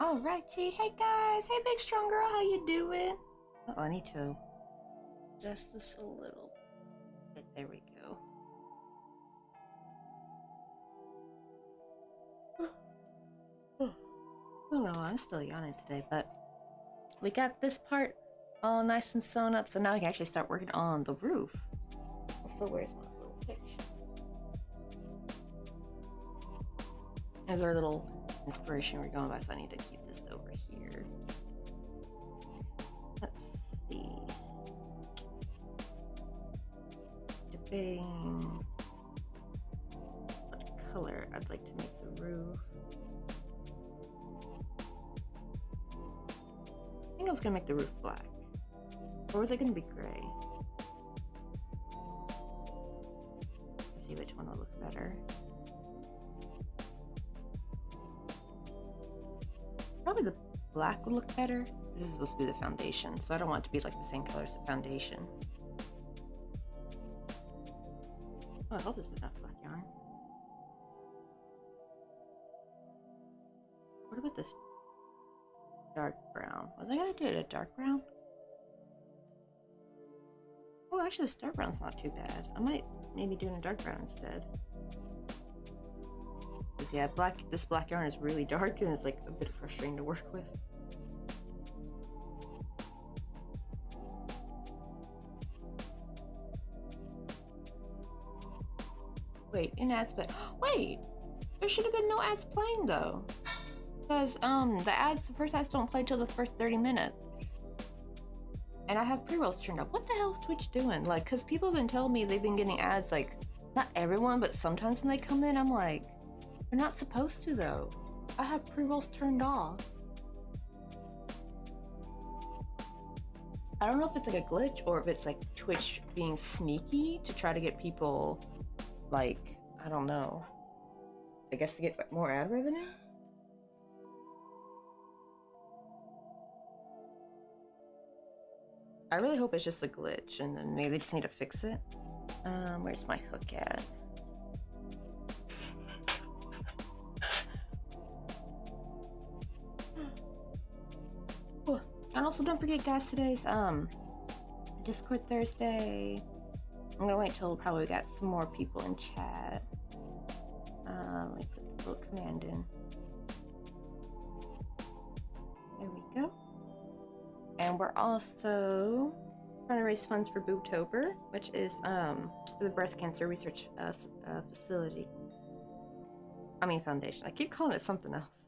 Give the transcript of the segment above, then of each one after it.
Alrighty, hey guys, hey big strong girl, how you doing? Oh, I need to adjust this a little bit. There we go. Oh no, I'm still yawning today, but we got this part all nice and sewn up, so now we can actually start working on the roof. So where's my little picture? As our little inspiration we're going by, so I need to keep this over here. deciding what color I'd like to make the roof. I think I was gonna make the roof black. Or was it gonna be gray? Let's see which one will look better. Probably the black would look better. This is supposed to be the foundation, so I don't want it to be like the same color as the foundation. Oh, I hope this is enough black yarn. What about this dark brown? Was I gonna do it a dark brown? Oh, actually this dark brown's not too bad. I might maybe do a dark brown instead. Because yeah, this black yarn is really dark and it's like a bit frustrating to work with. Wait, in ads, but wait, there should have been no ads playing though, because the first ads don't play till the first 30 minutes, and I have pre-rolls turned up. What the hell is Twitch doing? Like, because people have been telling me they've been getting ads, like not everyone, but sometimes when they come in, I'm like, they're not supposed to though. I have pre-rolls turned off. I don't know if it's like a glitch or if it's like Twitch being sneaky to try to get people, like, I don't know, I guess to get more ad revenue? I really hope it's just a glitch and then maybe they just need to fix it. Where's my hook at? Oh, and also don't forget guys, today's Discord Thursday. I'm gonna wait till probably we got some more people in chat. Let me put the little command in. There we go. And we're also trying to raise funds for Boobtober, which is for the breast cancer research facility. I mean foundation. I keep calling it something else.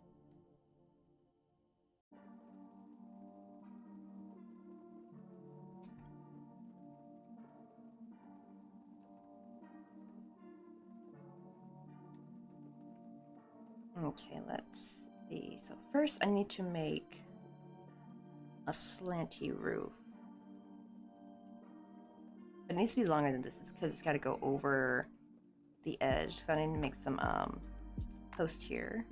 Okay, let's see. So first I need to make a slanty roof. It needs to be longer than this because it's got to go over the edge. So I need to make some post here.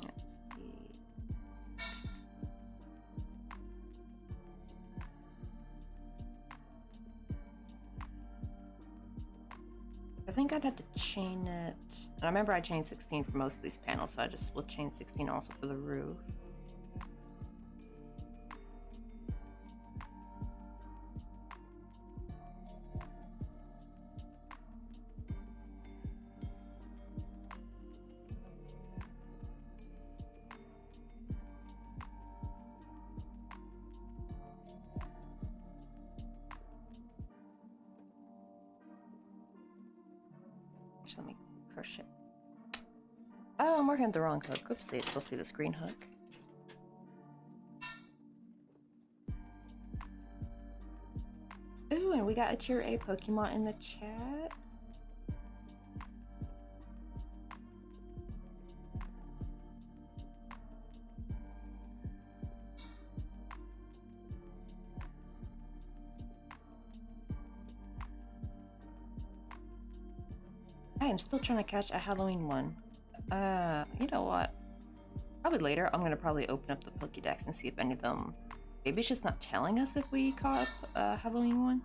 Let's see. I think I'd have to chain it. And I remember I chained 16 for most of these panels, so I just will chain 16 also for the roof. Let me crochet. Oh, I'm working with the wrong hook. Oopsie, it's supposed to be this green hook. Ooh, and we got a tier A Pokemon in the chat. I am still trying to catch a Halloween one. You know what? Probably later, I'm gonna probably open up the Pokédex and see if any of them... Maybe it's just not telling us if we caught a Halloween one.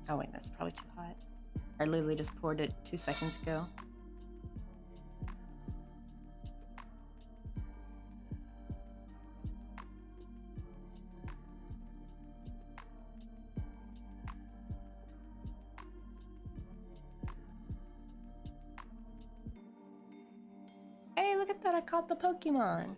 Oh wait, that's probably too hot. I literally just poured it 2 seconds ago. look at that, I caught the Pokemon.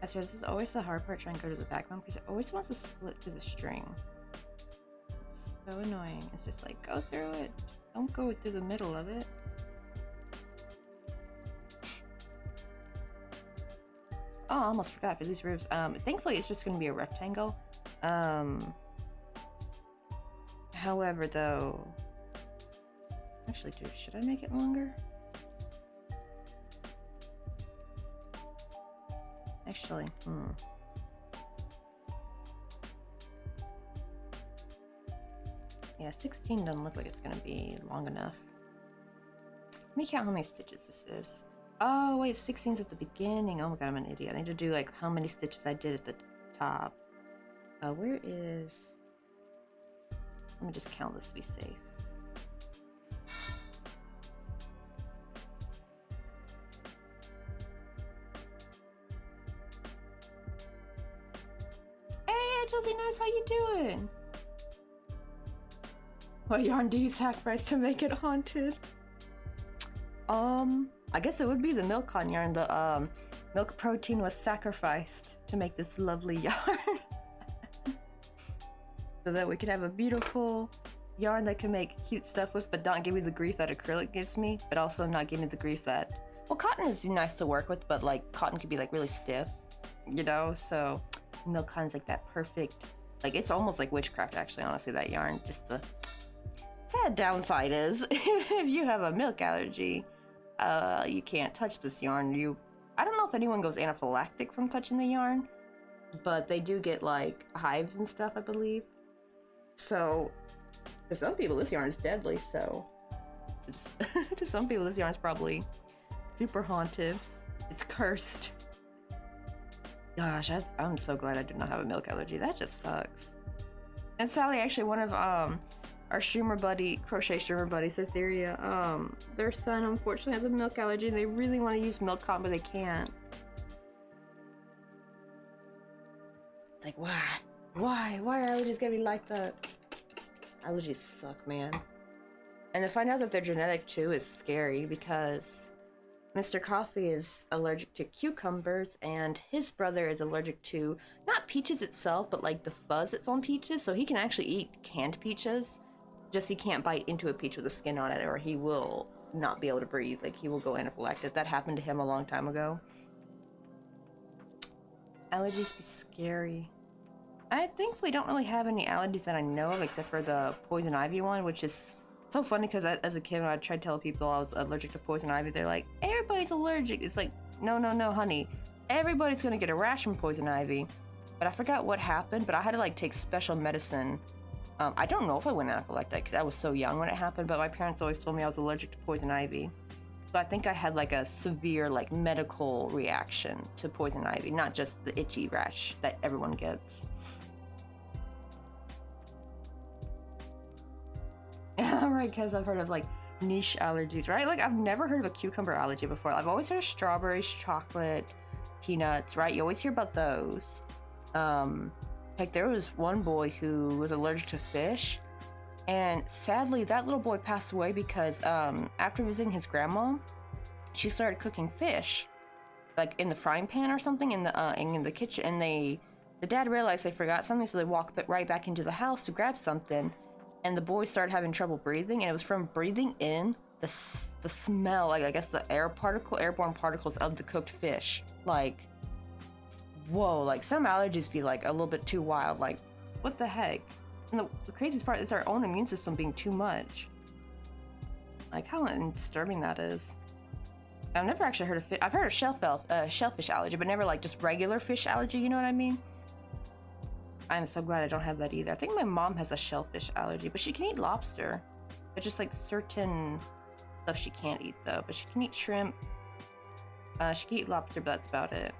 I swear, this is always the hard part, trying to go to the background, because it always wants to split through the string. It's so annoying. It's just like, go through it. Don't go through the middle of it. Oh, I almost forgot for these roofs. Thankfully, it's just going to be a rectangle. However, though... Actually, dude, should I make it longer? Actually, yeah, 16 doesn't look like it's gonna be long enough. Let me count how many stitches this is. Oh, wait, 16's at the beginning. Oh my god, I'm an idiot. I need to do, like, how many stitches I did at the top. Where is... Let me just count this to be safe. Chelsea knows how you doing. What yarn do you sacrifice to make it haunted? I guess it would be the milk con yarn. The milk protein was sacrificed to make this lovely yarn. So that we could have a beautiful yarn that can make cute stuff with, but not give me the grief that acrylic gives me, but also not give me the grief that... Well, cotton is nice to work with, but like cotton could be like really stiff, you know, so... Milk con's like that perfect, like it's almost like witchcraft actually, honestly, that yarn. Just the sad downside is if you have a milk allergy, you can't touch this yarn. I don't know if anyone goes anaphylactic from touching the yarn, but they do get like hives and stuff, I believe. So to some people this yarn is deadly, so to some people this yarn is probably super haunted. It's cursed. Gosh, I'm so glad I do not have a milk allergy. That just sucks. And Sally, actually, one of our streamer buddy, crochet streamer buddy, Cytheria, their son unfortunately has a milk allergy, and they really want to use milk cotton, but they can't. It's like, why? Why are allergies gonna be like that? Allergies suck, man. And to find out that they're genetic too is scary, because Mr. Coffee is allergic to cucumbers, and his brother is allergic to, not peaches itself, but like the fuzz that's on peaches, so he can actually eat canned peaches, just he can't bite into a peach with the skin on it, or he will not be able to breathe. Like, he will go anaphylactic. That happened to him a long time ago. Allergies be scary. I thankfully don't really have any allergies that I know of, except for the poison ivy one, which is so funny because as a kid, when I tried to tell people I was allergic to poison ivy, they're like, everybody's allergic. It's like, no, honey. Everybody's gonna get a rash from poison ivy. But I forgot what happened, but I had to like take special medicine. I don't know if I went anaphylactic because I was so young when it happened, but my parents always told me I was allergic to poison ivy. So I think I had like a severe like medical reaction to poison ivy, not just the itchy rash that everyone gets. Right, because I've heard of like niche allergies, right? Like I've never heard of a cucumber allergy before. I've always heard of strawberries, chocolate, peanuts, right? You always hear about those. Like there was one boy who was allergic to fish, and sadly that little boy passed away because after visiting his grandma, she started cooking fish like in the frying pan or something in the kitchen, and the dad realized they forgot something, so they walked right back into the house to grab something. And the boy started having trouble breathing, and it was from breathing in the smell, like I guess the airborne particles of the cooked fish. Like, whoa, like some allergies be like a little bit too wild, like what the heck? And the craziest part is our own immune system being too much. Like how disturbing that is. I've never actually heard of fish. I've heard of shellfish allergy, but never like just regular fish allergy. You know what I mean? I'm so glad I don't have that either. I think my mom has a shellfish allergy, but she can eat lobster. It's just like certain stuff she can't eat though. But she can eat shrimp. She can eat lobster, but that's about it.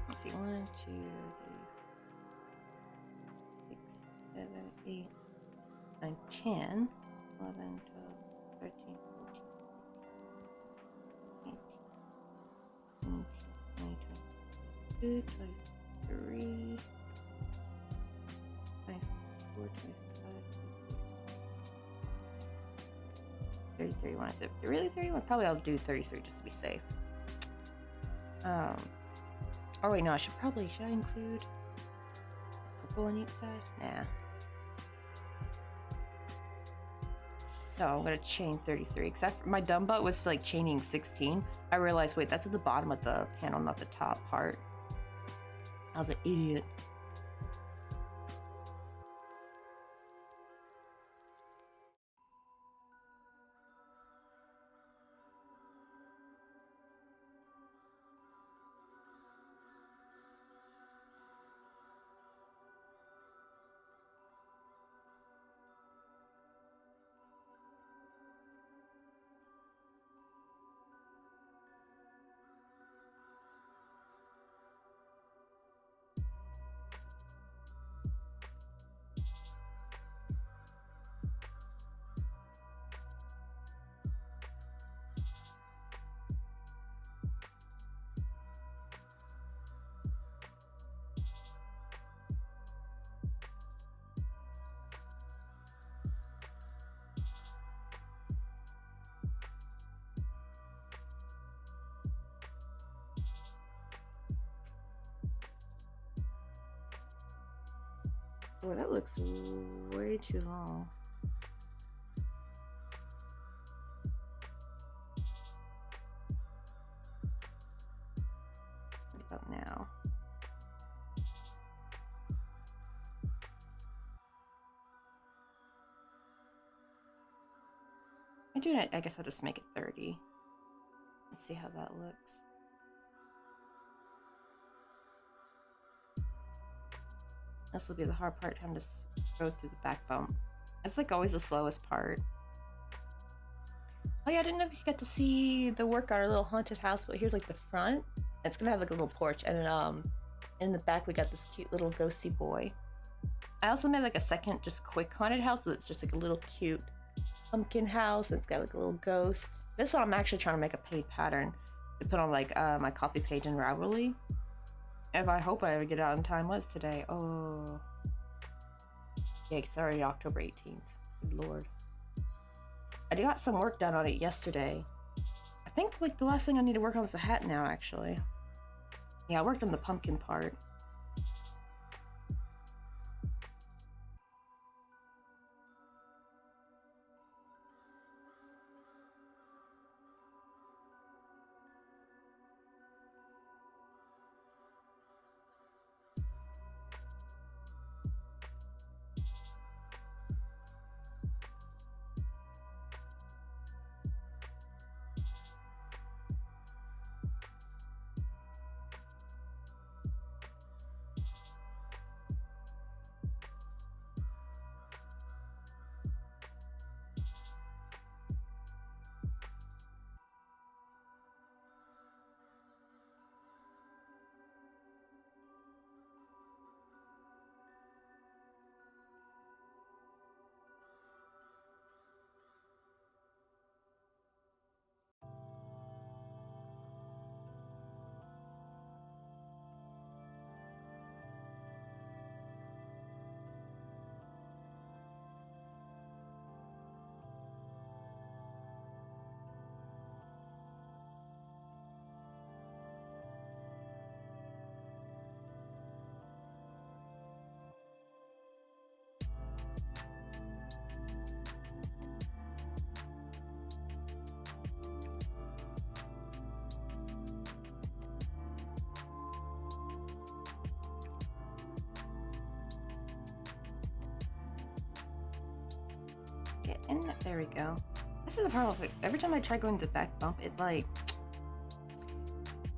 Let's see, 1, 2, 3, 6, 7, 8, 9, 10, 11, 12, 13, 14, 18, 19, 20, 22, 23, 24, 25, 30, 31. Is it really 31? Probably I'll do 33 just to be safe. Oh wait, no, should I include purple on each side? Nah. So I'm gonna chain 33, because my dumb butt was like chaining 16. I realized, wait, that's at the bottom of the panel, not the top part. I was an idiot. Oh, that looks way too long. What about now? I'm doing it. I guess I'll just make it 30. Let's see how that looks. This will be the hard part, time to go through the back bump. It's like always the slowest part. Oh yeah, I didn't know if you got to see the work on our little haunted house, but here's like the front. It's gonna have like a little porch, and then in the back we got this cute little ghosty boy. I also made like a second just quick haunted house that's just like a little cute pumpkin house. It's got like a little ghost. This one I'm actually trying to make a paid pattern to put on like my coffee page in Ravelry. If I hope I ever get it out in time. What's today? Oh. Yeah, it's already October 18th. Good lord. I got some work done on it yesterday. I think like the last thing I need to work on is the hat now, actually. Yeah, I worked on the pumpkin part. get in? There we go. This is the problem. Like, every time I try going to back bump, it like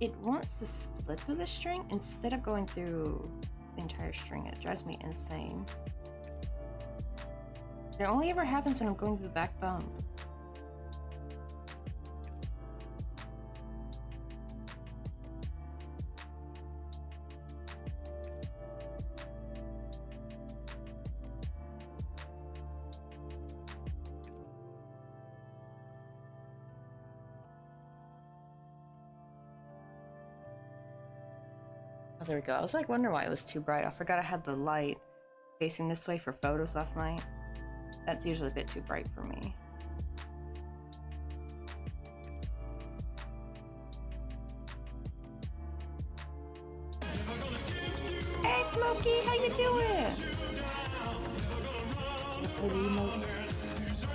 it wants to split through the string instead of going through the entire string. It drives me insane. It only ever happens when I'm going to the back bump. Oh, there we go. I was like wondering why it was too bright. I forgot I had the light facing this way for photos last night. That's usually a bit too bright for me. Hey Smokey, how you doing? Play the emotes.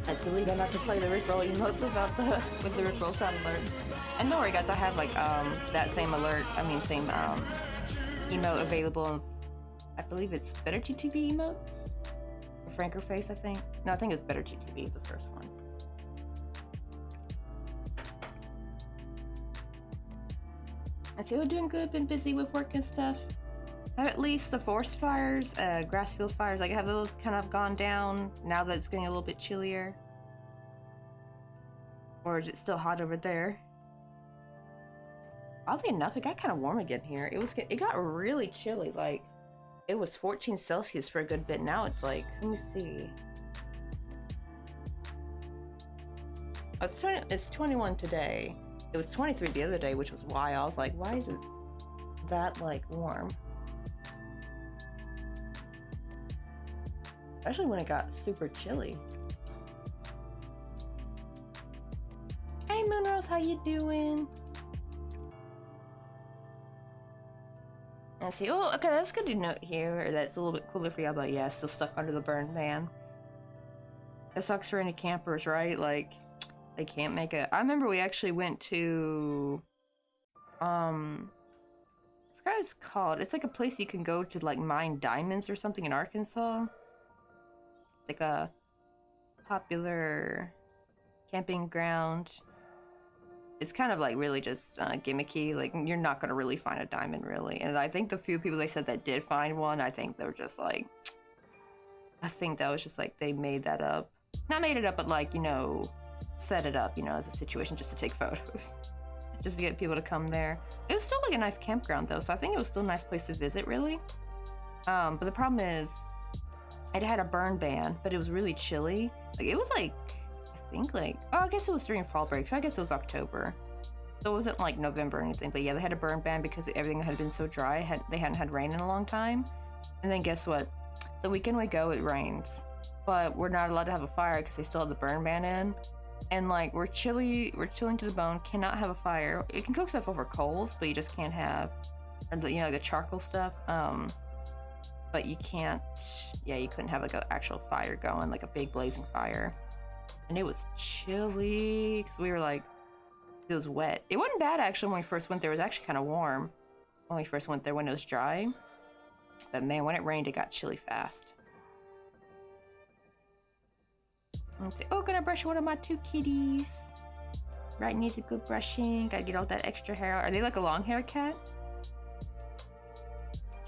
It's illegal not to play the Rickroll emotes with the Rickroll sound alert. And don't worry guys, I have like that same alert, same emote available. I believe it's Better TTV emotes? Or Franker Face, I think. No, I think it's Better TTV, the first one. And so we're doing good, been busy with work and stuff. I have at least the forest fires, grass field fires, like have those kind of gone down now that it's getting a little bit chillier? Or is it still hot over there? Oddly enough, it got kind of warm again here. It got really chilly, like it was 14 Celsius for a good bit. Now it's like, let me see. Oh, it's 21 today. It was 23 the other day, which was why I was like, why is it that like warm? Especially when it got super chilly. Hey Moonrose, how you doing? And see, oh, okay, that's good to note here. That's a little bit cooler for y'all, but yeah, still stuck under the burn ban. It sucks for any campers, right? Like, they can't make it. I remember we actually went to, I forgot what it's called. It's like a place you can go to like mine diamonds or something in Arkansas. It's like a popular camping ground. It's kind of like really just gimmicky. Like you're not gonna really find a diamond really. And I think the few people they said that did find one, I think they were just like, I think that was just like they made that up. Not made it up, but like, you know, set it up, you know, as a situation just to take photos. Just to get people to come there. It was still like a nice campground though, so I think it was still a nice place to visit really. But the problem is, it had a burn ban, but it was really chilly. Like it was like, I think like, oh, I guess it was during fall break, so I guess it was October. So it wasn't like November or anything, but yeah, they had a burn ban because everything had been so dry. They hadn't had rain in a long time. And then guess what? The weekend we go, it rains. But we're not allowed to have a fire because they still have the burn ban in. And like, we're chilling to the bone, cannot have a fire. You can cook stuff over coals, but you just can't have, you know, the charcoal stuff. But you can't, yeah, you couldn't have like an actual fire going, like a big blazing fire. And it was chilly because we were like, it was wet. It wasn't bad actually when we first went there. It was actually kind of warm when we first went there when it was dry. But man, when it rained, it got chilly fast. Let's see. Oh, gonna brush one of my two kitties. Right, needs a good brushing. Gotta get all that extra hair out. Are they like a long hair cat?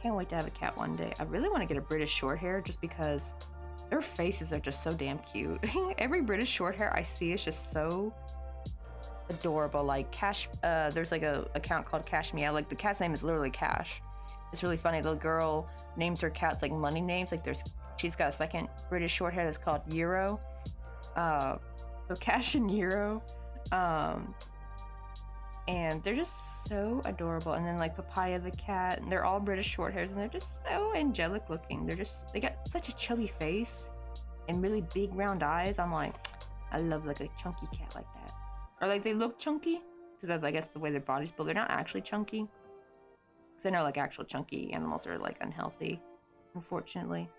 Can't wait to have a cat one day. I really want to get a British short hair just because their faces are just so damn cute. Every British short hair I see is just so adorable. Like Cash, there's like a account called Cash Meow. Like the cat's name is literally Cash. It's really funny. The girl names her cats like money names. Like she's got a second British short hair that's called Euro. So Cash and Euro. And they're just so adorable. And then like Papaya the cat, and they're all British short hairs, and they're just so angelic looking. They got such a chubby face and really big round eyes. I'm like, I love like a chunky cat like that. Or like they look chunky because of, I guess, the way their body's built. They're not actually chunky. Because I know like actual chunky animals are like unhealthy, unfortunately.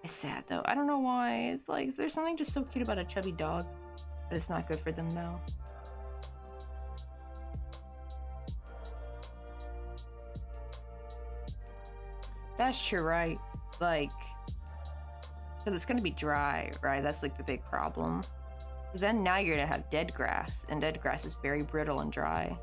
It's sad though. I don't know why. It's like, there's something just so cute about a chubby dog, but it's not good for them though. That's true, right? Like, Because it's gonna be dry, right? That's like the big problem. Because then now you're gonna have dead grass, and dead grass is very brittle and dry.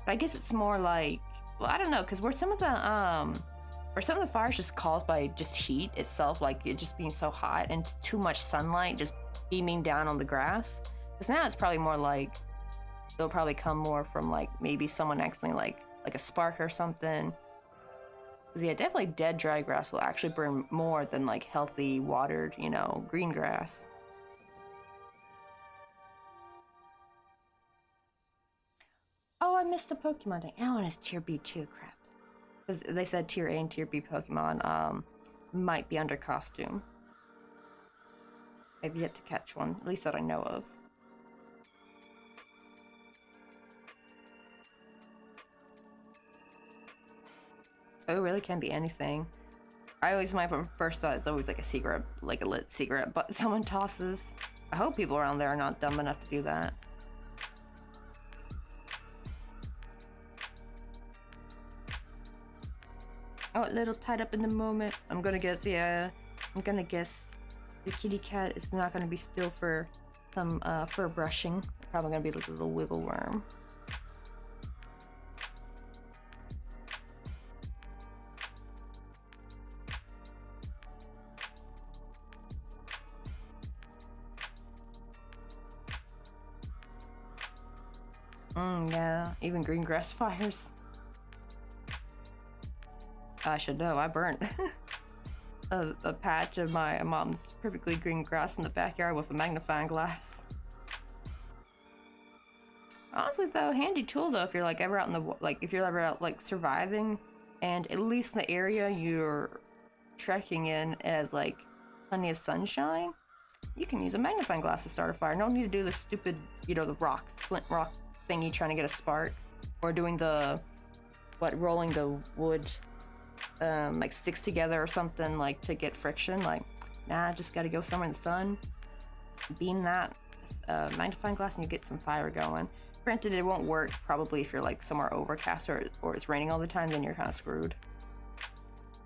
But I guess it's more like, well, I don't know, because were some of the fires just caused by just heat itself, like it just being so hot and too much sunlight just beaming down on the grass? Because now it's probably more like it'll probably come more from like maybe someone accidentally like a spark or something. Because yeah, definitely dead dry grass will actually burn more than like healthy watered, you know, green grass. Oh, I missed a Pokemon day. Oh, and it's tier B too. Crap. Because they said tier A and tier B Pokemon might be under costume. I've yet to catch one, at least that I know of. Oh, it really can be anything. I always, my first thought is always like a cigarette, like a lit cigarette, but someone tosses. I hope people around there are not dumb enough to do that. Oh, a little tied up in the moment. I'm gonna guess, yeah. I'm gonna guess the kitty cat is not gonna be still for some fur brushing. Probably gonna be like a little wiggle worm. Yeah, even green grass fires. I should know, I burnt a patch of my mom's perfectly green grass in the backyard with a magnifying glass. Honestly though, handy tool though if you're like ever out in the, like if you're ever out like surviving and at least the area you're trekking in as like plenty of sunshine, you can use a magnifying glass to start a fire. No need to do the stupid, you know, the flint rock thingy trying to get a spark, or doing the, rolling the wood like sticks together or something like to get friction. Like, nah, just gotta go somewhere in the sun, beam that magnifying glass, and you get some fire going. Granted, it won't work probably if you're like somewhere overcast or it's raining all the time, then you're kind of screwed.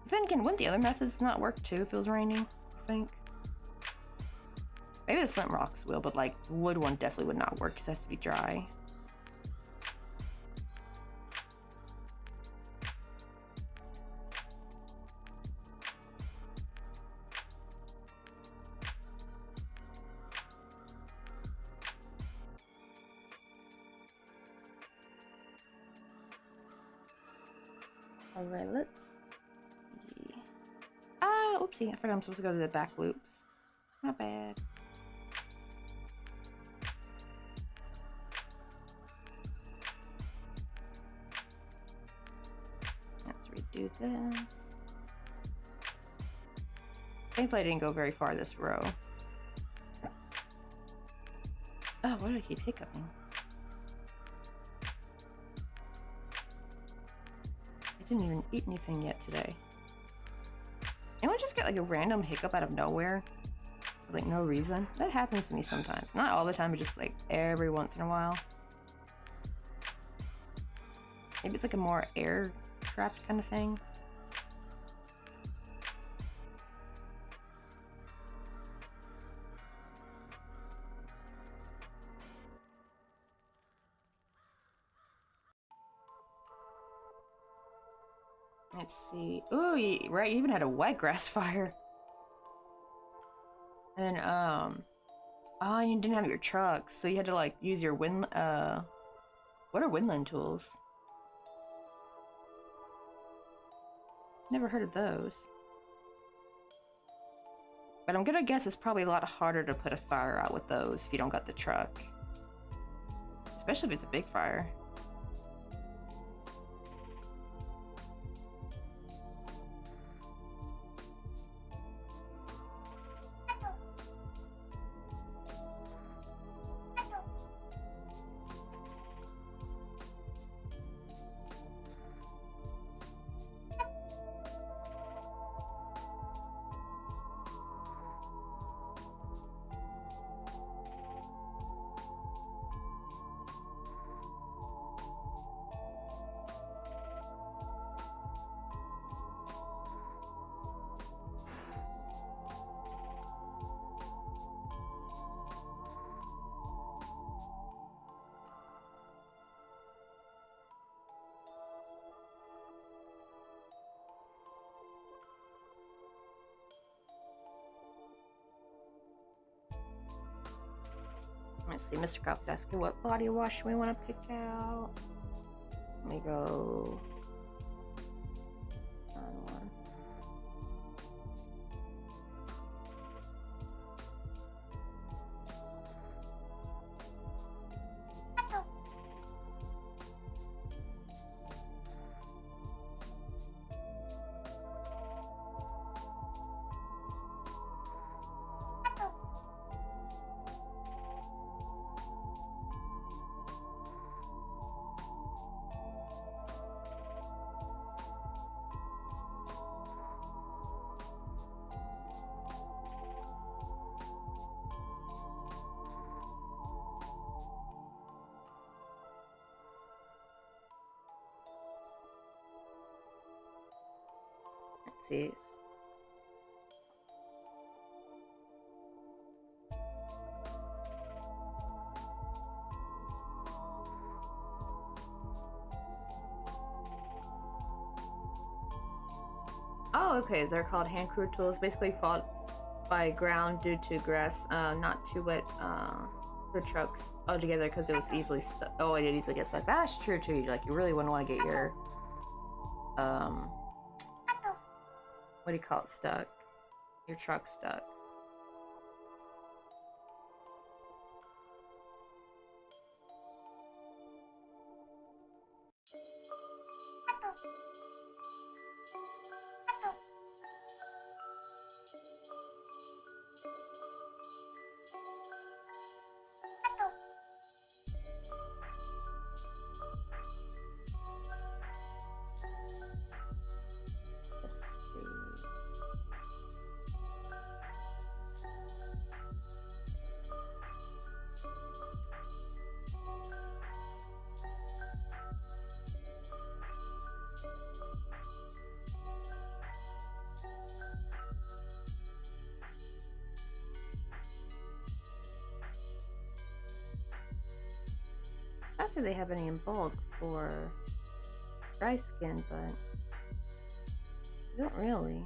But then again, wouldn't the other methods not work too if it was raining, I think? Maybe the flint rocks will, but like the wood one definitely would not work because it has to be dry. Alright, let's see. Ah, oopsie, I forgot I'm supposed to go to the back loops. Not bad. Let's redo this. Thankfully I didn't go very far this row. Oh, why do I keep hiccuping? I didn't even eat anything yet today. Anyone just get like a random hiccup out of nowhere? For, like no reason? That happens to me sometimes. Not all the time, but just like every once in a while. Maybe it's like a more air trapped kind of thing. Let's see. Ooh, right, you even had a wet grass fire. And oh, you didn't have your trucks, so you had to like use your what are windland tools? Never heard of those. But I'm gonna guess it's probably a lot harder to put a fire out with those if you don't got the truck. Especially if it's a big fire. Let's see, Mr. Cops asking what body wash we want to pick out. Let me go. One. Let's see. Oh, okay. They're called hand crew tools. Basically fought by ground due to grass not too wet for trucks altogether because it was easily stuck. Oh, it did easily get stuck. That's true too. Like you really wouldn't want to get your what do you call it, stuck? Your truck stuck. I don't see they have any in bulk for dry skin, but they don't really.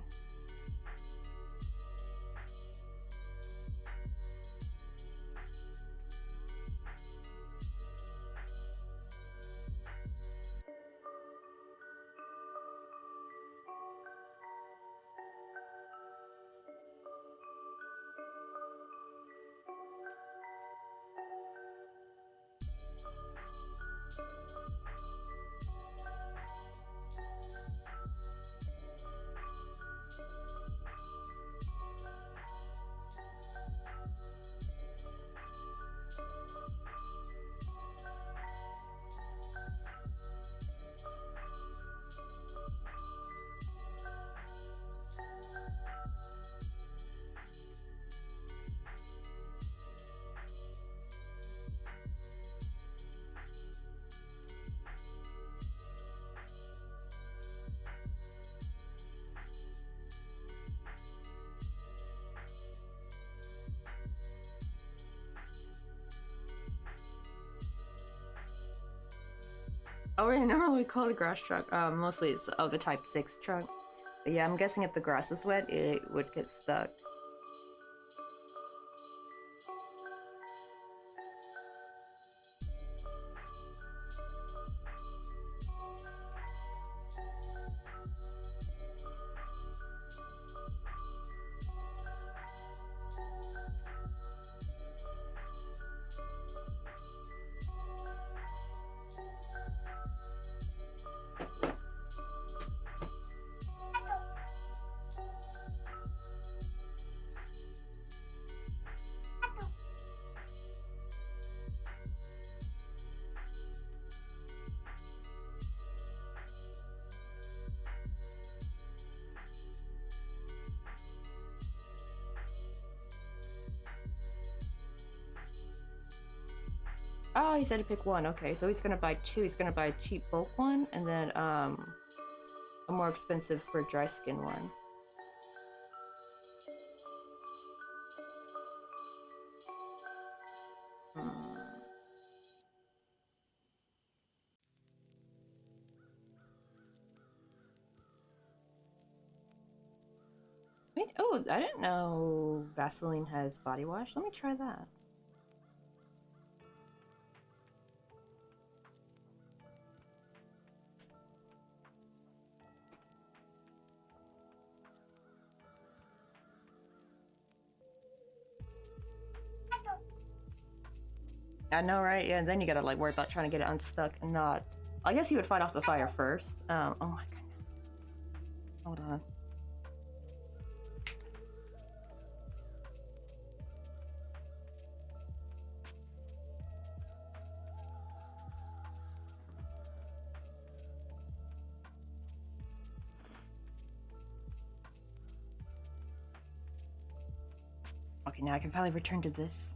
Oh, right, normally we call it a grass truck. Mostly it's the type 6 truck. But yeah, I'm guessing if the grass is wet, it would get stuck. Oh, he said to pick one. Okay, so he's gonna buy two. He's gonna buy a cheap bulk one, and then a more expensive for dry skin one. Wait, oh, I didn't know Vaseline has body wash. Let me try that. I know, right? Yeah, and then you gotta like worry about trying to get it unstuck and not. I guess you would fight off the fire first. Oh my goodness. Hold on. Okay, now I can finally return to this.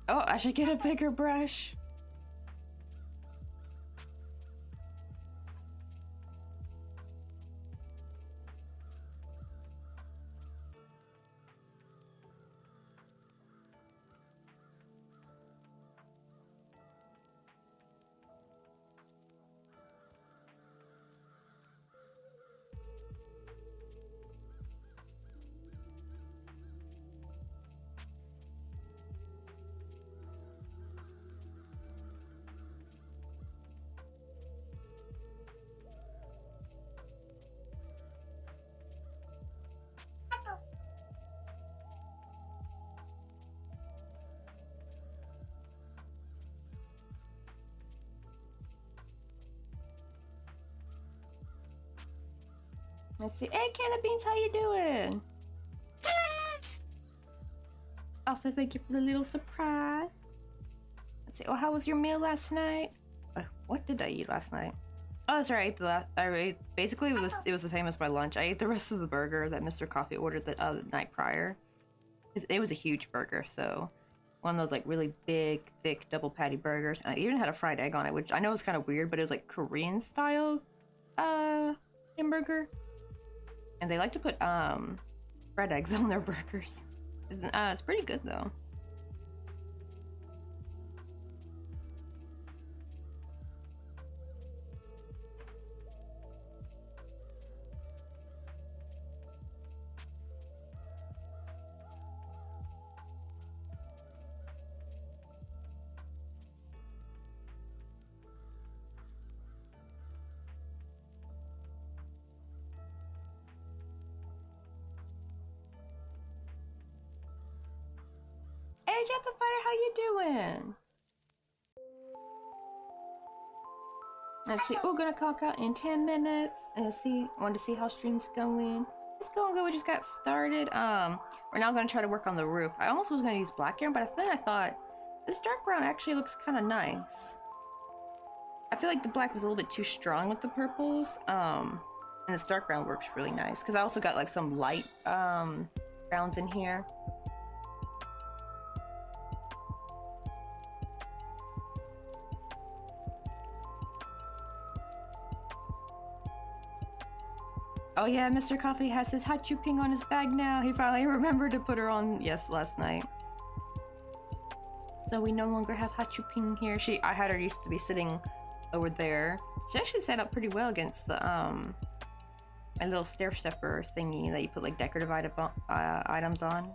Oh, I should get a bigger brush. Let's see. Hey, Can of Beans, how you doing? Also, thank you for the little surprise. Let's see. Oh, how was your meal last night? What did I eat last night? Oh, that's right. I ate basically it was the same as my lunch. I ate the rest of the burger that Mr. Coffee ordered the night prior. It was a huge burger, so one of those like really big, thick double patty burgers. And I even had a fried egg on it, which I know is kind of weird, but it was like Korean style hamburger. And they like to put fried eggs on their burgers. It's pretty good though. Hey, Jet the Fighter, how you doing? Let's see. We're gonna clock out in 10 minutes. And see, wanted to see how stream's going. It's going good. We just got started. We're now gonna try to work on the roof. I almost was gonna use black yarn, but then I thought this dark brown actually looks kind of nice. I feel like the black was a little bit too strong with the purples. And this dark brown works really nice because I also got like some light browns in here. Oh yeah, Mr. Coffee has his Hachu Ping on his bag now. He finally remembered to put her on, yes, last night. So we no longer have Hachu Ping here. I had her used to be sitting over there. She actually set up pretty well against the, my little stair stepper thingy that you put like decorative items on.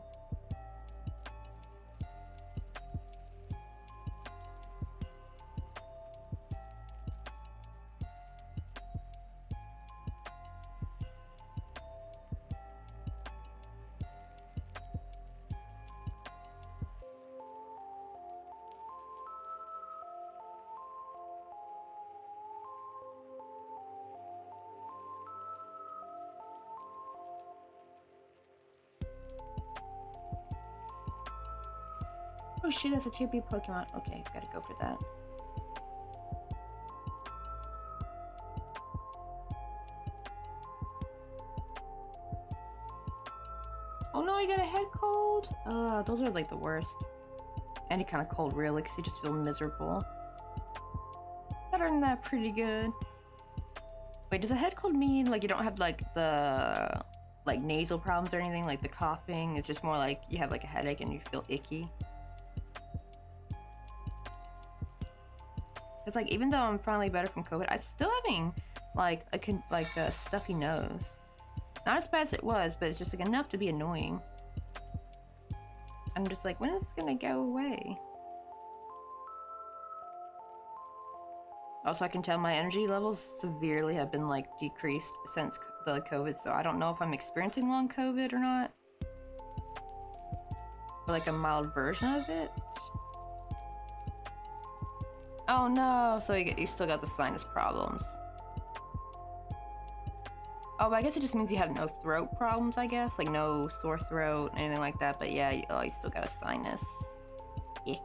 Oh shit, that's a chippy Pokemon. Okay, gotta go for that. Oh no, I got a head cold! Those are like the worst. Any kind of cold really, because you just feel miserable. Other than that, pretty good. Wait, does a head cold mean like you don't have like the like nasal problems or anything? Like the coughing? It's just more like you have like a headache and you feel icky? It's like even though I'm finally better from COVID, I'm still having like a stuffy nose. Not as bad as it was, but it's just like enough to be annoying. I'm just like, when is this gonna go away? Also, I can tell my energy levels severely have been like decreased since the COVID, so I don't know if I'm experiencing long COVID or not. or like a mild version of it. Oh no, so you still got the sinus problems. Oh, but I guess it just means you have no throat problems, I guess. Like no sore throat, anything like that. But yeah, you still got a sinus. Ick.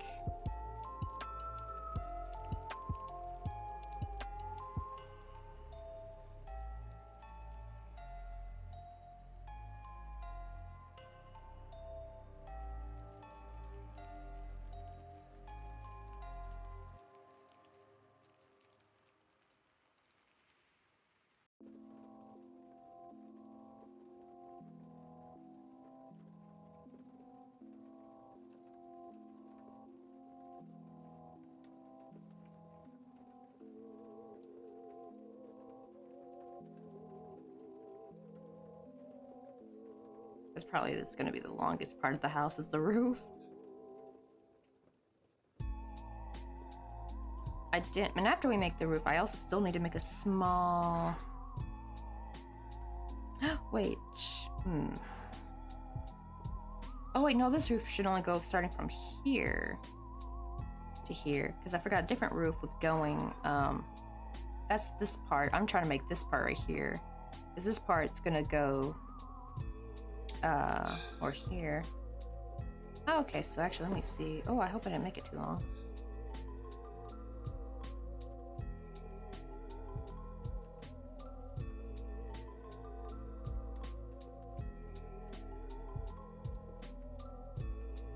It's probably going to be the longest part of the house is the roof. I didn't, and after we make the roof, I also still need to make a small. Wait. Oh wait, no, this roof should only go starting from here to here, because I forgot a different roof with going. That's this part. I'm trying to make this part right here, because this part's gonna go. Or here. Oh, okay, so actually, let me see. Oh, I hope I didn't make it too long.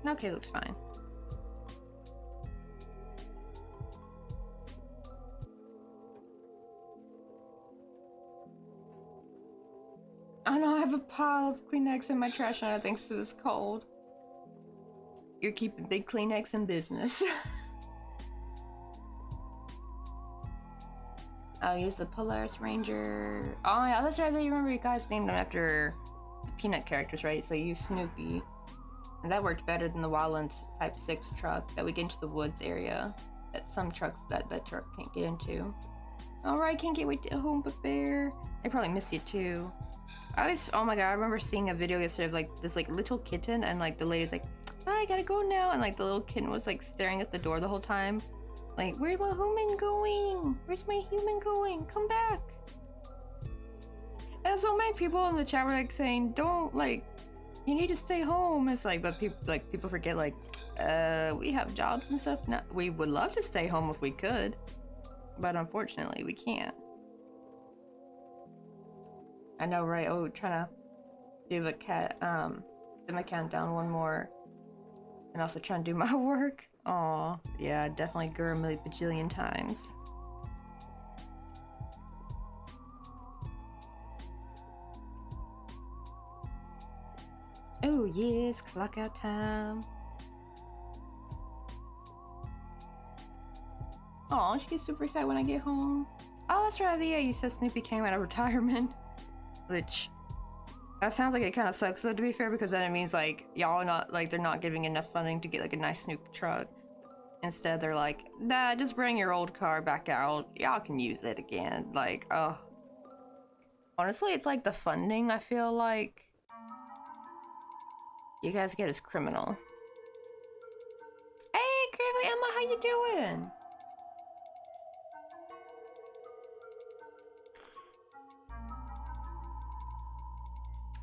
Okay, looks fine. Oh no, I have a pile of Kleenex in my trash now thanks to this cold. You're keeping big Kleenex in business. I'll use the Polaris Ranger. Oh yeah, that's right, you remember you guys named them after Peanut characters, right? So you use Snoopy. And that worked better than the Wildlands Type 6 truck that we get into the woods area. That some trucks that truck can't get into. Alright, can't get wait to home but bear. I probably miss you too. Oh my god, I remember seeing a video yesterday of like this like little kitten and like the lady's like, I gotta go now, and like the little kitten was like staring at the door the whole time. Like, where's my human going? Where's my human going? Come back. And so many people in the chat were like saying, don't like, you need to stay home. It's like, but people forget like, we have jobs and stuff. Not, we would love to stay home if we could, but unfortunately we can't. I know, right? Oh, trying to do a do my countdown one more, and also trying to do my work. Aw, yeah, definitely grew a million bajillion times. Oh yes, clock out time. Aw, she gets super excited when I get home. Oh, that's right, yeah, you said Snoopy came out of retirement. Which, that sounds like it kind of sucks though, to be fair, because then it means like, y'all not, like, they're not giving enough funding to get like a nice Snoopy truck. Instead, they're like, nah, just bring your old car back out. Y'all can use it again. Like, oh. Honestly, it's like the funding, I feel like you guys get is criminal. Hey, Gravely Emma, how you doing?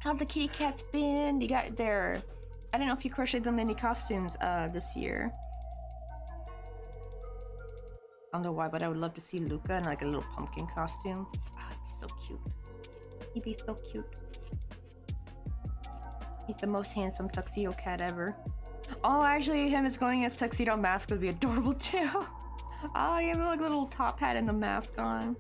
How've the kitty cats been? You got their... I don't know if you crocheted them any costumes this year. I don't know why, but I would love to see Luca in like a little pumpkin costume. Oh, he'd be so cute. He'd be so cute. He's the most handsome tuxedo cat ever. Oh, actually, him as going as tuxedo mask would be adorable too. Oh, you have like a little top hat and the mask on.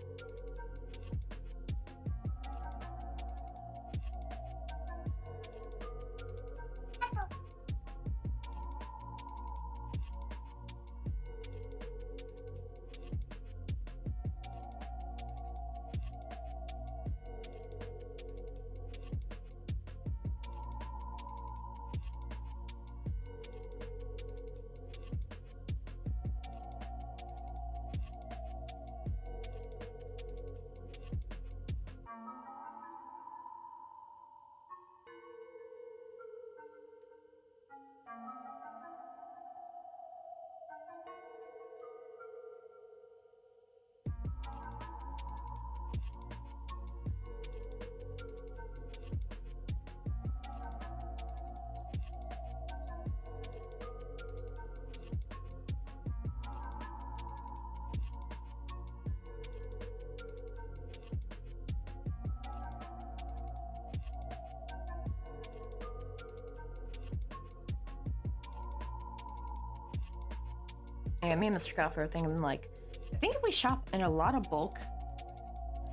Yeah, me and Mr. Coffer are thinking like, I think if we shop in a lot of bulk,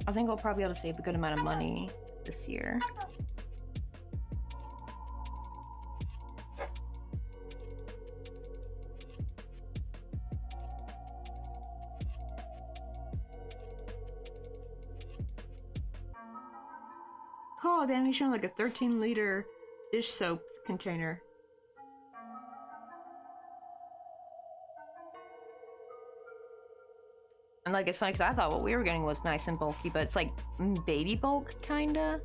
I think we'll probably be able to save a good amount of money this year. Oh damn, he's showing like a 13-liter dish soap container. And like, it's funny because I thought what we were getting was nice and bulky, but it's like baby bulk, kinda.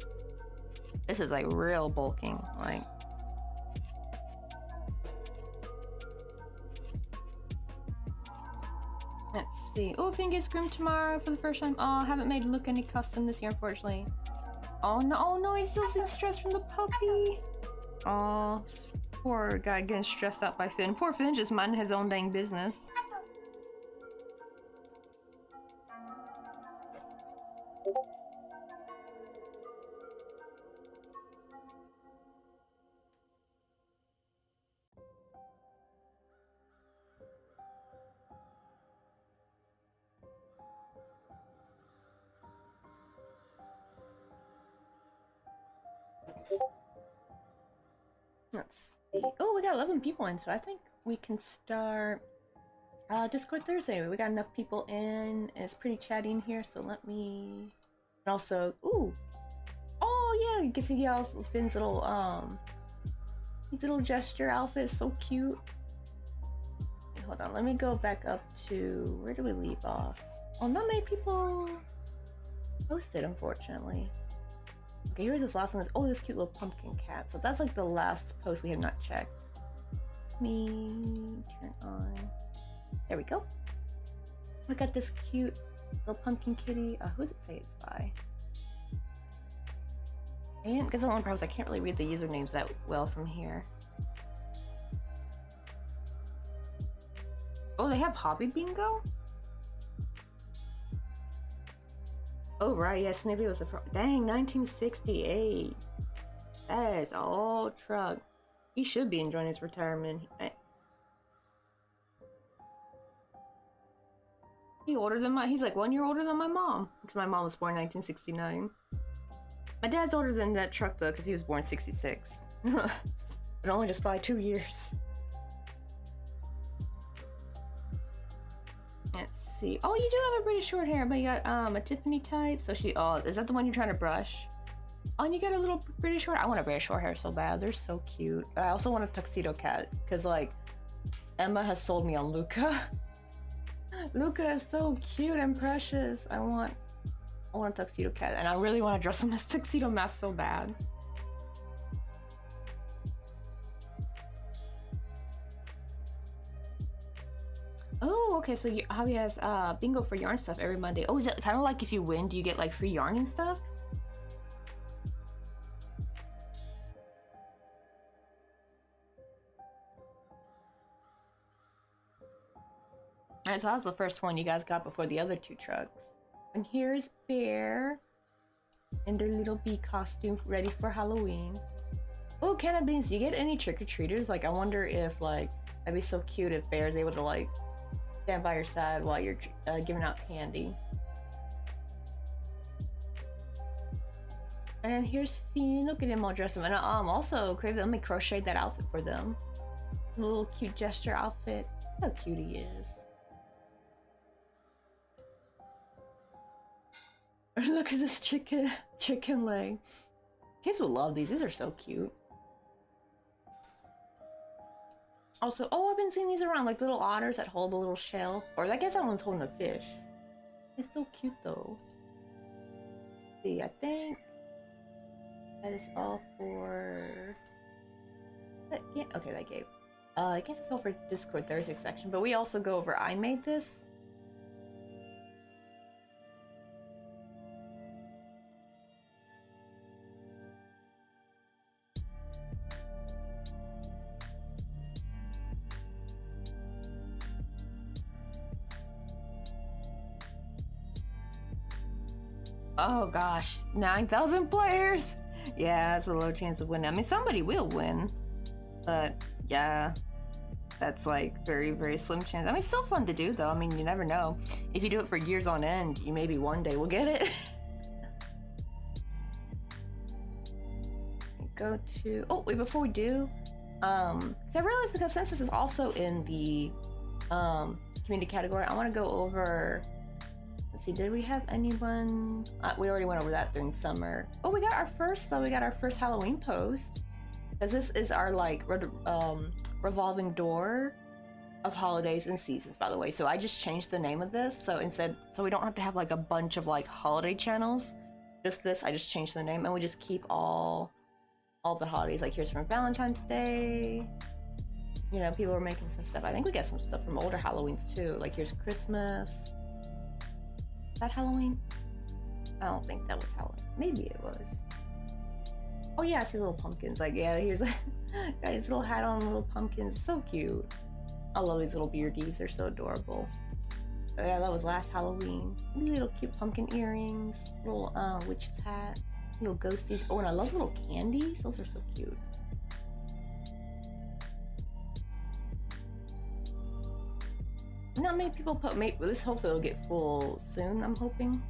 This is like real bulking, like. Let's see. Oh, Fingus Groom tomorrow for the first time. Oh, I haven't made Luke any custom this year, unfortunately. Oh no, he still seems stressed from the puppy. Oh, poor guy getting stressed out by Finn. Poor Finn just minding his own dang business. Let's see. Oh, we got 11 people in, so I think we can start Discord Thursday. We got enough people in. It's pretty chatty in here, so let me. And also, ooh, oh yeah, you can see y'all's Finn's little his little gesture outfit is so cute. Okay, hold on, let me go back up to where do we leave off? Oh, not many people posted, unfortunately. Okay, here's this last one. Oh, this cute little pumpkin cat. So that's like the last post we have not checked. Let me turn on. There we go. We got this cute little pumpkin kitty. Who does it say it's by? And because the one problem is I can't really read the usernames that well from here. Oh, they have Hobby Bingo? Oh right, yeah, Snippy was a dang 1968. That is all truck. He should be enjoying his retirement. He older than he's like 1 year older than my mom, because my mom was born 1969. My dad's older than that truck though, because he was born 66. But only just by 2 years. Let's see. Oh, you do have a pretty short hair, but you got a Tiffany type. So she, oh, is that the one you're trying to brush? Oh, and you got a little pretty short. I want a British short hair so bad. They're so cute. But I also want a tuxedo cat because like Emma has sold me on Luca. Luca is so cute and precious. I want a tuxedo cat, and I really want to dress him as tuxedo mask so bad. Oh, okay, so Hobby has bingo for yarn stuff every Monday. Oh, is it kind of like if you win, do you get like free yarn and stuff? Alright, so that was the first one you guys got before the other two trucks. And here's Bear in their little bee costume ready for Halloween. Oh, can of beans, do you get any trick-or-treaters? Like, I wonder if, like, that'd be so cute if Bear's able to, like, stand by your side while you're giving out candy. And then here's Fiend. Look at him all dressed up. And also, Crave, let me crochet that outfit for them. A little cute gesture outfit. How cute he is. Look at this chicken leg. Kids will love these. These are so cute. Also, oh, I've been seeing these around, like little otters that hold a little shell. Or I guess that one's holding a fish. It's so cute though. Let's see, I think that is all for. Yeah, okay, that gave. I guess it's all for Discord Thursday section, but we also go over I made this. Oh gosh, 9,000 players? Yeah, that's a low chance of winning. I mean, somebody will win, but yeah. that's like very, very slim chance. I mean, it's still fun to do though. I mean, you never know. If you do it for years on end, you maybe one day will get it. Go to, oh wait, before we do, because I realized because since this is also in the community category, I want to go over, let's see, did we have anyone, we already went over that during summer. Oh, we got our first Halloween post, because this is our like revolving door of holidays and seasons, by the way. So I just changed the name of this, so we don't have to have like a bunch of like holiday channels, just this. I just changed the name, and we just keep all the holidays. Like here's from Valentine's Day, you know, people are making some stuff. I think we get some stuff from older Halloweens too, like here's Christmas. Is that Halloween? I don't think that was Halloween. Maybe it was. Oh yeah, I see little pumpkins. Like, yeah, here's got his little hat on, little pumpkins. So cute. I love these little beardies. They're so adorable. But yeah, that was last Halloween. Little cute pumpkin earrings, little witch's hat, little ghosties. Oh, and I love little candies. Those are so cute. Not many people put this. Hopefully it'll get full soon, I'm hoping.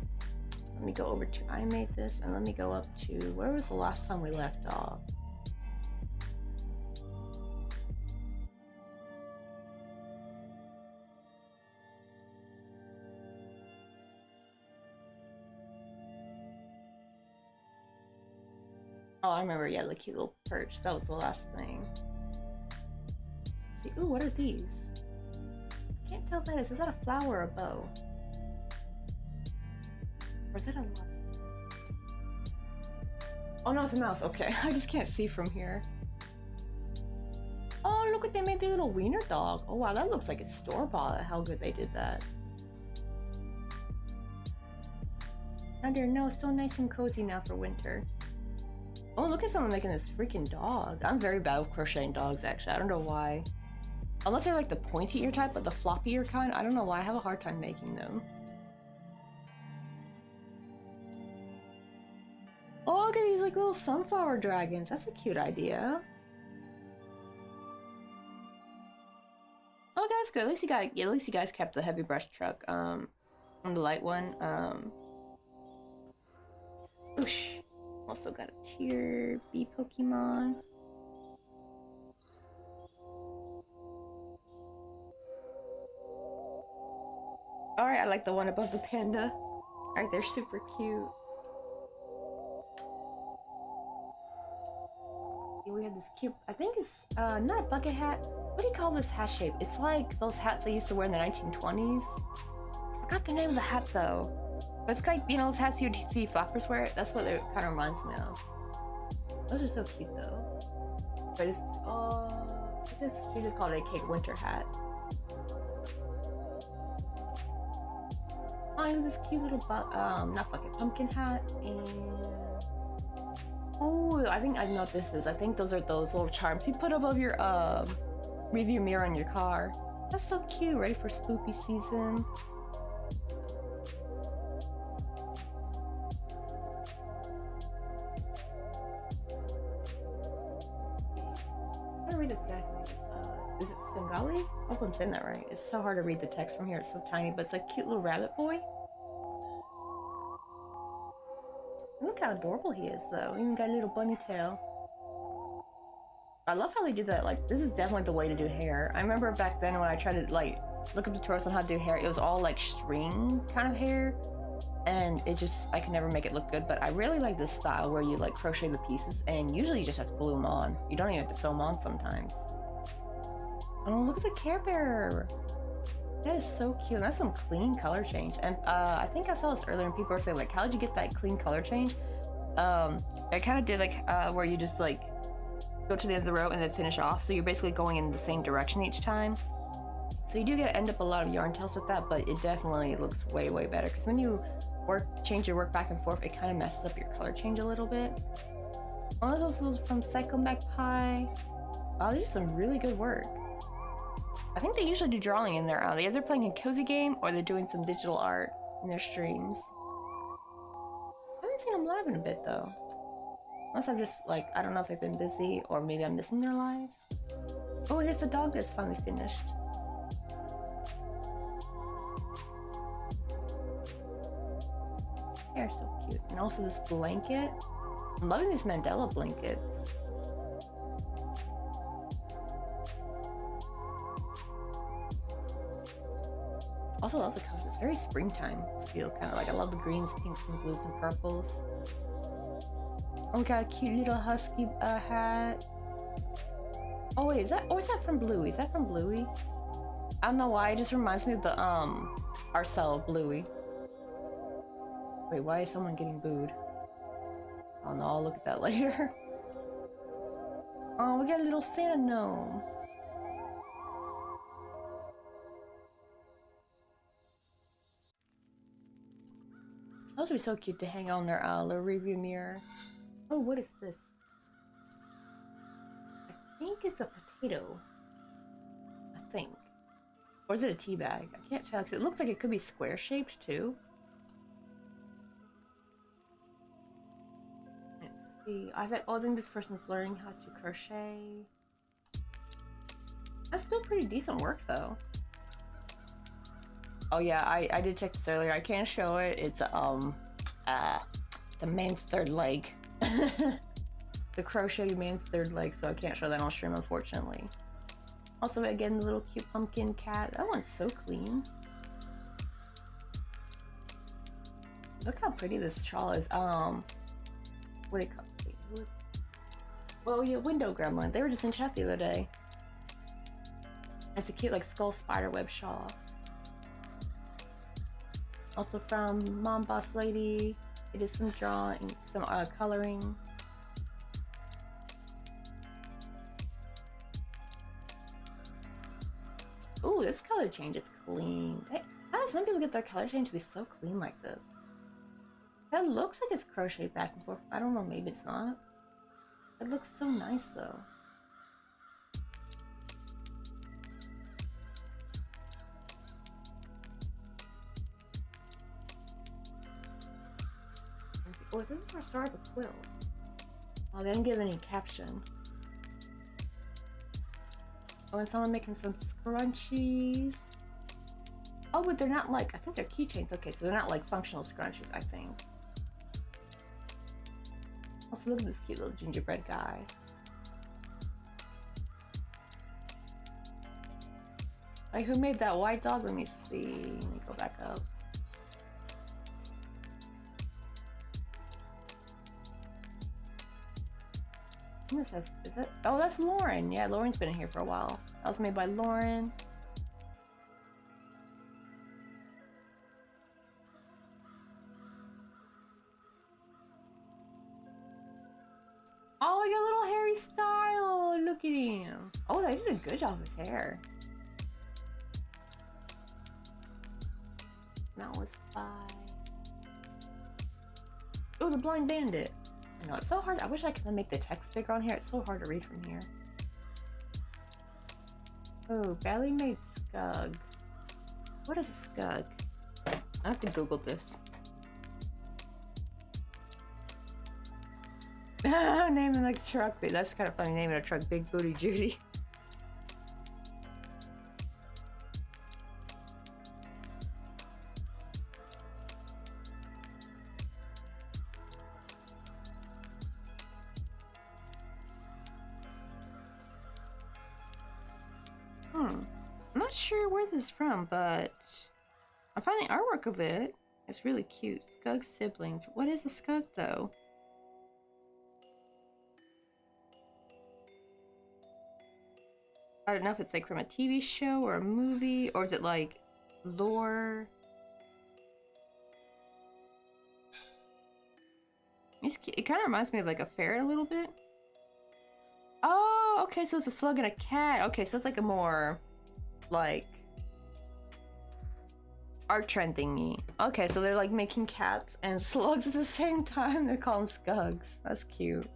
Let me go over to I made this, and let me go up to, where was the last time we left off? Oh, I remember, yeah, the cute little perch. That was the last thing. Let's see, ooh, what are these? I can't tell what that is. Is that a flower or a bow? Or is it a love? Oh no, it's a mouse. Okay, I just can't see from here. Oh, look what they made, the little wiener dog. Oh wow, that looks like it's store-bought. How good they did that. Under, no, so nice and cozy now for winter. Oh, look at someone making this freaking dog. I'm very bad with crocheting dogs, actually. I don't know why. Unless they're like the pointy ear type, but the floppy ear kind, I don't know why. I have a hard time making them. Oh, look at these like little sunflower dragons. That's a cute idea. Oh, that's good. At least you guys kept the heavy brush truck on the light one. Oosh. Also got a tier B Pokemon. Alright, I like the one above the panda. Alright, they're super cute. We have this cute, I think it's not a bucket hat. What do you call this hat shape? It's like those hats they used to wear in the 1920s. I forgot the name of the hat though. But it's like, you know, those hats you'd see flappers wear. That's what it kind of reminds me of. Those are so cute though. But it's, she just called it a cake winter hat. Oh, I have this cute little pumpkin hat, and oh, I think I know what this is. I think those are those little charms you put above your review mirror in your car. That's so cute. Ready for spooky season. I'm gonna read this guy's name. Is it Svengali? I hope I'm saying that right. It's so hard to read the text from here. It's so tiny, but it's a cute little rabbit boy. Look how adorable he is, though. Even got a little bunny tail. I love how they do that. Like, this is definitely the way to do hair. I remember back then when I tried to, like, look up tutorials on how to do hair, it was all, like, string kind of hair. And it just, I could never make it look good. But I really like this style where you, like, crochet the pieces. And usually you just have to glue them on. You don't even have to sew them on sometimes. Oh, look at the Care Bear. That is so cute. That's some clean color change. And I think I saw this earlier and people were saying like, how did you get that clean color change? I kind of did like where you just like go to the end of the row and then finish off. So you're basically going in the same direction each time. So you do end up a lot of yarn tails with that, but it definitely looks way, way better. Because when you change your work back and forth, it kind of messes up your color change a little bit. One of those was from Psycho Magpie. Wow, they do some really good work. I think they usually do drawing in there. They're either playing a cozy game or they're doing some digital art in their streams. I haven't seen them live in a bit though. Unless I'm just like, I don't know if they've been busy or maybe I'm missing their lives. Oh, here's the dog that's finally finished. They're so cute. And also this blanket. I'm loving these Mandela blankets. Also love the colors. It's very springtime feel, kind of like. I love the greens, pinks, and blues and purples. Oh, we got a cute little husky hat. Oh wait, is that from Bluey? Is that from Bluey? I don't know why, it just reminds me of the Arcel Bluey. Wait, why is someone getting booed? Oh no, I'll look at that later. Oh, we got a little Santa gnome. Those would be so cute to hang on their little review mirror. Oh, what is this? I think it's a potato. I think. Or is it a tea bag? I can't tell because it looks like it could be square shaped too. Let's see. I think this person's learning how to crochet. That's still pretty decent work though. Oh yeah, I did check this earlier. I can't show it. It's the man's third leg. The crochet man's third leg, so I can't show that on stream, unfortunately. Also, again, the little cute pumpkin cat. That one's so clean. Look how pretty this shawl is. What do you call it? Wait, who is... Well, yeah, Window Gremlin. They were just in chat the other day. It's a cute, like, skull spiderweb shawl. Also from Mom Boss Lady. It is some drawing, some coloring. Ooh, this color change is clean. How do some people get their color change to be so clean like this? That looks like it's crocheted back and forth. I don't know, maybe it's not. It looks so nice though. Oh, is this the start of a quilt? Oh, they didn't give any caption. Oh, and someone making some scrunchies. Oh, but they're not like, I think they're keychains. Okay, so they're not like functional scrunchies, I think. Also, look at this cute little gingerbread guy. Like, who made that white dog? Let me see. Let me go back up. This has, is it? Oh, that's Lauren. Yeah, Lauren's been in here for a while. That was made by Lauren. Oh, I got a little Harry Style. Look at him. Oh, they did a good job with his hair. That was by... Oh, the Blind Bandit. I know, it's so hard. I wish I could make the text bigger on here. It's so hard to read from here. Oh, Belly made Scug. What is a Scug? I have to Google this. Naming like a truck, but that's kind of funny. Naming a truck Big Booty Judy. I'm not sure where this is from, but I'm finding artwork of it. It's really cute. Scug siblings. What is a Scug though? I don't know if it's like from a TV show or a movie, or is it like lore? It kind of reminds me of like a ferret a little bit. Oh, okay, so it's a slug and a cat. Okay, so it's like a more like art trend thingy. Okay, so they're like making cats and slugs at the same time. They're calling them Scugs. That's cute.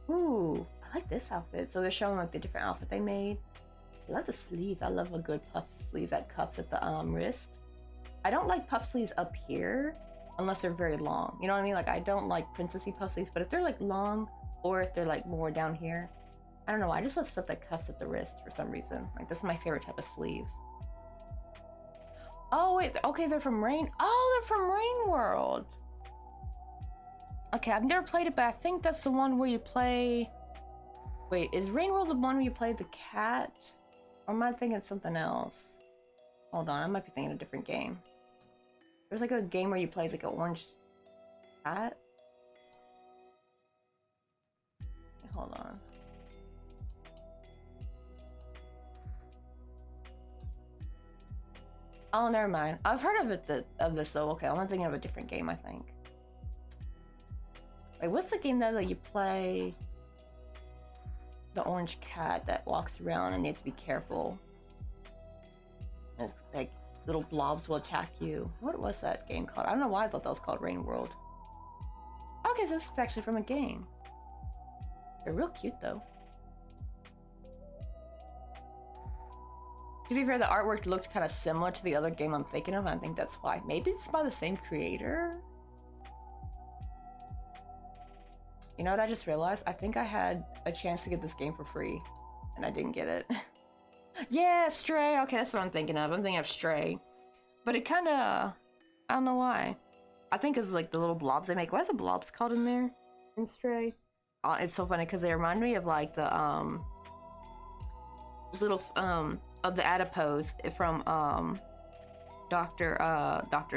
Ooh, I like this outfit. So they're showing like the different outfit they made. I love the sleeves. I love a good puff sleeve that cuffs at the wrist. I don't like puff sleeves up here unless they're very long. You know what I mean? Like I don't like princessy puff sleeves, but if they're like long, or if they're like more down here. I don't know. I just love stuff that cuffs at the wrist for some reason. Like, this is my favorite type of sleeve. Oh wait, okay, they're from Rain. Oh, they're from Rain World. Okay, I've never played it, but I think that's the one where you play. Wait, is Rain World the one where you play the cat? Or am I thinking something else? Hold on, I might be thinking a different game. There's like a game where you play as like an orange cat. Hold on. Oh, never mind. I've heard of it. Of this though. Okay, I'm thinking of a different game. I think. Wait, what's the game that you play? The orange cat that walks around and you have to be careful. It's like little blobs will attack you. What was that game called? I don't know why I thought that was called Rain World. Okay, so this is actually from a game. They're real cute though. To be fair, the artwork looked kind of similar to the other game I'm thinking of, and I think that's why. Maybe it's by the same creator? You know what I just realized? I think I had a chance to get this game for free, and I didn't get it. Yeah, Stray! Okay, that's what I'm thinking of. I'm thinking of Stray. But it kinda... I don't know why. I think it's like the little blobs they make. What are the blobs called in there? In Stray? It's so funny, because they remind me of like the, little, of the adipose from Doctor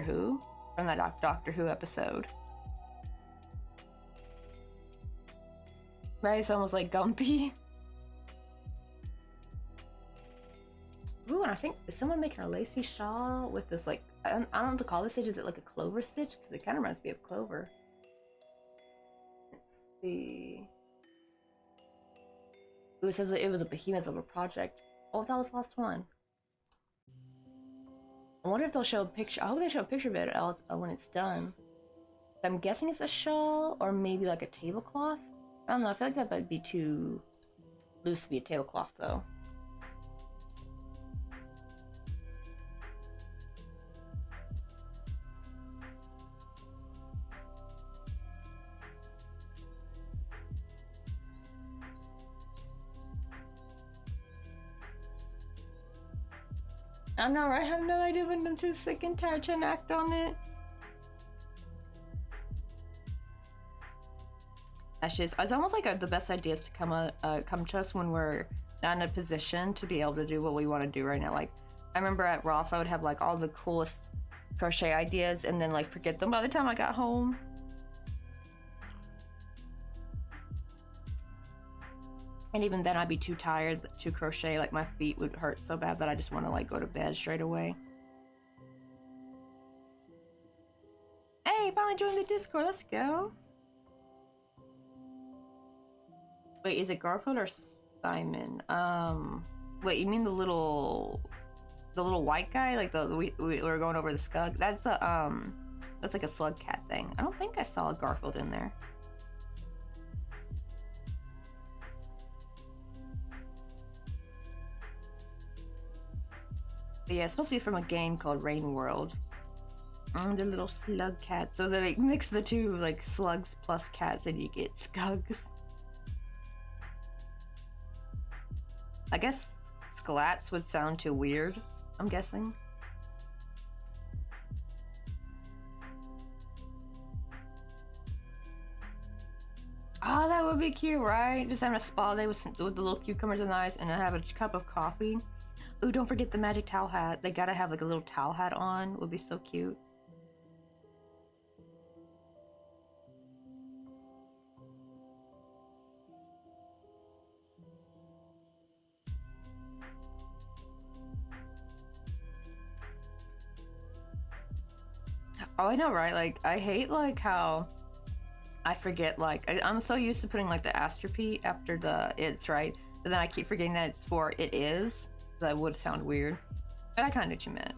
Who, from that Doctor Who episode. Right, it's almost like Gumpy. Ooh, and I think, is someone making a lacy shawl with this like, I don't know what to call this stitch. Is it like a clover stitch? Because it kind of reminds me of clover. Let's see. Ooh, it says it was a behemoth of a project. Oh, that was the last one. I wonder if they'll show a picture. I hope they show a picture of it when it's done. I'm guessing it's a shawl or maybe like a tablecloth. I don't know. I feel like that might be too loose to be a tablecloth though. I know, right? I have no idea when I'm too sick and tired to act on it. That's just, it's almost like the best ideas to come to us when we're not in a position to be able to do what we want to do right now. Like, I remember at Ross, I would have like all the coolest crochet ideas and then like forget them by the time I got home. And even then I'd be too tired to crochet, like my feet would hurt so bad that I just want to like go to bed straight away. Hey, finally joined the Discord, let's go. Wait, is it Garfield or Simon? Wait, you mean the little white guy? Like we were going over the skug? That's like a slug cat thing. I don't think I saw a Garfield in there. But yeah, it's supposed to be from a game called Rain World. The little slug cat. So they like mix the two, like slugs plus cats, and you get skugs. I guess sklats would sound too weird, I'm guessing. Oh, that would be cute, right? Just having a spa day with the little cucumbers and ice, and then have a cup of coffee. Ooh, don't forget the magic towel hat. They gotta have like a little towel hat on. Would be so cute. Oh, I know, right? Like, I hate like how I forget, like, I'm so used to putting like the apostrophe after the it's, right? But then I keep forgetting that it's for it is. That would sound weird, but I kind of knew what you meant.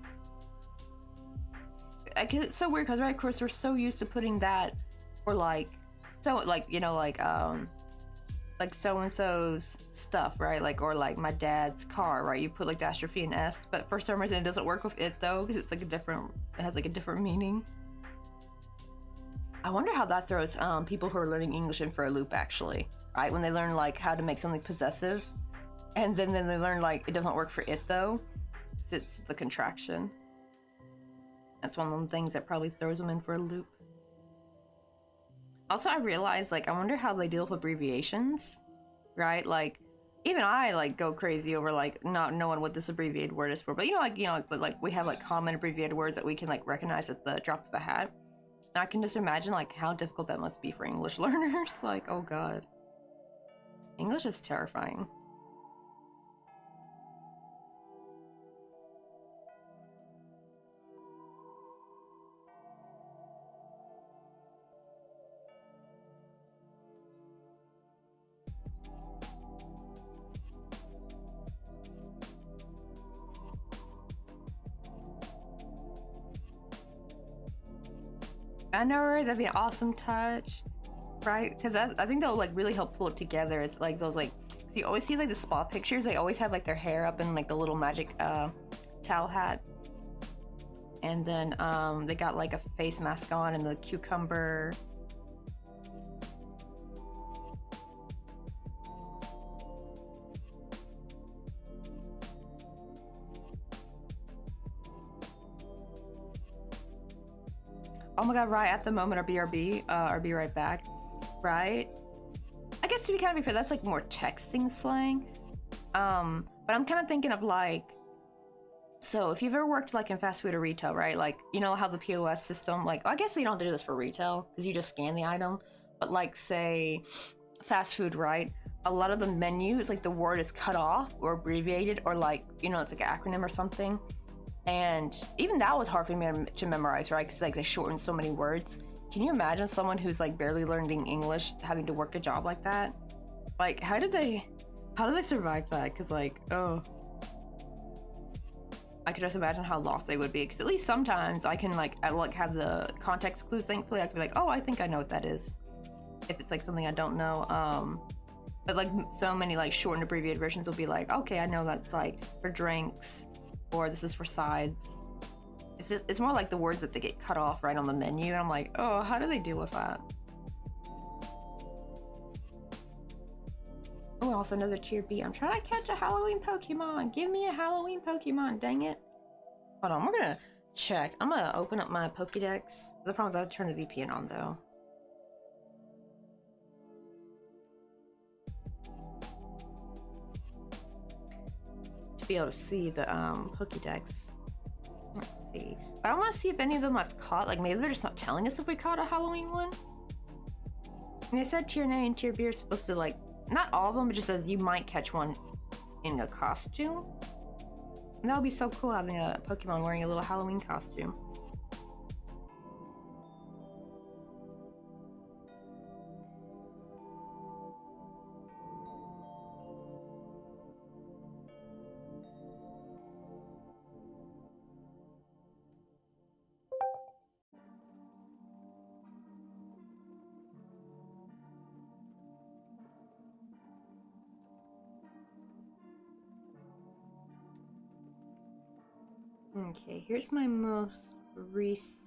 It's so weird because, right, of course, we're so used to putting that for like, so like, you know, like so and so's stuff, right? Like, or like my dad's car, right? You put like the apostrophe and S, but for some reason it doesn't work with it though, because it's like a different, it has like a different meaning. I wonder how that throws people who are learning English in for a loop, actually, right? When they learn like how to make something possessive, and then they learn like it doesn't work for it though, 'cause it's the contraction. That's one of the things that probably throws them in for a loop. Also, I realized, like, I wonder how they deal with abbreviations, right? Like, even I like go crazy over like not knowing what this abbreviated word is for. But but like we have like common abbreviated words that we can like recognize at the drop of a hat. And I can just imagine like how difficult that must be for English learners. Like, oh god, English is terrifying. I know, right? That'd be an awesome touch, right? Because I think that would like really help pull it together. It's like those like, cause you always see like the spa pictures. They always have like their hair up in like the little magic towel hat, and then they got like a face mask on and the cucumber. Oh my god, right, at the moment, or BRB, or be right back, right? I guess to be kind of fair, that's like more texting slang. But I'm kind of thinking of like, so if you've ever worked like in fast food or retail, right? Like, you know how the POS system, like, I guess you don't have to do this for retail because you just scan the item. But like, say, fast food, right? A lot of the menus, like the word is cut off or abbreviated, or like, you know, it's like an acronym or something. And even that was hard for me to memorize, right? Because like they shortened so many words. Can you imagine someone who's like barely learning English having to work a job like that? Like, how do they survive that? Because like, oh, I could just imagine how lost they would be. Because at least sometimes I can like have the context clues. Thankfully, I can be like, oh, I think I know what that is. If it's like something I don't know. But like so many like shortened abbreviated versions will be like, okay, I know that's like for drinks, or this is for sides. It's more like the words that they get cut off right on the menu, and I'm like, oh, how do they deal with that? Oh, also another tier B. I'm trying to catch a Halloween Pokemon. Give me a Halloween Pokemon, dang it. Hold on, we're gonna check. I'm gonna open up my Pokédex. The problem is I have to turn the VPN on though. To be able to see the Pokédex. Let's see. But I want to see if any of them I've caught. Like, maybe they're just not telling us if we caught a Halloween one. And they said tier 9 and tier B are supposed to, like, not all of them, but just says you might catch one in a costume. And that would be so cool, having a Pokemon wearing a little Halloween costume. Okay, here's my most recent.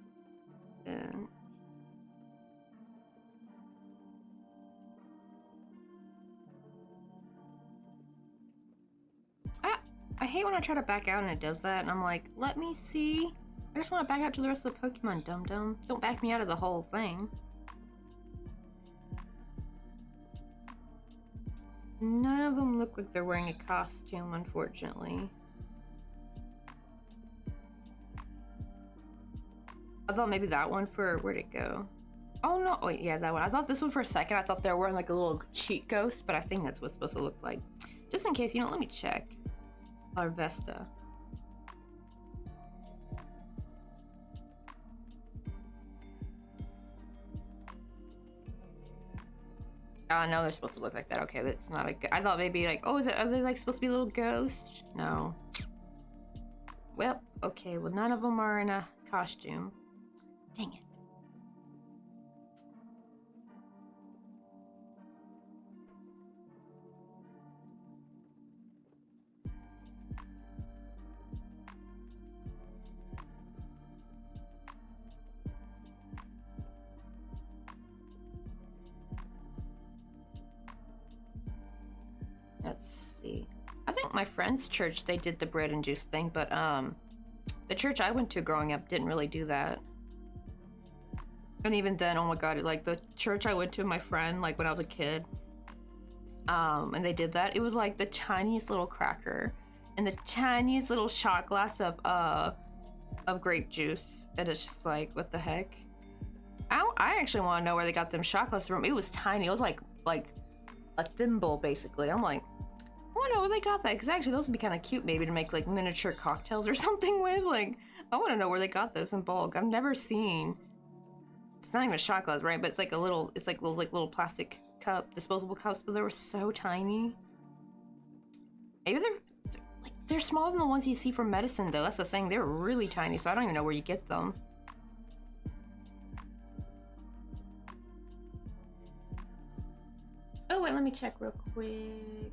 I hate when I try to back out and it does that, and I'm like, let me see. I just want to back out to the rest of the Pokemon, dum-dum. Don't back me out of the whole thing. None of them look like they're wearing a costume, unfortunately. I thought maybe that one for, where'd it go? Oh no, wait, yeah, that one. I thought this one for a second. I thought they were wearing like a little cheat ghost, but I think that's what it's supposed to look like. Just in case, you know, let me check. Vesta. No, they're supposed to look like that. Okay, that's not a good. I thought maybe like, oh, are they like supposed to be a little ghost? No. Well, okay, well, none of them are in a costume. Dang it. Let's see. I think my friend's church, they did the bread and juice thing, but the church I went to growing up didn't really do that. And even then, oh my god, like the church I went to with my friend, like when I was a kid, and they did that, it was like the tiniest little cracker and the tiniest little shot glass of grape juice. And it's just like, what the heck? I actually want to know where they got them shot glasses from. It was tiny. It was like a thimble, basically. I'm like, I want to know where they got that, because actually those would be kind of cute maybe to make like miniature cocktails or something with. Like, I want to know where they got those in bulk. I've never seen, it's not even a shot glass, right? But it's like a little, it's like little plastic cup, disposable cups, but they were so tiny. Maybe they're smaller than the ones you see for medicine though. That's the thing, they're really tiny, so I don't even know where you get them. Oh wait, let me check real quick.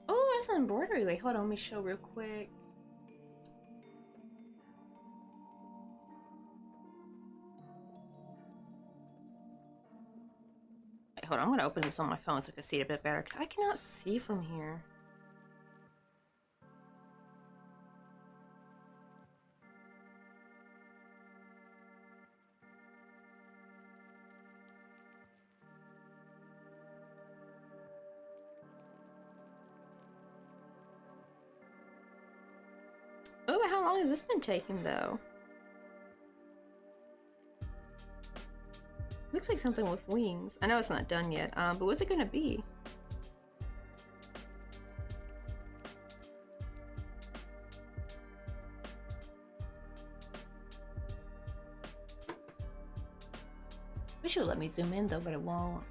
Oh, that's an embroidery. Wait, hold on, let me show real quick. Wait, hold on, I'm gonna open this on my phone so I can see it a bit better, because I cannot see from here. Oh, but how long has this been taking though? Looks like something with wings. I know it's not done yet, but what's it gonna be? Wish it would let me zoom in though, but it won't.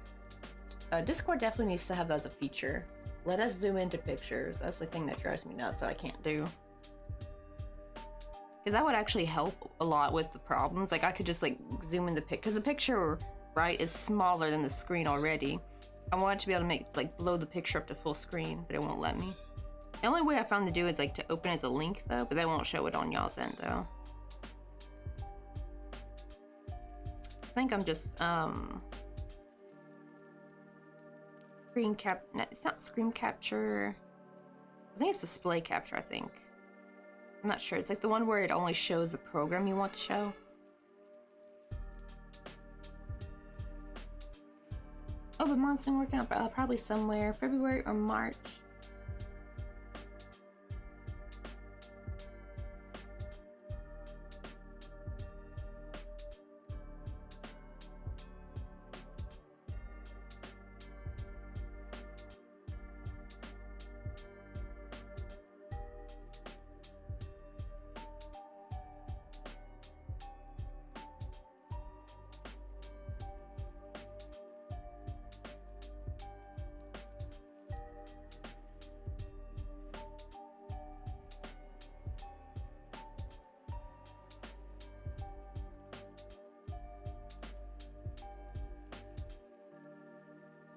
Discord definitely needs to have that as a feature. Let us zoom into pictures. That's the thing that drives me nuts that I can't do. Because that would actually help a lot with the problems. Like I could just like zoom in the pic, because the picture, right, is smaller than the screen already. I want it to be able to make like blow the picture up to full screen, but it won't let me. The only way I found to do is like to open as a link though, but that won't show it on y'all's end though. I think I'm just screen cap. It's not screen capture. I think it's display capture. I think. I'm not sure. It's like the one where it only shows the program you want to show. Oh, but mine's been working out probably somewhere February or March.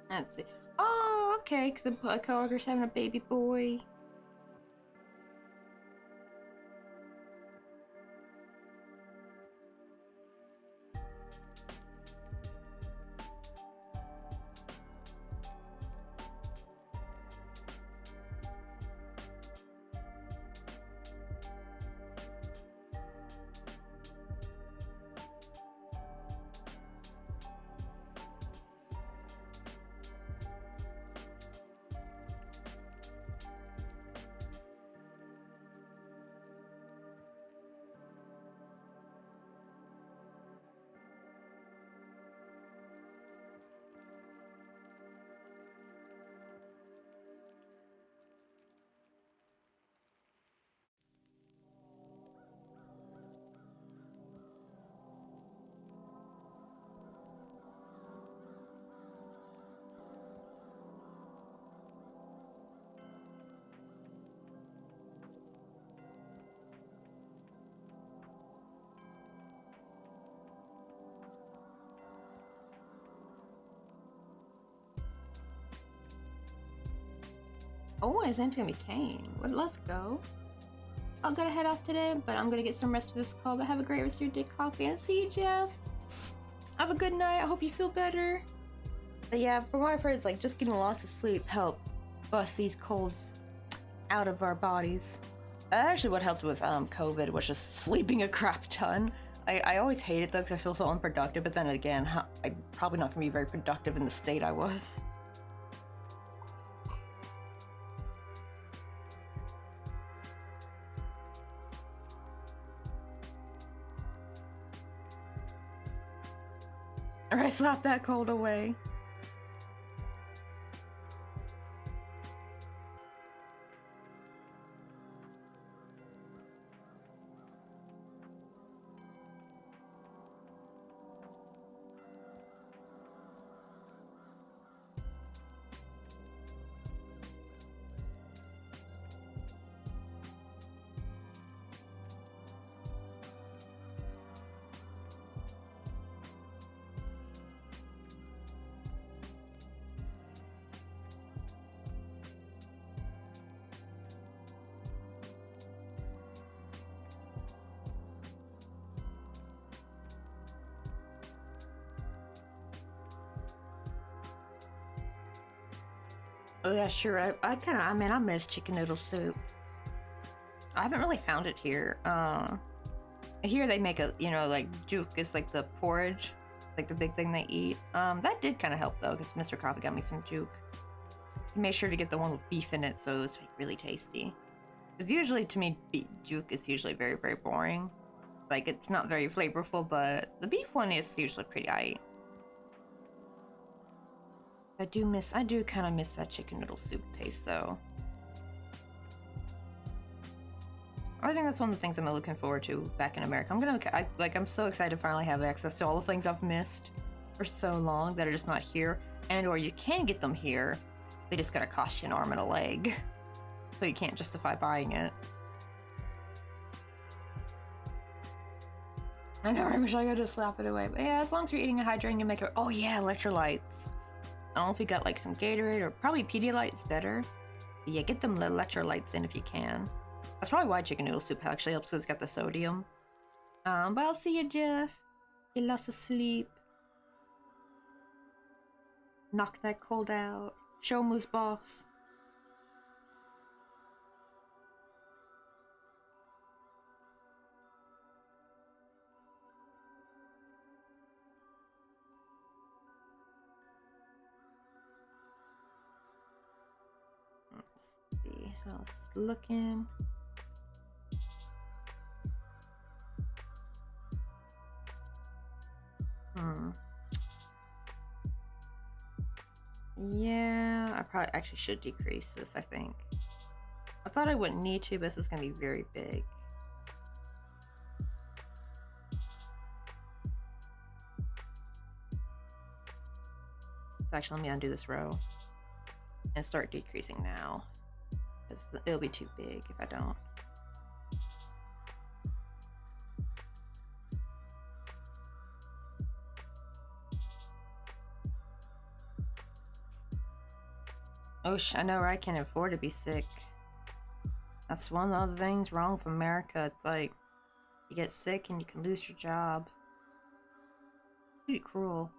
Let's see. Oh, okay, because a coworker's having a baby boy. Oh, his name's gonna be Kane. Well, let's go. I'm gonna head off today, but I'm gonna get some rest for this call. But have a great rest of your day, Coffee, and see you, Jeff. Have a good night. I hope you feel better. But yeah, from what I've heard, it's like just getting lots of sleep help bust these colds out of our bodies. Actually, what helped with COVID was just sleeping a crap ton. I always hate it though because I feel so unproductive, but then again, I'm probably not gonna be very productive in the state I was. Alright, slap that cold away. Oh yeah, sure. I mean, I miss chicken noodle soup. I haven't really found it here. Here they make a, you know, like juke is like the porridge, like the big thing they eat. That did kind of help though, because Mr. Coffee got me some juke. He made sure to get the one with beef in it, so it was really tasty. Because usually, to me, juke is usually very, very boring. Like, it's not very flavorful, but the beef one is usually pretty aight. I do kind of miss that chicken noodle soup taste, though. I think that's one of the things I'm looking forward to back in America. I'm so excited to finally have access to all the things I've missed for so long that are just not here, and or you can get them here. They just gotta cost you an arm and a leg, so you can't justify buying it. I know, I wish I could just slap it away. But yeah, as long as you're eating a hydrating, you make it. Oh yeah, electrolytes. I don't know if you got like some Gatorade or probably Pedialyte's better. But yeah, get them electrolytes in if you can. That's probably why chicken noodle soup actually helps, because it's got the sodium. But I'll see you, Jeff. Get lots of sleep. Knock that cold out. Show moose boss. Let's see how it's looking. Yeah, I probably actually should decrease this, I think. I thought I wouldn't need to, but this is going to be very big. So actually, let me undo this row and start decreasing now, because it'll be too big if I don't. Oh, I know, right? I can't afford to be sick. That's one of the things wrong with America. It's like, you get sick and you can lose your job. Pretty cruel.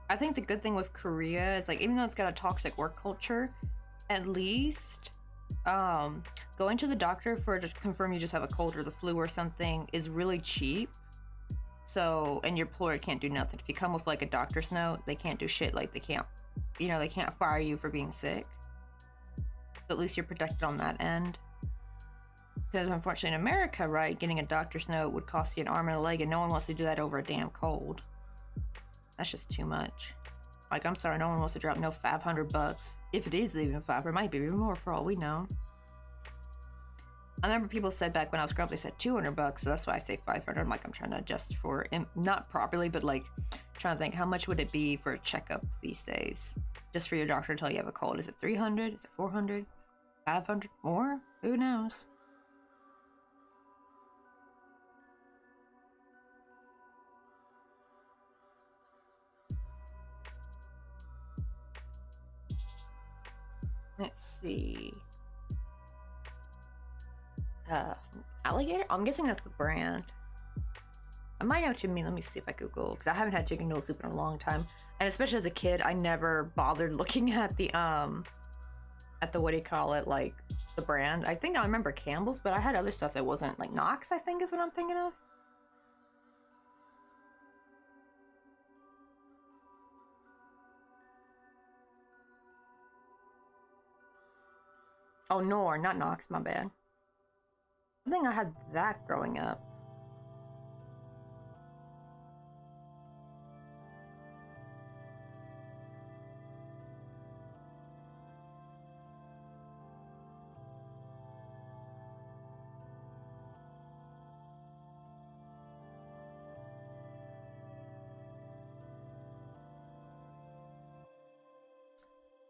I think the good thing with Korea is, like, even though it's got a toxic work culture, at least going to the doctor to confirm you just have a cold or the flu or something is really cheap. So, and your employer can't do nothing. If you come with like a doctor's note, they can't do shit. Like, they can't, you know, they can't fire you for being sick. So at least you're protected on that end. Because unfortunately in America, right, getting a doctor's note would cost you an arm and a leg, and no one wants to do that over a damn cold. That's just too much. Like, I'm sorry, no one wants to drop no $500. If it is even 500, it might be even more for all we know. I remember people said back when I was growing up, they said $200, so that's why I say 500. I'm like, I'm trying to adjust for, not properly, but like trying to think, how much would it be for a checkup these days? Just for your doctor to tell you have a cold. Is it 300? Is it 400? 500? More? Who knows? see. Alligator? I'm guessing that's the brand. I might know what you mean. Let me see if I Google, because I haven't had chicken noodle soup in a long time. And especially as a kid, I never bothered looking at the what do you call it, like the brand. I think I remember Campbell's, but I had other stuff that wasn't, like Knox, I think is what I'm thinking of. Oh, Nor, not Knox, my bad. I think I had that growing up.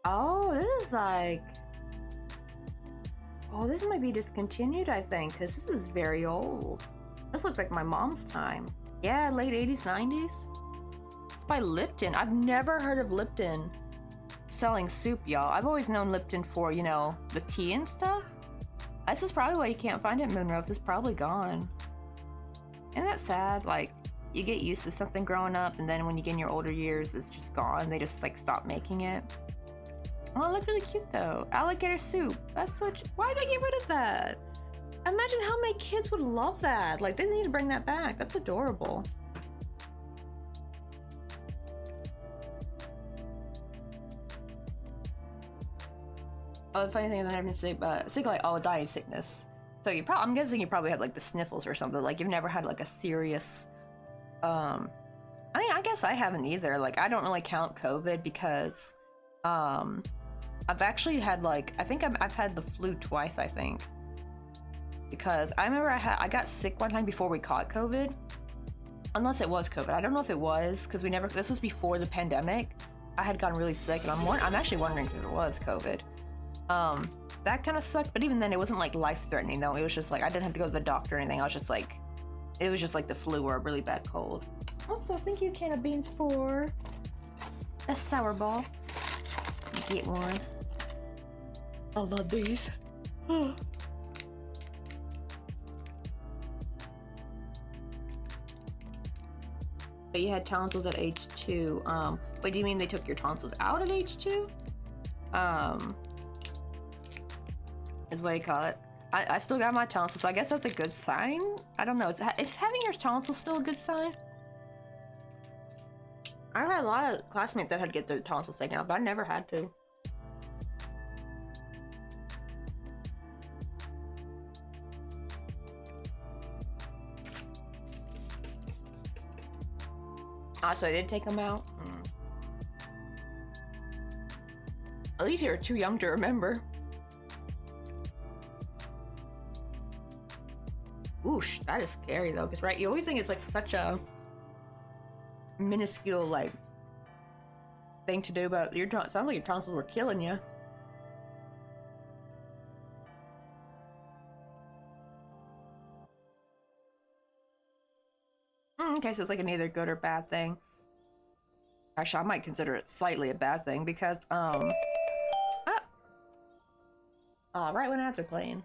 Oh, this is like... Oh, this might be discontinued, I think, because this is very old. This looks like my mom's time. Yeah, late 80s, 90s. It's by Lipton. I've never heard of Lipton selling soup, y'all. I've always known Lipton for, you know, the tea and stuff. This is probably why you can't find it. Moonrose is probably gone. Isn't that sad? Like, you get used to something growing up, and then when you get in your older years, it's just gone. They just, like, stop making it. Oh, it looked really cute though. Alligator soup. That's such... Why'd they get rid of that? Imagine how many kids would love that. Like, they need to bring that back. That's adorable. Oh, the funny thing is I haven't sick, like, oh, dying sickness. So you probably, I'm guessing you probably had like the sniffles or something. Like, you've never had like a serious, I mean, I guess I haven't either. Like, I don't really count COVID because, I've actually had like, I think I've had the flu twice, I think. Because I remember I got sick one time before we caught COVID. Unless it was COVID. I don't know if it was, because this was before the pandemic. I had gotten really sick, and I'm actually wondering if it was COVID. That kind of sucked, but even then it wasn't like life-threatening though. It was just like, I didn't have to go to the doctor or anything. I was just like, it was just like the flu or a really bad cold. Also, thank you, can of beans, for a sour ball. Get one. I love these. But you had tonsils at age 2. But do you mean they took your tonsils out at age 2? Is what you call it. I still got my tonsils, so I guess that's a good sign. I don't know. Is having your tonsils still a good sign? I've had a lot of classmates that had to get their tonsils taken out, but I never had to. Ah, so I did take them out? At least you're too young to remember. Oosh, that is scary though, because right, you always think it's like such a minuscule like thing to do, but it sounds like your tonsils were killing you. Okay, so it's like a neither good or bad thing. Actually, I might consider it slightly a bad thing because right when ads are playing.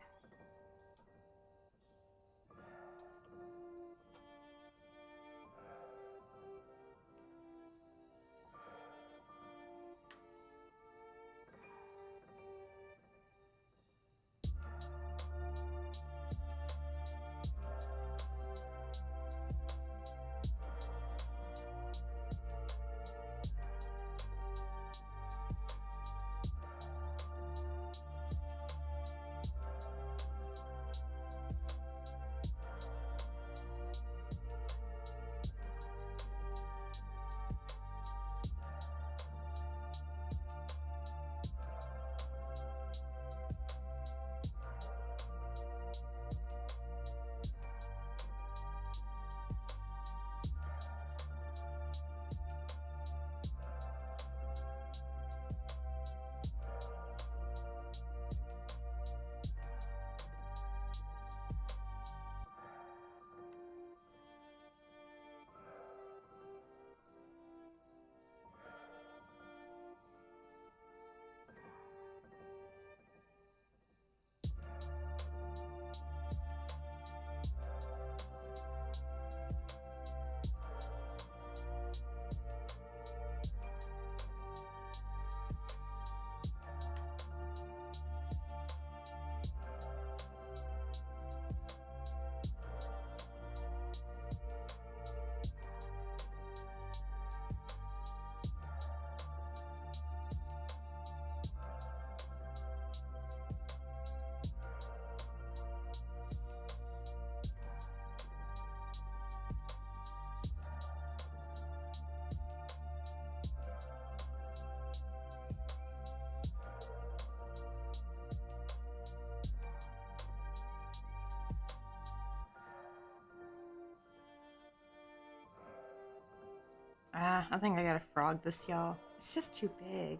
Ah, I think I gotta frog this, y'all. It's just too big.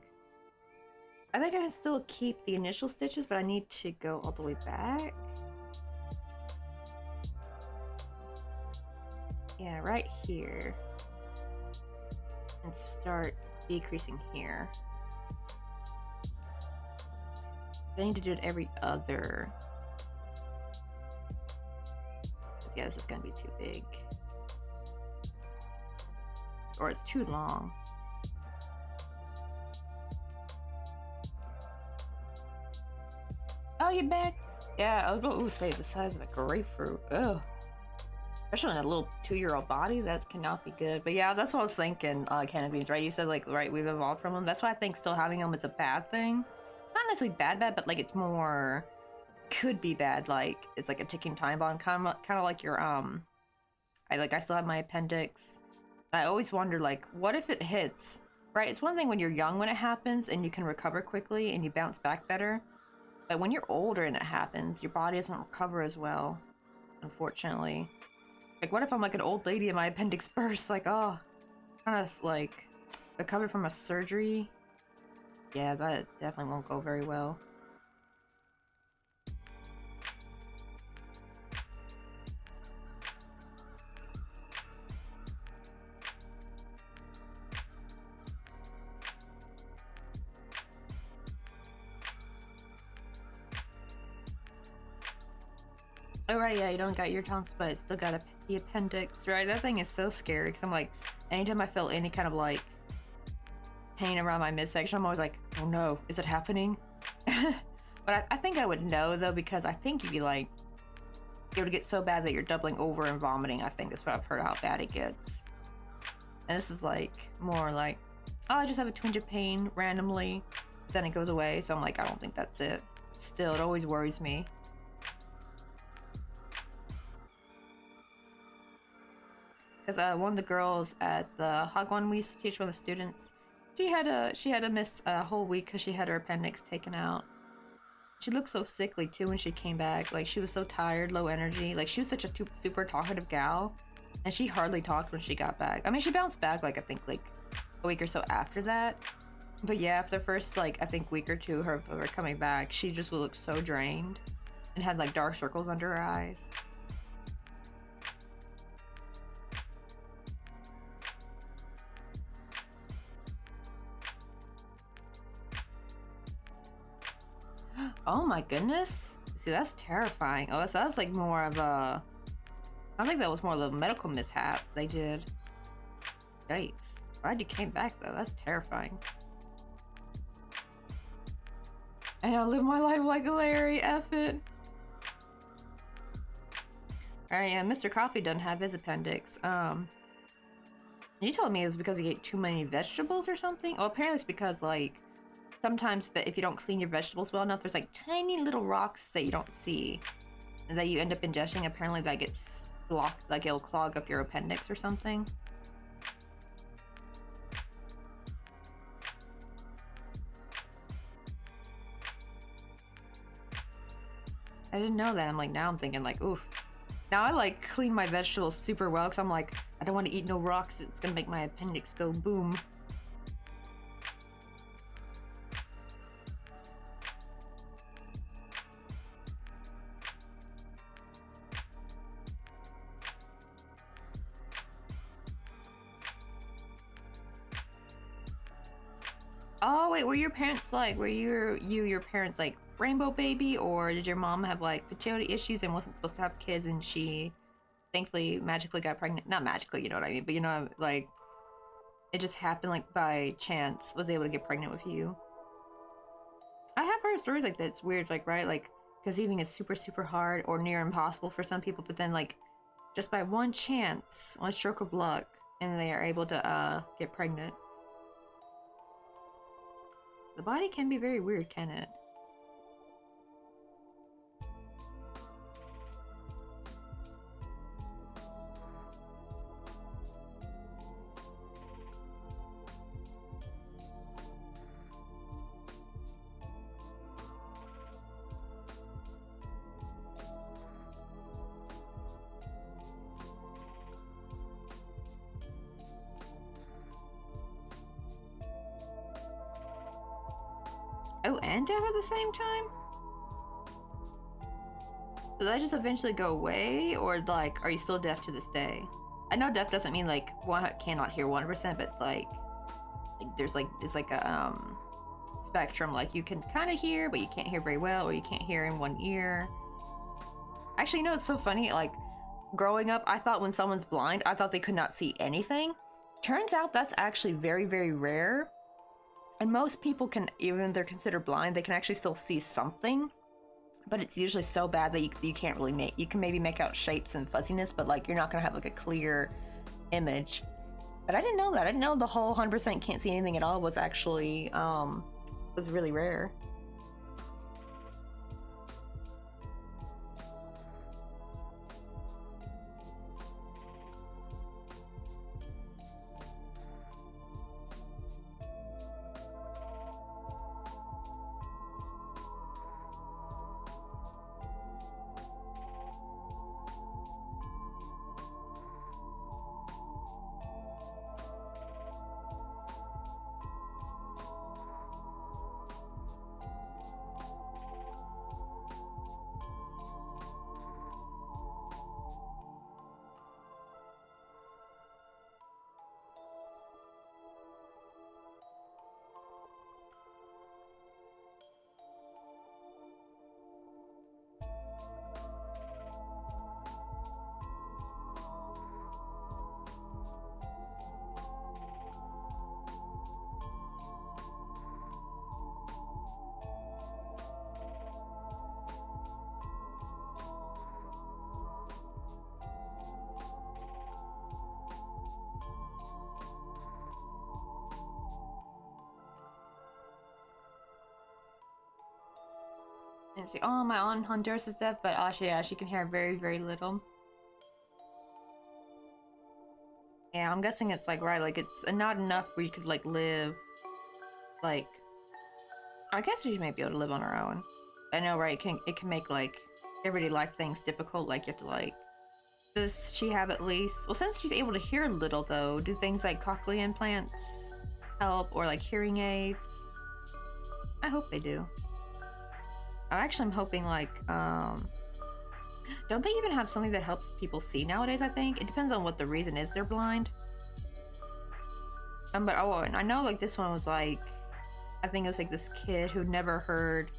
I think I can still keep the initial stitches, but I need to go all the way back. Yeah, right here. And start decreasing here. I need to do it every other. Yeah, this is gonna be too big. Or it's too long. Oh, you're back? Yeah, I was going to say the size of a grapefruit. Ugh. Especially in a little 2-year-old body, that cannot be good. But yeah, that's what I was thinking, candy beans, right? You said, like, right, we've evolved from them. That's why I think still having them is a bad thing. Not necessarily bad, but like it's more could be bad. Like it's like a ticking time bomb, kind of like your I still have my appendix. I always wonder, like, what if it hits? Right? It's one thing when you're young when it happens and you can recover quickly and you bounce back better. But when you're older and it happens, your body doesn't recover as well, unfortunately. Like, what if I'm like an old lady and my appendix bursts? Like, oh, kind of like recover from a surgery. Yeah, that definitely won't go very well. Oh right, yeah, you don't got your tonsils, but it's still got the appendix, right? That thing is so scary, because I'm like, anytime I feel any kind of like pain around my midsection, I'm always like, oh no, is it happening? But I think I would know though, because I think you'd be like, it would get so bad that you're doubling over and vomiting. I think that's what I've heard how bad it gets. And this is like more like, oh, I just have a twinge of pain randomly, then it goes away. So I'm like, I don't think that's it. Still, it always worries me. Because one of the girls at the Hagwon we used to teach, one of the students, she had to miss a whole week because she had her appendix taken out. She looked so sickly too when she came back. Like, she was so tired, low energy. Like, she was such a super talkative gal, and she hardly talked when she got back. I mean, she bounced back, like, I think like a week or so after that. But yeah, for the first, like, I think week or two of her coming back, she just looked so drained and had like dark circles under her eyes. Oh my goodness. See, that's terrifying. Oh, so that's like more of a... I think that was more of a medical mishap they did. Yikes. Glad you came back though. That's terrifying. And I live my life like Larry. F it. Alright, yeah, Mr. Coffee doesn't have his appendix. You told me it was because he ate too many vegetables or something? Oh, apparently it's because, like, sometimes if you don't clean your vegetables well enough, there's like tiny little rocks that you don't see that you end up ingesting. Apparently that gets blocked, like it'll clog up your appendix or something. I didn't know that. I'm like, now I'm thinking like, oof. Now I like clean my vegetables super well because I'm like, I don't want to eat no rocks. It's gonna make my appendix go boom. Oh wait, were your parents like, were your parents like rainbow baby, or did your mom have like fertility issues and wasn't supposed to have kids and she thankfully magically got pregnant? Not magically, you know what I mean, but you know, like it just happened like by chance, was able to get pregnant with you. I have heard stories like that. It's weird, like, right, like conceiving is super hard or near impossible for some people, but then like just by one chance, one stroke of luck, and they are able to get pregnant. The body can be very weird, can it? Oh, and deaf at the same time? Does that just eventually go away, or like, are you still deaf to this day? I know deaf doesn't mean like one cannot hear 100%, but it's like there's like it's like a spectrum. Like you can kind of hear, but you can't hear very well, or you can't hear in one ear. Actually, you know, it's so funny. Like growing up, I thought when someone's blind, I thought they could not see anything. Turns out that's actually very, very rare. And most people can, even if they're considered blind, they can actually still see something. But it's usually so bad that you can't really make, you can maybe make out shapes and fuzziness, but like you're not gonna have like a clear image. But I didn't know that. I didn't know the whole 100% can't see anything at all was actually, was really rare. And see, oh, my aunt Honduras is deaf, but actually, yeah, she can hear very, very little. Yeah, I'm guessing it's like, right, like it's not enough where you could like live, like, I guess she might be able to live on her own. I know, right, it can make like everyday life things difficult, like you have to like, does she have at least, well, since she's able to hear little though, do things like cochlear implants help, or like hearing aids? I hope they do. I'm hoping like, don't they even have something that helps people see nowadays, I think? It depends on what the reason is they're blind. But oh, and I know like this one was like, I think it was like this kid who never heard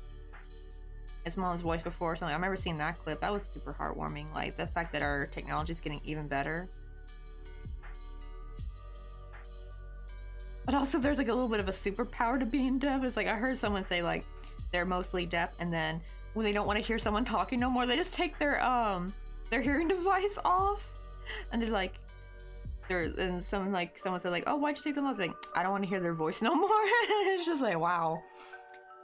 his mom's voice before or something. I remember seeing that clip. That was super heartwarming. Like the fact that our technology is getting even better. But also there's like a little bit of a superpower to being deaf. It's like I heard someone say like they're mostly deaf, and then when they don't want to hear someone talking no more, they just take their hearing device off, and they're like, and someone said like, oh, why'd you take them off? Like, I don't want to hear their voice no more. It's just like, wow,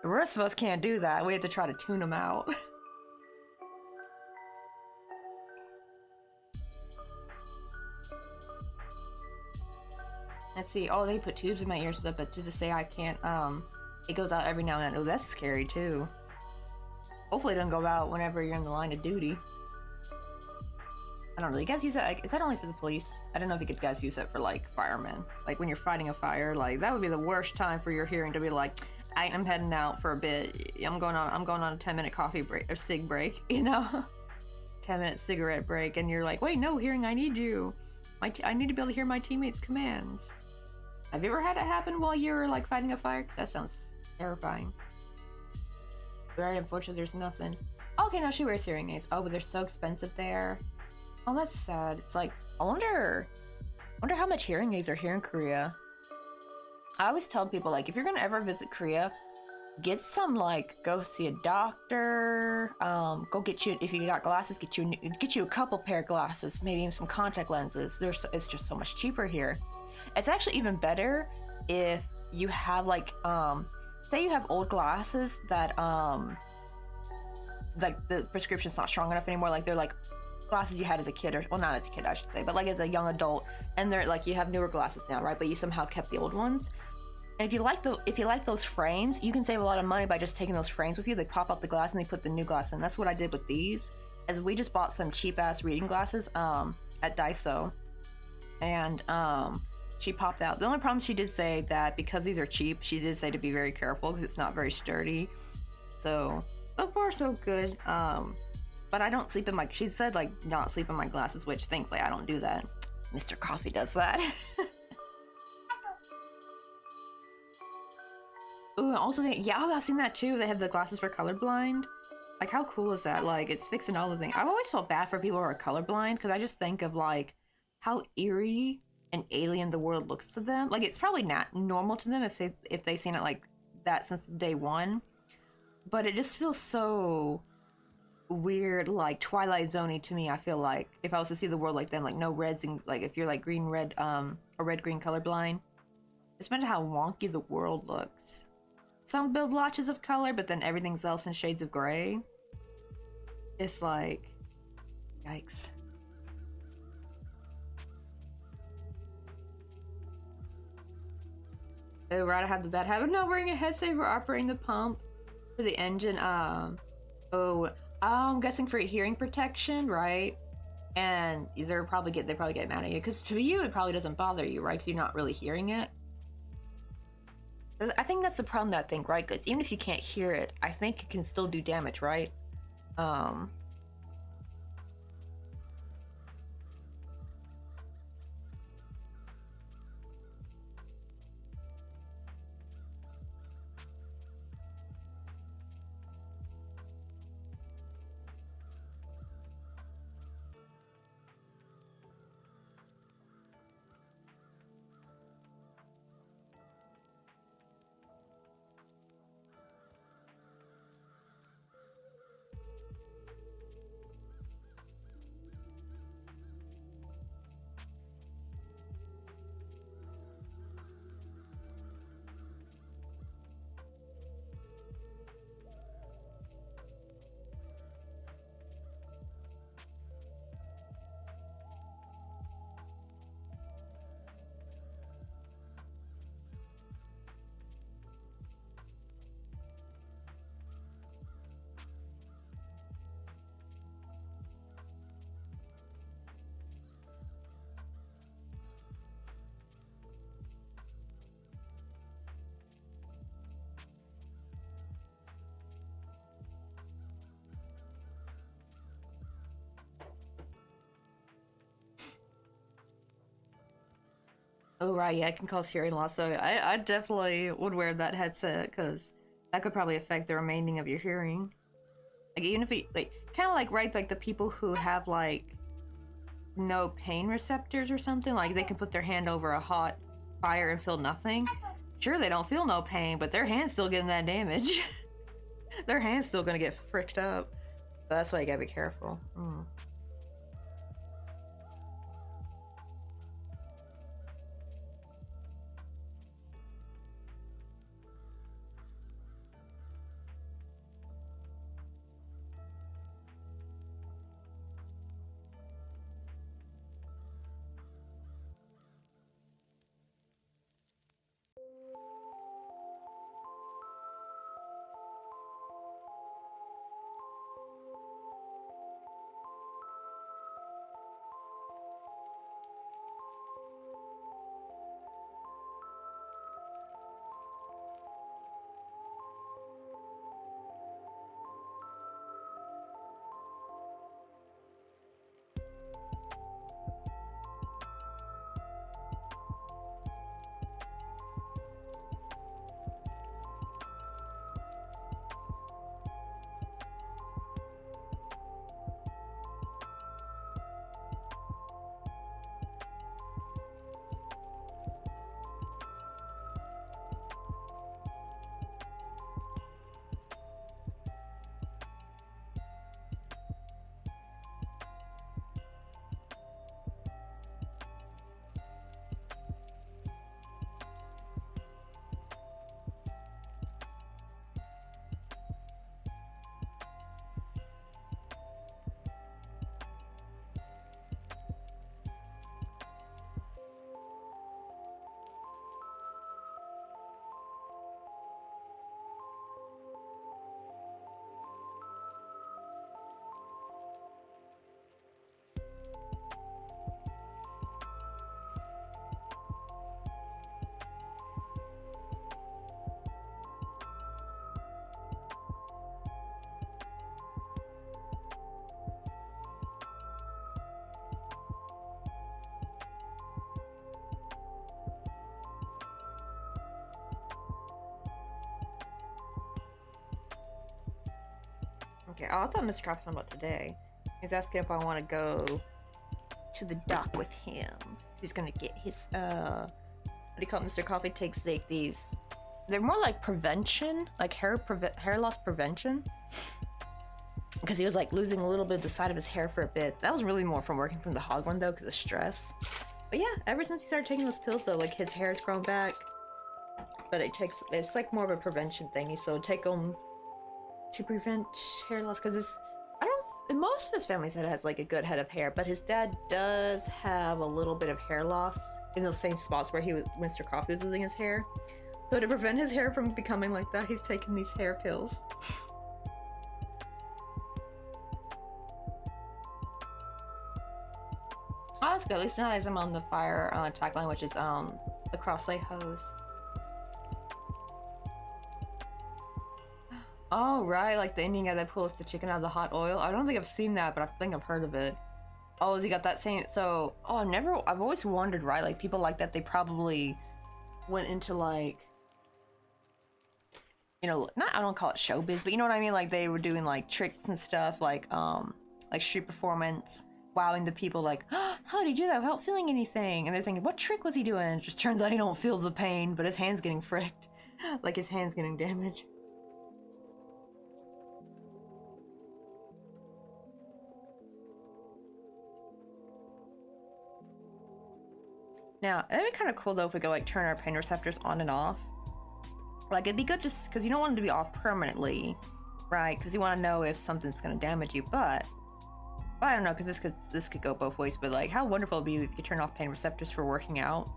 the rest of us can't do that. We have to try to tune them out. Let's see. Oh, they put tubes in my ears, but to say I can't, it goes out every now and then. Oh, that's scary too. Hopefully it doesn't go out whenever you're in the line of duty. I don't know. You guys use that? Like, is that only for the police? I don't know if you guys use that for like firemen. Like when you're fighting a fire, like that would be the worst time for your hearing to be like, I'm heading out for a bit. I'm going on a 10-minute coffee break or cig break, you know? 10-minute cigarette break, and you're like, wait, no, hearing, I need you. I need to be able to hear my teammates' commands. Have you ever had it happen while you were like fighting a fire? Because that sounds terrifying. Very unfortunate, there's nothing. Okay, now she wears hearing aids. Oh, but they're so expensive there. Oh, that's sad. It's like, I wonder how much hearing aids are here in Korea. I always tell people, like, if you're gonna ever visit Korea, get some, like, go see a doctor, go get you, if you got glasses, get you a couple pair of glasses, maybe even some contact lenses. It's just so much cheaper here. It's actually even better if you have, like, say you have old glasses that, like, the prescription's not strong enough anymore, like, they're, like, glasses you had as a kid, or, well, not as a kid, I should say, but, like, as a young adult, and they're, like, you have newer glasses now, right, but you somehow kept the old ones. And if you like those frames, you can save a lot of money by just taking those frames with you. They pop up the glass and they put the new glass in. That's what I did with these, as we just bought some cheap-ass reading glasses, at Daiso. And, she popped out. The only problem, she did say that because these are cheap, she did say to be very careful because it's not very sturdy. So far so good. But I don't sleep in my, she said like not sleep in my glasses, which thankfully I don't do that. Mr. Coffee does that. Ooh, also yeah, I've seen that too. They have the glasses for colorblind. Like, how cool is that? Like, it's fixing all the things. I've always felt bad for people who are colorblind because I just think of like how eerie and alien the world looks to them. Like, it's probably not normal to them if they've seen it like that since day one, but it just feels so weird, like Twilight Zoney to me. I feel like if I was to see the world like them, like no reds, and like if you're like green red or red green colorblind, just imagine how wonky the world looks. Some build blotches of color, but then everything's else in shades of gray. It's like, yikes. Oh, right, I have the bad habit of not wearing a head saver, operating the pump for the engine. I'm guessing for hearing protection, right? And they probably get mad at you because to you it probably doesn't bother you, right? Because you're not really hearing it. I think that's the problem, that thing, right? Because even if you can't hear it, I think it can still do damage, right? Oh, right, yeah, it can cause hearing loss. So I definitely would wear that headset because that could probably affect the remaining of your hearing. Like, even if it, like, kind of like, right, like the people who have, like, no pain receptors or something, like they can put their hand over a hot fire and feel nothing. Sure, they don't feel no pain, but their hand's still getting that damage. Their hand's still gonna get fricked up. So that's why you gotta be careful. Okay, oh, I thought Mr. Coffee was talking about today. He's asking if I want to go to the dock with him. He's gonna get his, what do you call it? Mr. Coffee takes like these, they're more like prevention, like hair loss prevention. Because he was like losing a little bit of the side of his hair for a bit. That was really more from working from the hog one though, because of stress. But yeah, ever since he started taking those pills though, like his hair's grown back. But it's like more of a prevention thingy, so take them to prevent hair loss, because it's, in most of his family said it has like a good head of hair, but his dad does have a little bit of hair loss in those same spots where Mr. Coffee was losing his hair. So to prevent his hair from becoming like that, he's taking these hair pills. Oh, that's good. At least not as I'm on the fire tagline, which is the crochet hose. Oh, right, like the Indian guy that pulls the chicken out of the hot oil. I don't think I've seen that, but I think I've heard of it. Oh, has he got that same? So, oh, I've always wondered, right? Like people like that, they probably went into like, you know, I don't call it showbiz, but you know what I mean? Like they were doing like tricks and stuff, like street performance, wowing the people like, oh, how did he do that without feeling anything? And they're thinking, what trick was he doing? And it just turns out he don't feel the pain, but his hand's getting fricked. Like his hand's getting damaged. Now, it'd be kind of cool though if we could like turn our pain receptors on and off. Like it'd be good just because you don't want them to be off permanently, right? Because you want to know if something's going to damage you. But well, I don't know, because this could go both ways. But like, how wonderful it'd be if you could turn off pain receptors for working out.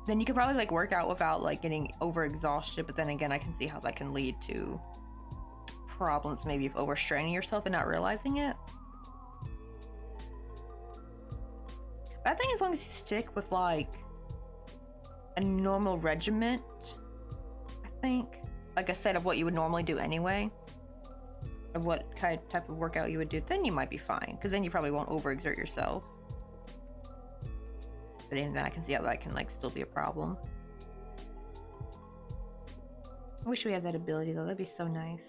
Then you could probably like work out without like getting overexhausted. But then again, I can see how that can lead to problems, maybe of overstraining yourself and not realizing it. But I think as long as you stick with like a normal regiment, I think, like I said, of what you would normally do anyway, of what type of workout you would do, then you might be fine, because then you probably won't overexert yourself. But even then I can see how that can like still be a problem. I wish we had that ability though, that'd be so nice.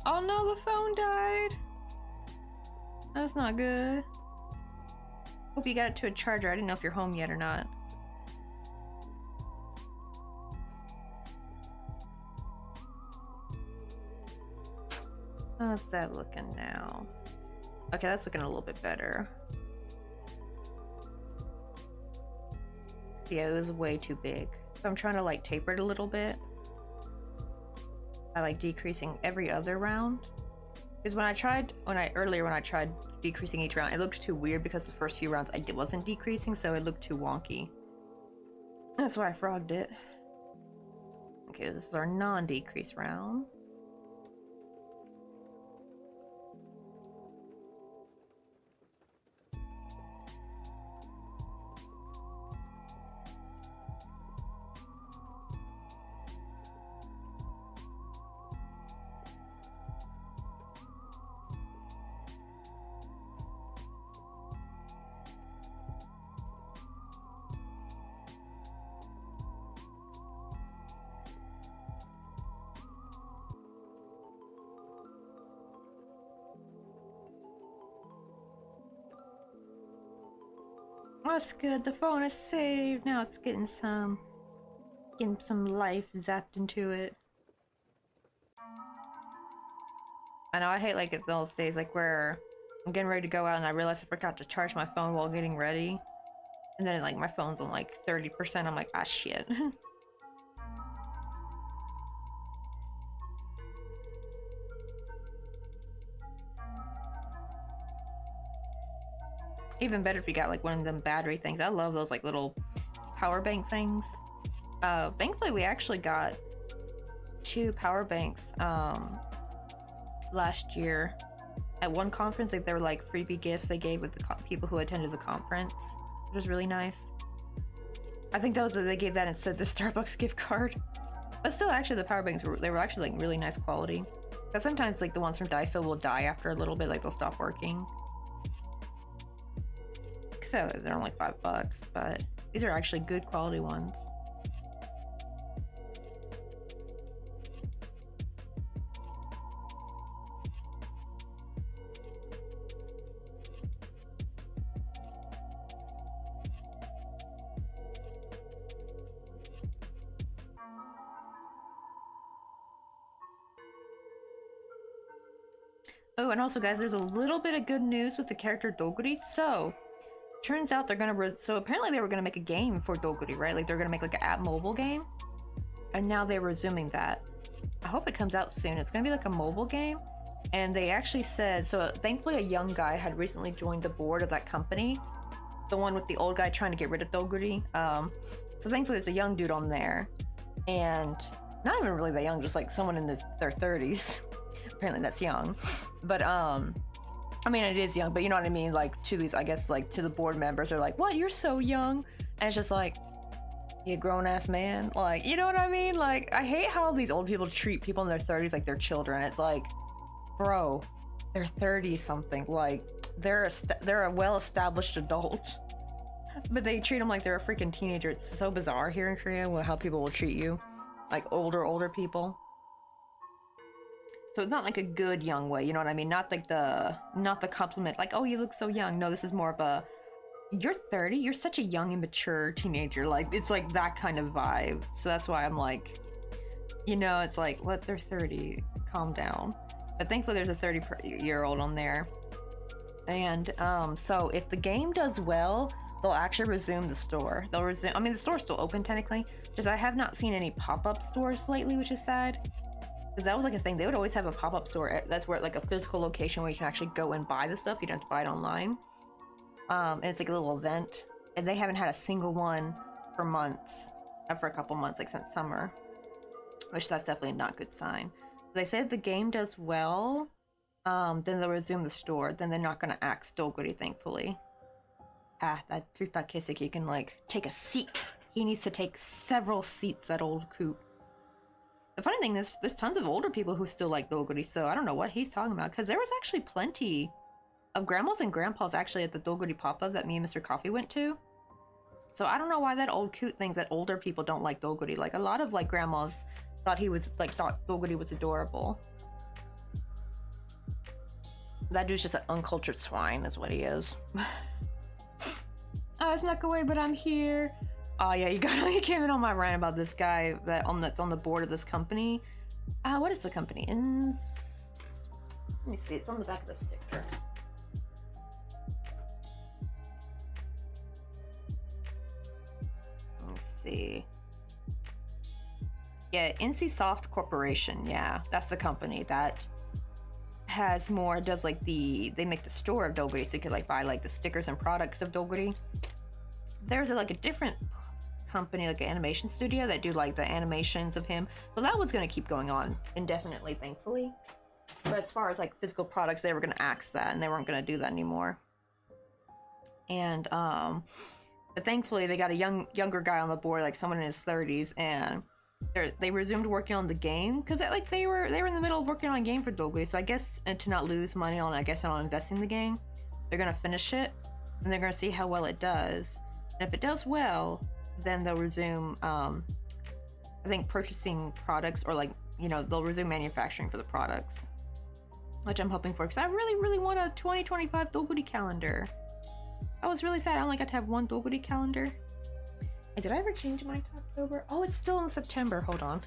Oh no, the phone died. That's not good. Hope you got it to a charger. I didn't know if you're home yet or not. How's that looking now? Okay, that's looking a little bit better. Yeah, it was way too big. So I'm trying to like taper it a little bit. I like decreasing every other round. Because when I tried decreasing each round, it looked too weird because the first few rounds I wasn't decreasing, so it looked too wonky. That's why I frogged it. Okay, this is our non-decrease round. That's good. The phone is saved. Now it's getting some life zapped into it. I know I hate like those days like where I'm getting ready to go out and I realize I forgot to charge my phone while getting ready. And then like my phone's on like 30%. I'm like, ah shit. Even better if you got like one of them battery things. I love those like little power bank things. Thankfully we actually got 2 power banks last year at one conference. Like they were like freebie gifts they gave with the people who attended the conference, which was really nice. I think that was they gave that instead of the Starbucks gift card. But But still, actually, the power banks they were actually like really nice quality. Because sometimes like the ones from Daiso will die after a little bit, like they'll stop working. So they're only $5, but these are actually good quality ones. Oh, and also, guys, there's a little bit of good news with the character Doguri. So, turns out they're gonna so apparently they were gonna make a game for Doguri, right? Like they're gonna make like an app mobile game, and now they're resuming that. I hope it comes out soon. It's gonna be like a mobile game, and they actually said so. Thankfully, a young guy had recently joined the board of that company, the one with the old guy trying to get rid of Doguri. So thankfully, there's a young dude on there, and not even really that young, just like someone in their 30s. Apparently that's young, but I mean it is young, but you know what I mean, like to these, I guess, like to the board members are like, what, you're so young? And it's just like, you a grown-ass man, like, you know what I mean? Like, I hate how these old people treat people in their 30s like they're children. It's like, bro, they're 30 something, like they're a well-established adult, but they treat them like they're a freaking teenager. It's so bizarre here in Korea how people will treat you, like older people. So it's not like a good young way, you know what I mean? Not the compliment, like, oh, you look so young. No, this is more of a, you're 30, you're such a young and mature teenager. Like, it's like that kind of vibe. So that's why I'm like, you know, it's like, what, they're 30, calm down. But thankfully there's a 30-year-old on there. And so if the game does well, they'll actually resume the store. They'll resume, I mean, the store's still open technically, just I have not seen any pop-up stores lately, which is sad. Because that was like a thing. They would always have a pop-up store. That's where like a physical location where you can actually go and buy the stuff. You don't have to buy it online. And it's like a little event. And they haven't had a single one for months. For a couple months, like since summer. Which that's definitely not a good sign. They say if the game does well, then they'll resume the store. Then they're not going to axe Doguri, thankfully. Ah, that Futa Kiseki can like take a seat. He needs to take several seats, that old coot. The funny thing is, there's tons of older people who still like Doguri, so I don't know what he's talking about, because there was actually plenty of grandmas and grandpas actually at the Doguri pop-up that me and Mr. Coffee went to. So I don't know why that old coot thinks that older people don't like Doguri. Like, a lot of, like, grandmas thought Doguri was adorable. That dude's just an uncultured swine, is what he is. I snuck away, but I'm here. Oh yeah, you came in on my rant about this guy that's on the board of this company. What is the company? Let me see, it's on the back of the sticker. Let me see. Yeah, NCSoft Corporation. Yeah, that's the company that has more, does like they make the store of Doguri, so you could like buy like the stickers and products of Doguri. There's like a different company, like an animation studio, that do like the animations of him, so that was going to keep going on indefinitely, thankfully. But as far as like physical products, they were going to axe that, and they weren't going to do that anymore. And but thankfully they got a younger guy on the board, like someone in his 30s, and they resumed working on the game, because like they were in the middle of working on a game for Doguri, so I guess, and to not lose money on, I guess, on investing in the game, they're going to finish it, and they're going to see how well it does. And if it does well, then they'll resume, I think, purchasing products, or like, you know, they'll resume manufacturing for the products, which I'm hoping for, because I really want a 2025 Doguri calendar. I was really sad I only got to have one Doguri calendar. And did I ever change mine to October? Oh, it's still in September. Hold on.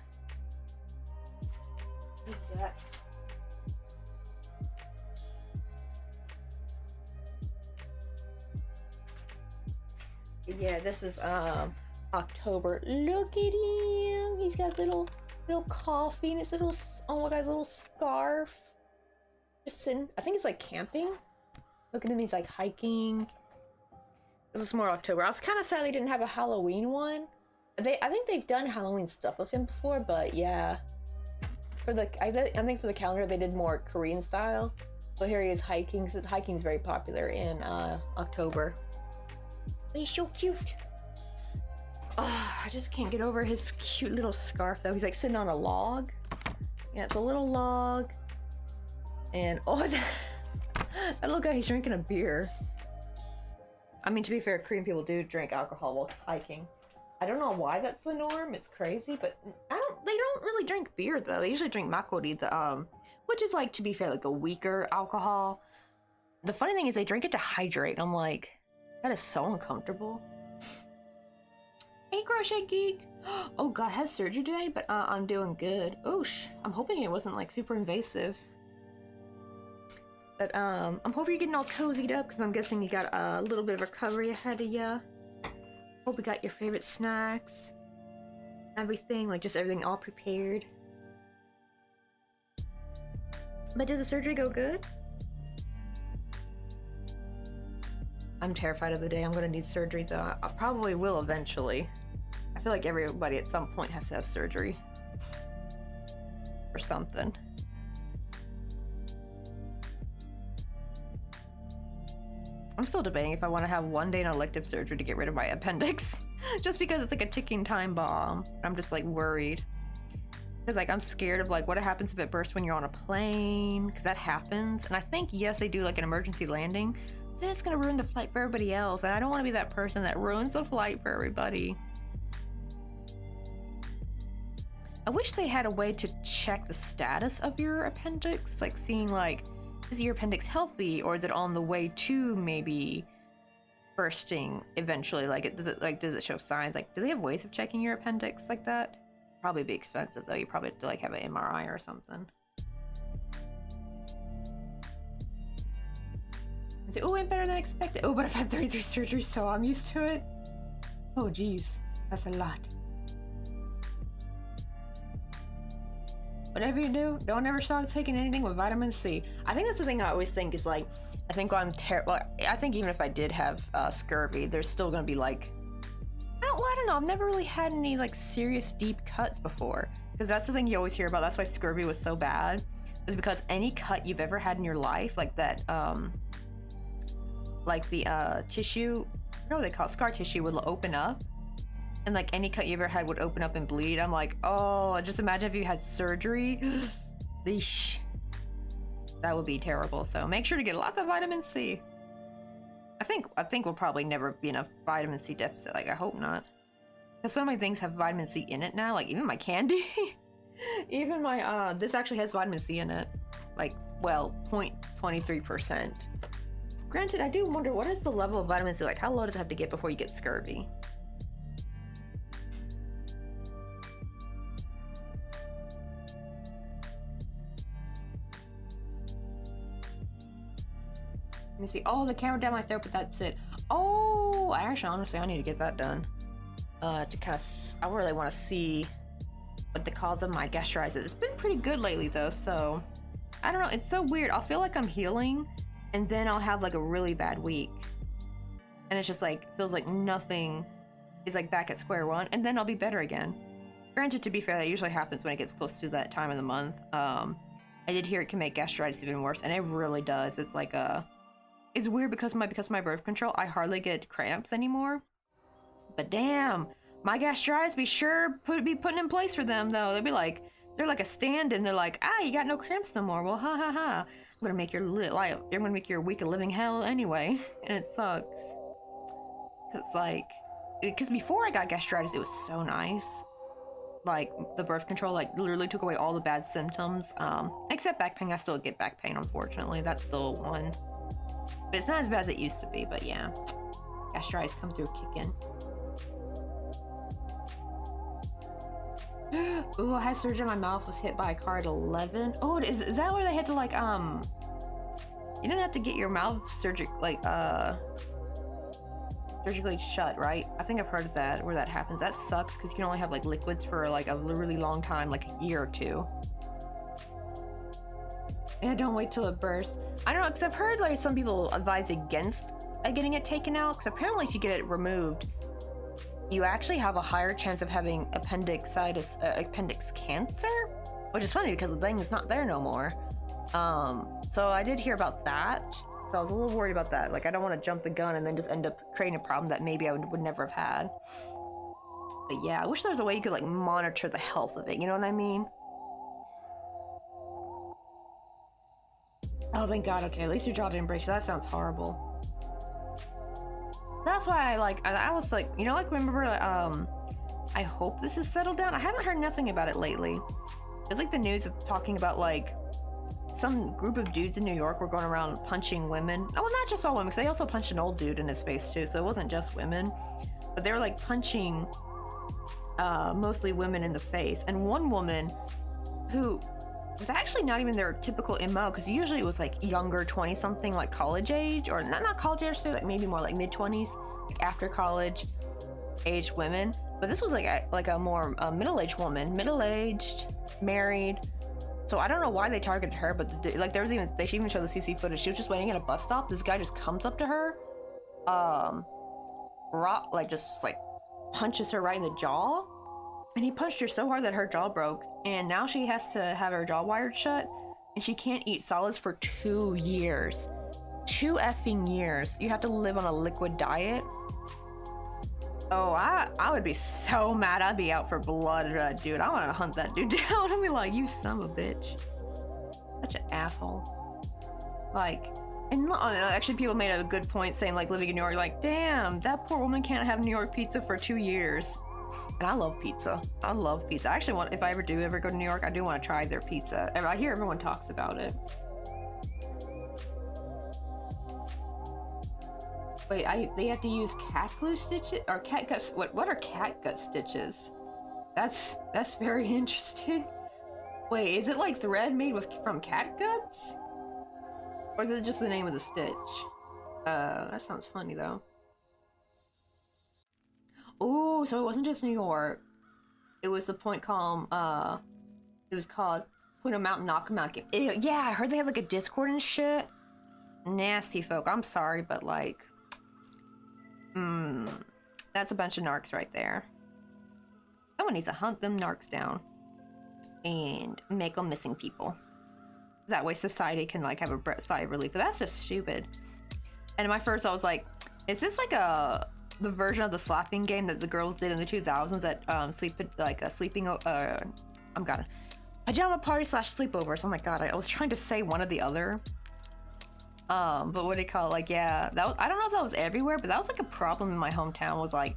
Yeah, this is October. Look at him. He's got little coffee and his little, oh my god, little scarf. Just sitting. I think it's like camping. Look at him. He's like hiking. This is more October. I was kind of sad they didn't have a Halloween one. I think they've done Halloween stuff with him before, but yeah. I think for the calendar they did more Korean style. So here he is hiking. Since hiking is very popular in October. He's so cute. Oh, I just can't get over his cute little scarf though. He's like sitting on a log. Yeah, it's a little log. And oh, that little guy, he's drinking a beer. I mean, to be fair, Korean people do drink alcohol while hiking. I don't know why that's the norm. It's crazy, but they don't really drink beer though. They usually drink makgeolli, which is like, to be fair, like a weaker alcohol. The funny thing is they drink it to hydrate. I'm like, that is so uncomfortable. Hey, Crochet Geek. Oh God, I had surgery today, but I'm doing good. Oosh, I'm hoping it wasn't like super invasive. But I'm hoping you're getting all cozied up because I'm guessing you got a little bit of recovery ahead of you. Hope you got your favorite snacks, everything, like just everything all prepared. But did the surgery go good? I'm terrified of the day I'm gonna need surgery though. I probably will eventually. I feel like everybody at some point has to have surgery. Or something. I'm still debating if I want to have one day in elective surgery to get rid of my appendix. Just because it's like a ticking time bomb. I'm just like worried. Because like I'm scared of like what happens if it bursts when you're on a plane. Because that happens. And I think yes, they do like an emergency landing. Then it's going to ruin the flight for everybody else. And I don't want to be that person that ruins the flight for everybody. I wish they had a way to check the status of your appendix. Like seeing like, is your appendix healthy or is it on the way to maybe bursting eventually? Like, does it show signs? Like, do they have ways of checking your appendix like that? Probably be expensive though. You probably have to like have an MRI or something. And say, oh, I'm better than expected. Oh, but I've had 33 surgeries, so I'm used to it. Oh, geez, that's a lot. Whatever you do, don't ever stop taking anything with vitamin C. I think that's the thing I always think is like, I think I'm terrible. I think even if I did have scurvy, there's still gonna be like, I don't know. I've never really had any like serious deep cuts before, because that's the thing you always hear about. That's why scurvy was so bad, is because any cut you've ever had in your life, like that, like the tissue, I don't know what they call it, scar tissue, would open up. And like any cut you ever had would open up and bleed. I'm like, oh, just imagine if you had surgery. Eesh. That would be terrible. So make sure to get lots of vitamin C. I think we'll probably never be in a vitamin C deficit. Like, I hope not. Because so many things have vitamin C in it now. Like even my candy. Even my this actually has vitamin C in it. Like, well, 0.23%. Granted, I do wonder, what is the level of vitamin C? Like, how low does it have to get before you get scurvy? Let me see. Oh, the camera down my throat, but that's it. Oh, honestly, I need to get that done. To kind of, I really want to see what the cause of my gastritis is. It's been pretty good lately, though, so I don't know. It's so weird. I'll feel like I'm healing, and then I'll have like a really bad week, and it's just like feels like nothing is like back at square one, and then I'll be better again. Granted, to be fair, that usually happens when it gets close to that time of the month. I did hear it can make gastritis even worse, and it really does. It's like it's weird because of my birth control, I hardly get cramps anymore. But damn, my gastritis be putting in place for them though. They're like a stand-in. They're like, you got no cramps no more. Well, ha ha ha. I'm gonna make you're gonna make your week a living hell anyway, and it sucks. It's like, because before I got gastritis, it was so nice. Like the birth control, like literally took away all the bad symptoms. Except back pain. I still get back pain, unfortunately. That's still one. But it's not as bad as it used to be, but yeah. Gastritis come through kicking. Ooh, I had surgery on my mouth, was hit by a car at 11. Oh, is that where they had to like, you didn't have to get your mouth surgically shut, right? I think I've heard of that, where that happens. That sucks, because you can only have like liquids for like a really long time, like a year or two. Yeah, don't wait till it bursts. I don't know, because I've heard like some people advise against getting it taken out, because apparently if you get it removed, you actually have a higher chance of having appendix cancer, which is funny because the thing is not there no more. So I did hear about that, so I was a little worried about that. Like, I don't want to jump the gun and then just end up creating a problem that maybe I would never have had. But yeah, I wish there was a way you could like monitor the health of it, you know what I mean? Oh, thank God. Okay, at least your jaw didn't break. That sounds horrible. That's why I was like, you know, like remember, I hope this is settled down. I haven't heard nothing about it lately. It's like the news of talking about like some group of dudes in New York were going around punching women. Oh, well, not just all women, because they also punched an old dude in his face too, so it wasn't just women. But they were like punching mostly women in the face. And one woman who was actually not even their typical MO, because usually it was like younger 20-something, like college age, or not college age, so like maybe more like mid-20s, like after college aged women. But this was like a more middle-aged woman, middle-aged, married. So I don't know why they targeted her, but like there was even, they even showed the CC footage. She was just waiting at a bus stop. This guy just comes up to her, just like punches her right in the jaw, and he punched her so hard that her jaw broke, and now she has to have her jaw wired shut, and she can't eat solids for 2 years. 2 effing years. You have to live on a liquid diet. Oh, I would be so mad. I'd be out for blood, dude. I want to hunt that dude down. I'd be like, you son of a bitch. Such an asshole. Like, and actually people made a good point saying, like, living in New York, like, damn, that poor woman can't have New York pizza for 2 years. And I love pizza. I love pizza. I actually want, if I ever go to New York, I do want to try their pizza. I hear everyone talks about it. Wait, they have to use cat glue stitches or cat gut? What are cat gut stitches? That's very interesting. Wait, is it like thread made from cat guts, or is it just the name of the stitch? That sounds funny though. Oh, so it wasn't just New York. It was the point calm. It was called Put 'em Out, Knock 'em Out. Ew, yeah, I heard they had like a Discord and shit. Nasty folk. I'm sorry, but like. That's a bunch of narcs right there. Someone needs to hunt them narcs down and make them missing people. That way society can like have a sigh of relief. But that's just stupid. And at my first I was like, is this like the version of the slapping game that the girls did in the 2000s at pajama party / sleepovers. Oh my god, I was trying to say one or the other. But what do you call it? Like, yeah, that was, I don't know if that was everywhere, but that was like a problem in my hometown. Was like,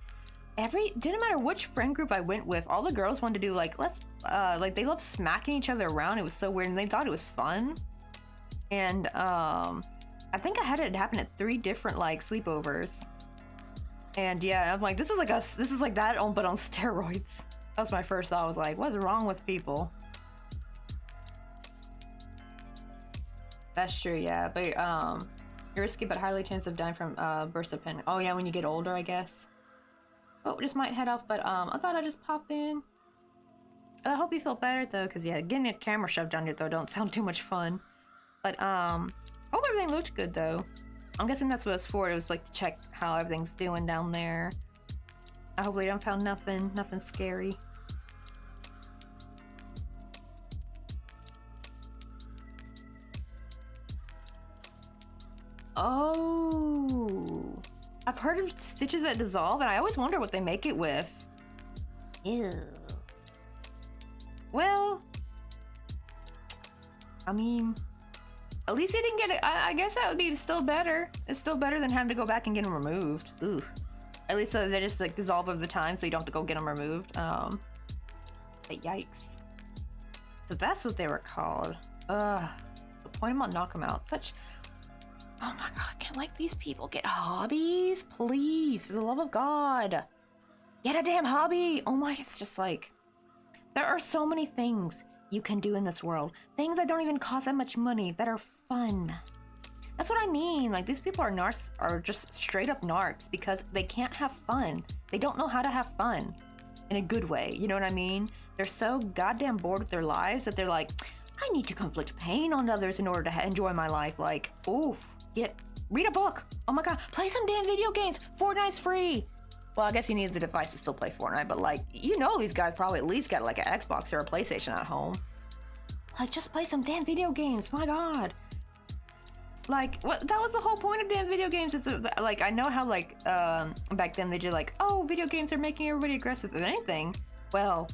didn't matter which friend group I went with, all the girls wanted to do like, like they loved smacking each other around. It was so weird, and they thought it was fun. And I think I had it happen at 3 different like sleepovers. And yeah, I'm like, this is like that but on steroids. That was my first thought. I was like, what's wrong with people? That's true, yeah, but you're risky but highly chance of dying from burst of pain. Oh yeah, when you get older, I guess. Oh, just might head off, but I thought I'd just pop in. I hope you feel better though, because yeah, getting a camera shoved down your throat don't sound too much fun. But hope everything looked good though. I'm guessing that's what it was for. It was like to check how everything's doing down there. I hope they don't found nothing scary. Oh, I've heard of stitches that dissolve, and I always wonder what they make it with. Ew. Well, I mean, at least you didn't get it. I guess that would be still better. It's still better than having to go back and get them removed. Ooh. At least they just like dissolve over the time, so you don't have to go get them removed. But yikes. So that's what they were called. Point them out, knock them out. Such. Oh my god, can like these people get hobbies? Please, for the love of God. Get a damn hobby! Oh my, it's just like, there are so many things you can do in this world. Things that don't even cost that much money, that are fun. That's what I mean. Like, these people are just straight up narcs because they can't have fun. They don't know how to have fun in a good way, you know what I mean? They're so goddamn bored with their lives that they're like, I need to conflict pain on others in order to enjoy my life. Like, oof. Read a book. Oh my god, play some damn video games. Fortnite's free. Well, I guess you need the device to still play Fortnite, but like, you know, these guys probably at least got like an Xbox or a PlayStation at home. Like, just play some damn video games. My god. Like, what? That was the whole point of damn video games. Is that, like, I know how like back then they did like, oh, video games are making everybody aggressive. If anything, well,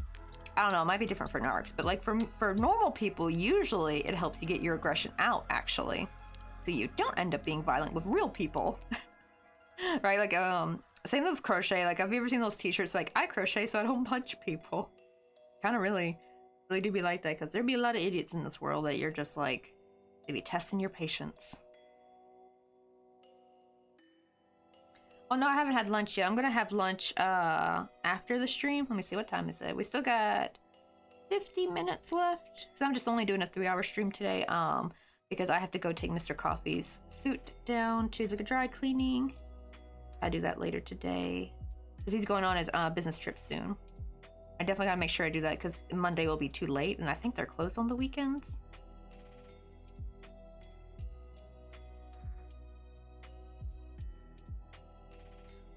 I don't know. It might be different for narcs, but like for normal people, usually it helps you get your aggression out actually, so you don't end up being violent with real people, right? Like same with crochet. Like, have you ever seen those T-shirts like I crochet so I don't punch people? Kind of really do be like that, because there'd be a lot of idiots in this world that you're just like. Be testing your patience. Oh no, I haven't had lunch yet. I'm gonna have lunch after the stream. Let me see, what time is it? We still got 50 minutes left, because I'm just only doing a 3-hour stream today, because I have to go take Mr. Coffee's suit down to the dry cleaning. I do that later today because he's going on his business trip soon. I definitely gotta make sure I do that, because Monday will be too late, and I think they're closed on the weekends.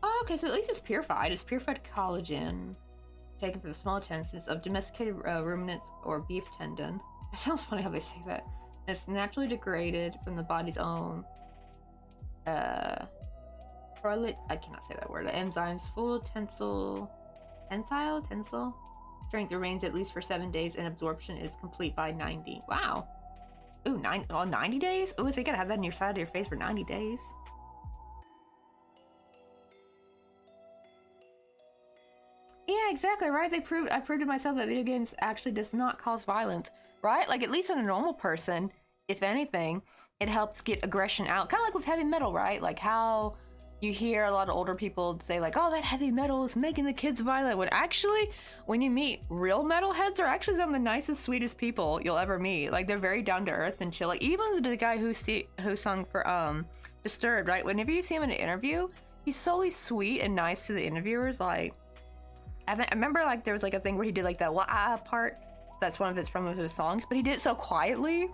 Oh, okay, so at least it's purified. It's purified collagen, taken from the small intestines of domesticated ruminants or beef tendon. It sounds funny how they say that. It's naturally degraded from the body's own I cannot say that word. Enzymes, full tensile strength remains at least for 7 days, and absorption is complete by 90. Wow. Ooh, 90 days? Oh, so you gotta have that on your side of your face for 90 days. Yeah, exactly, right? I proved to myself that video games actually does not cause violence, right? Like, at least in a normal person, if anything, it helps get aggression out. Kind of like with heavy metal, right? Like how you hear a lot of older people say like, oh, that heavy metal is making the kids violent. When actually, when you meet real metalheads, are actually some of the nicest, sweetest people you'll ever meet. Like, they're very down to earth and chill. Like, even the guy who sung for Disturbed, right? Whenever you see him in an interview, he's solely sweet and nice to the interviewers. Like, I remember like there was like a thing where he did like that wah part. That's one of his songs, but he did it so quietly.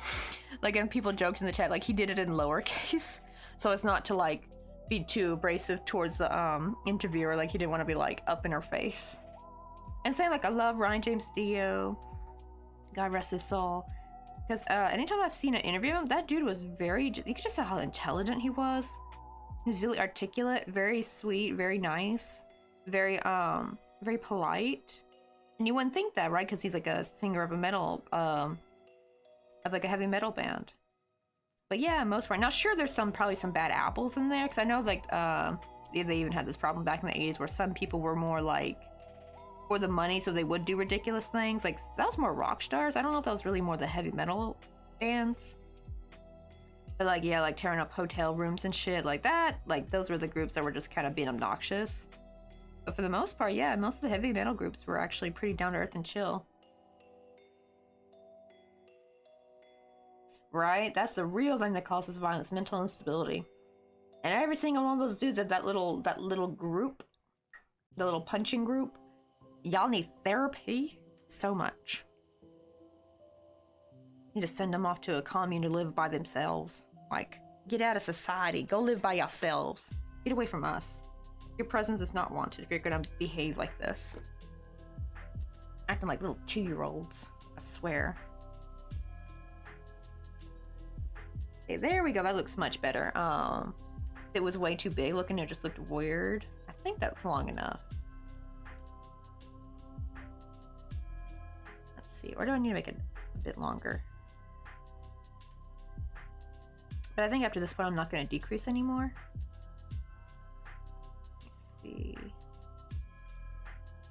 Like, and people joked in the chat like he did it in lowercase, so it's not to like be too abrasive towards the interviewer. Like, he didn't want to be like up in her face. And saying like, I love Ryan James Dio, God rest his soul, because anytime I've seen an interview of him, that dude was very, you could just tell how intelligent he was. He was really articulate, very sweet, very nice, very polite. And you wouldn't think that, right? Because he's like a singer of a metal, of like a heavy metal band. But yeah, most part. Now, sure, there's probably some bad apples in there, because I know like they even had this problem back in the 80s where some people were more like for the money, so they would do ridiculous things. Like, that was more rock stars. I don't know if that was really more the heavy metal bands. But like, yeah, like tearing up hotel rooms and shit like that. Like, those were the groups that were just kind of being obnoxious. But for the most part, yeah, most of the heavy metal groups were actually pretty down to earth and chill. Right? That's the real thing that causes violence, mental instability. And every single one of those dudes at that little group, the little punching group, y'all need therapy so much. You need to send them off to a commune to live by themselves. Like, get out of society, go live by yourselves. Get away from us. Your presence is not wanted if you're gonna behave like this. Acting like little 2-year-olds, I swear. Okay, there we go, that looks much better. It was way too big looking, it just looked weird. I think that's long enough. Let's see, or do I need to make it a bit longer? But I think after this point I'm not gonna decrease anymore.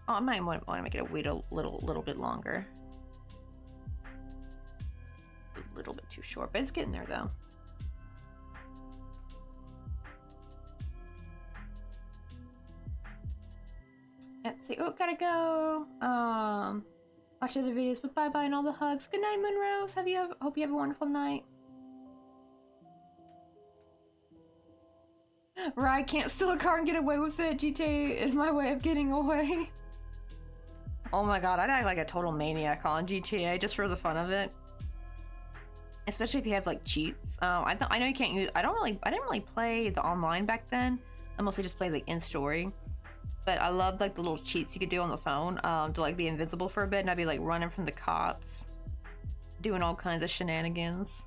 Oh, I might want to make it a little bit longer. A little bit too short, but it's getting there though. Let's see. Oh, gotta go. Watch other videos, but bye bye and all the hugs. Good night, Monrose. Hope you have a wonderful night. Right, can't steal a car and get away with it. GTA is my way of getting away. Oh my god, I'd act like a total maniac on GTA just for the fun of it. Especially if you have like cheats. I know you can't use. I didn't really play the online back then. I mostly just played like in story. But I loved like the little cheats you could do on the phone to like be invincible for a bit, and I'd be like running from the cops, doing all kinds of shenanigans.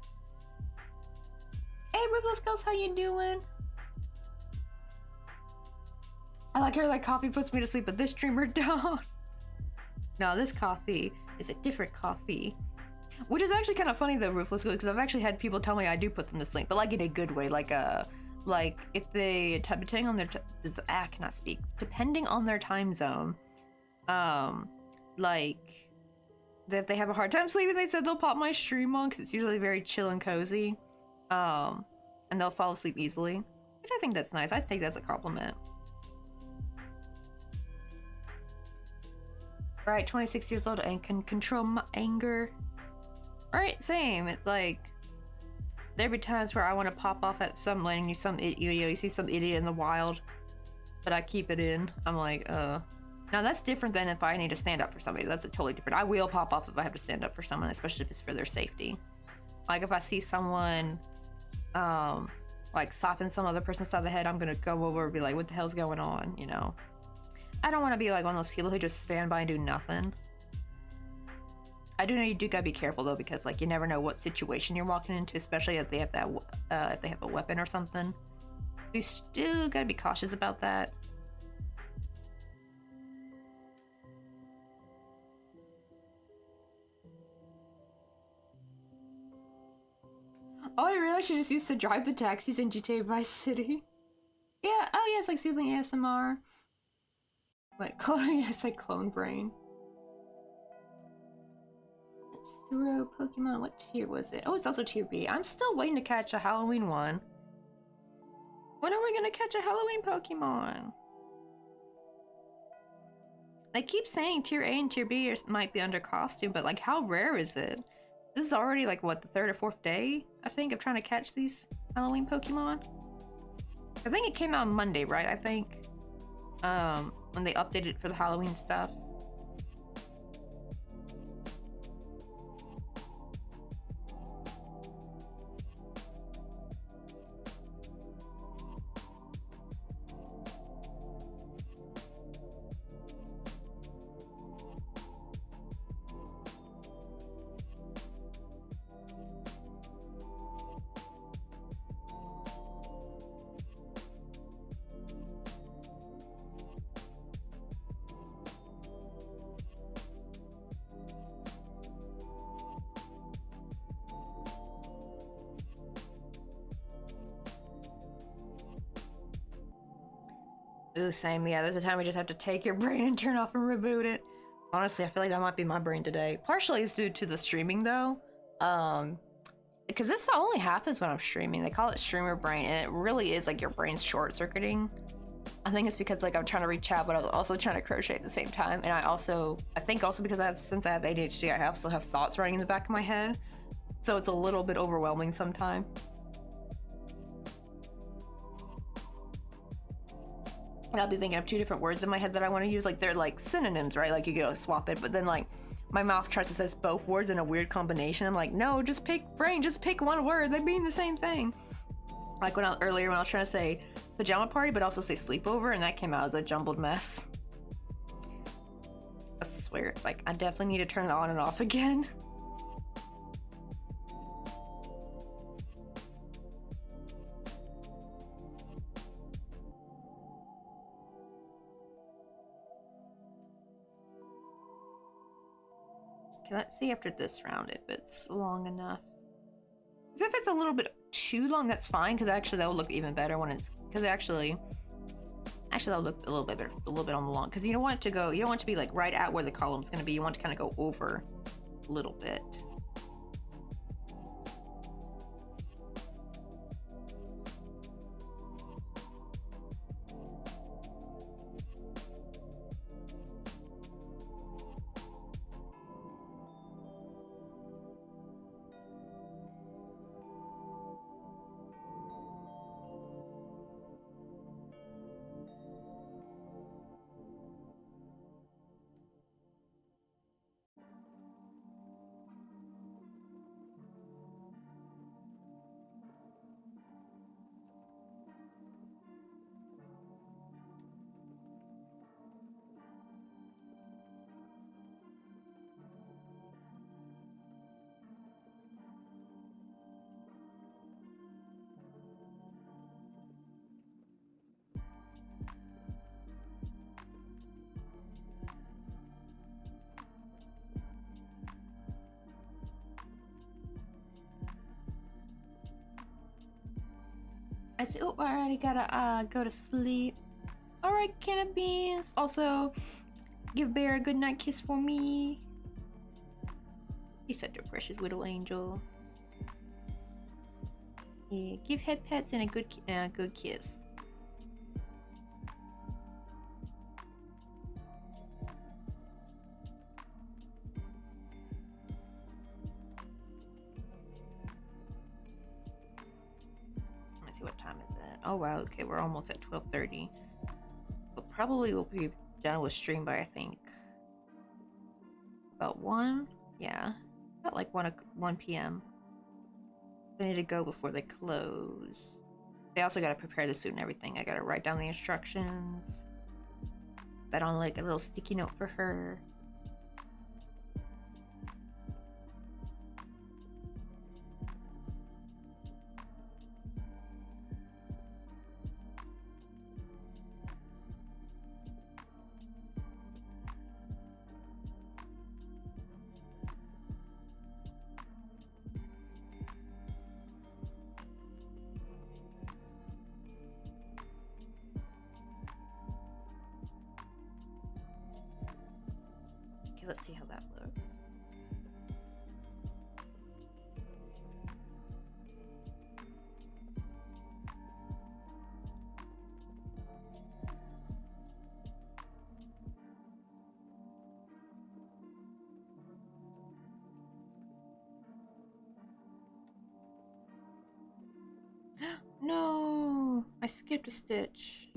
Hey, Ruthless Ghost, how you doing? I like her, like, coffee puts me to sleep, but this streamer don't. No, this coffee is a different coffee. Which is actually kind of funny, though, Ruthless Ghost, because I've actually had people tell me I do put them to sleep, but like in a good way, like if they, depending on their, I cannot speak, depending on their time zone, like, if they have a hard time sleeping, they said they'll pop my stream on, because it's usually very chill and cozy, and they'll fall asleep easily, which I think that's nice. I think that's a compliment. Right, 26 years old and can control my anger. Right, same. It's like there'd be times where I want to pop off at some lane, you see some idiot in the wild, but I keep it in. I'm like, Now that's different than if I need to stand up for somebody. That's a totally different. I will pop off if I have to stand up for someone, especially if it's for their safety. Like if I see someone, like slapping some other person side of the head, I'm gonna go over and be like, what the hell's going on, you know? I don't want to be like one of those people who just stand by and do nothing. I do know you do gotta be careful though, because like you never know what situation you're walking into, especially if they have that if they have a weapon or something. You still gotta be cautious about that. Oh, I realized she just used to drive the taxis in GTA Vice City. Yeah. Oh yeah, it's like soothing ASMR. Like clone, it's like clone brain. Let's throw Pokemon. What tier was it? Oh, it's also tier B. I'm still waiting to catch a Halloween one. When are we gonna catch a Halloween Pokemon? They keep saying tier A and tier B might be under costume, but like how rare is it? This is already like what, the 3rd or 4th day, I think, of trying to catch these Halloween Pokemon. I think it came out on Monday, right? I think. When they updated it for the Halloween stuff. Ooh, same. Yeah, there's a time we just have to take your brain and turn off and reboot it. Honestly, I feel like that might be my brain today. Partially it's due to the streaming though. Because this only happens when I'm streaming. They call it streamer brain, and it really is like your brain's short-circuiting. I think it's because like I'm trying to read chat, but I'm also trying to crochet at the same time. And I think also because since I have ADHD, I also have thoughts running in the back of my head. So it's a little bit overwhelming sometimes. And I'll be thinking of 2 different words in my head that I want to use. Like they're like synonyms, right? Like you go swap it, but then like my mouth tries to say both words in a weird combination. I'm like, no, just pick brain, just pick one word. They mean the same thing. Like earlier when I was trying to say pajama party, but also say sleepover, and that came out as a jumbled mess. I swear, it's like I definitely need to turn it on and off again. Okay, let's see after this round if it's long enough. Because if it's a little bit too long, that's fine, because actually that will look even better when it's, because actually that'll look a little bit better if it's a little bit on the long, because you don't want it to be like right at where the column's going to be. You want to kind of go over a little bit. I said, oh, I already gotta go to sleep. Alright, can of beans. Also, give Bear a good night kiss for me. He's such a precious little angel. Yeah, give head pets and a good kiss. Let's see, what time is it? Oh wow, okay, we're almost at 12:30. So probably we'll be done with stream by, I think, about 1? Yeah, about like 1 p.m. They need to go before they close. They also gotta prepare the suit and everything. I gotta write down the instructions. That on like a little sticky note for her. Okay, let's see how that looks. No, I skipped a stitch.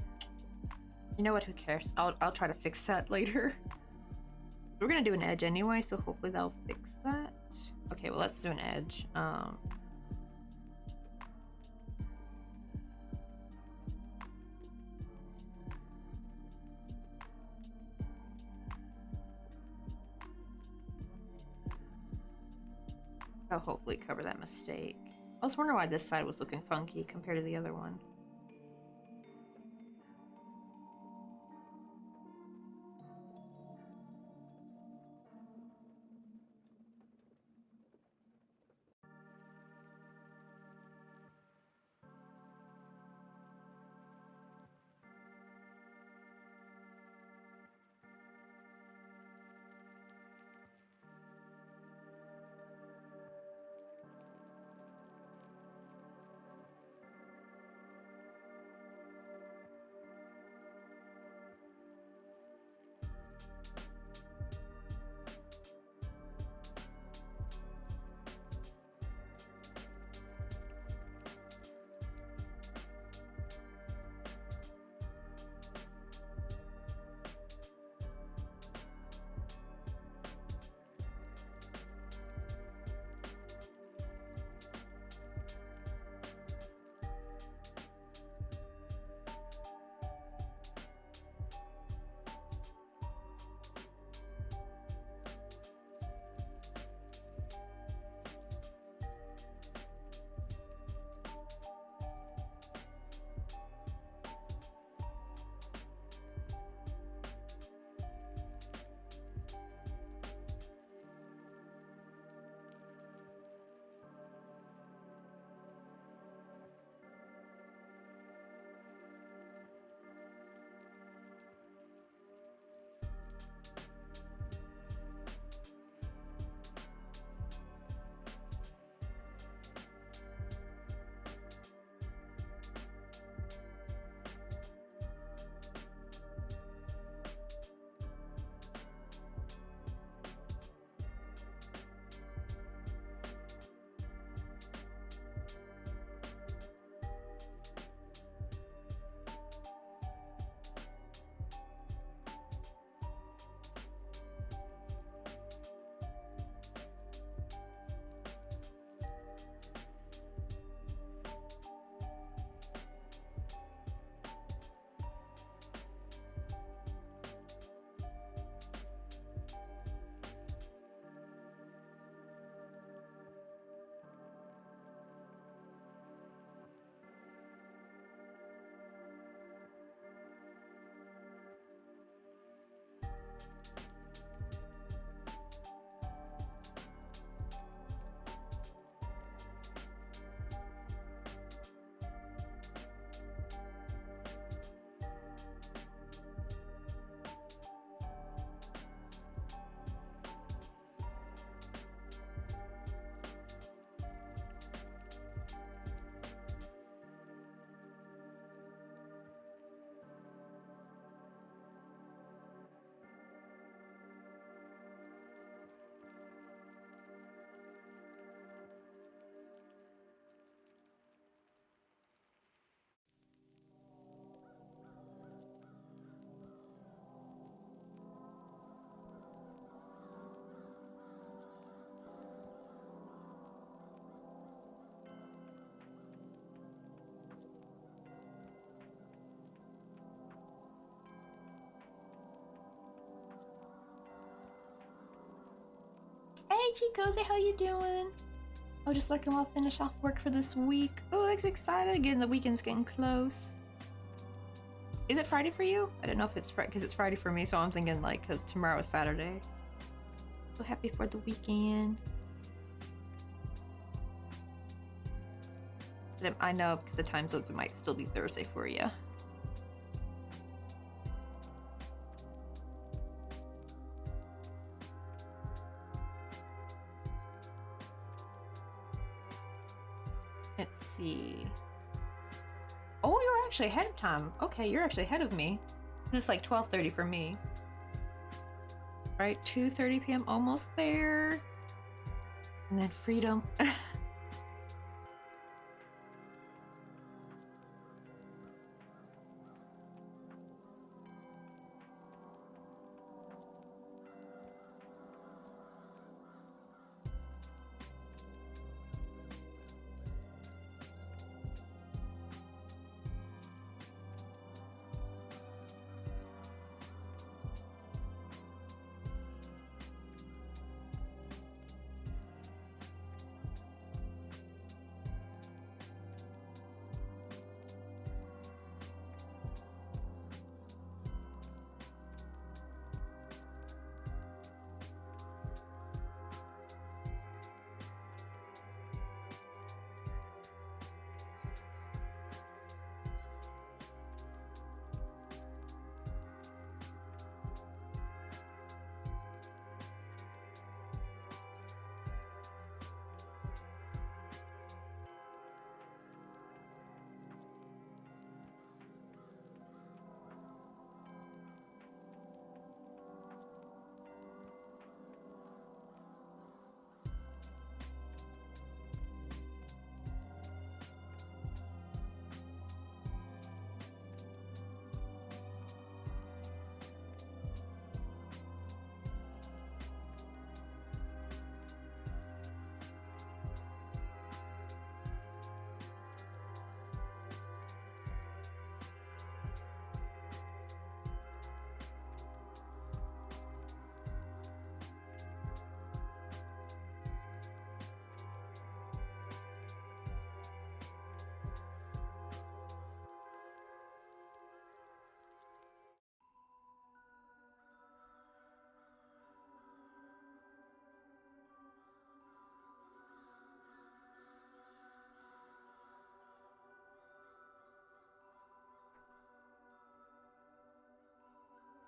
You know what? Who cares? I'll try to fix that later. We're gonna do an edge anyway, so hopefully that'll fix that. Okay, well let's do an edge. I'll hopefully cover that mistake. I was wondering why this side was looking funky compared to the other one. Hey, Chicozy, how you doing? Oh, just looking while I finish off work for this week. Oh, that's excited. Again, the weekend's getting close. Is it Friday for you? I don't know if it's Friday, because it's Friday for me, so I'm thinking, like, because tomorrow is Saturday. So happy for the weekend. But I know, because the time zones, it might still be Thursday for you. Let's see. Oh, you're actually ahead of time. Okay, you're actually ahead of me. It's like 12:30 for me. Right, 2:30 p.m. almost there. And then freedom.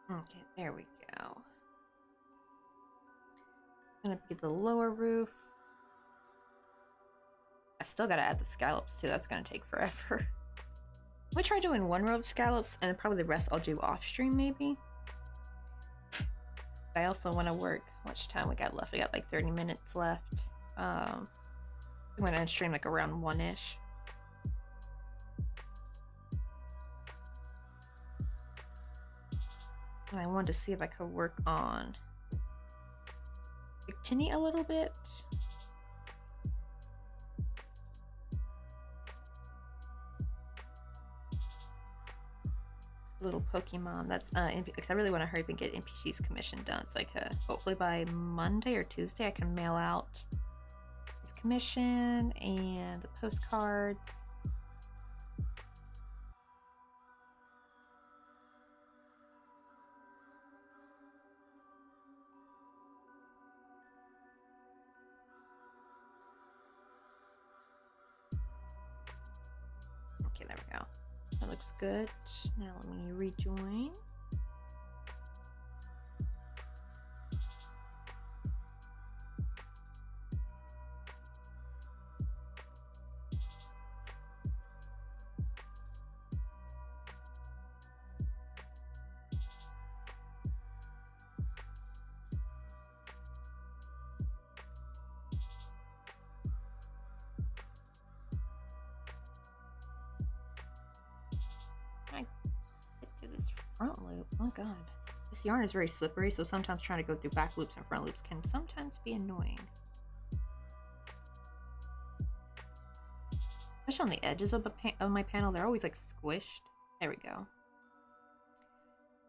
Okay, there we go. Gonna be the lower roof. I still gotta add the scallops too. That's gonna take forever. We try doing one row of scallops, and then probably the rest I'll do off stream maybe. I also want to work. How much time we got left? We got like 30 minutes left. I'm gonna stream like around 1-ish. And I wanted to see if I could work on Victini a little bit. Little Pokemon. That's because I really want to hurry up and get NPShi's commission done, so I could hopefully by Monday or Tuesday I can mail out his commission and the postcards. Okay, there we go. That looks good. Now let me rejoin. Front loop. Oh god. This yarn is very slippery, so sometimes trying to go through back loops and front loops can sometimes be annoying. Especially on the edges of my panel, they're always like squished. There we go.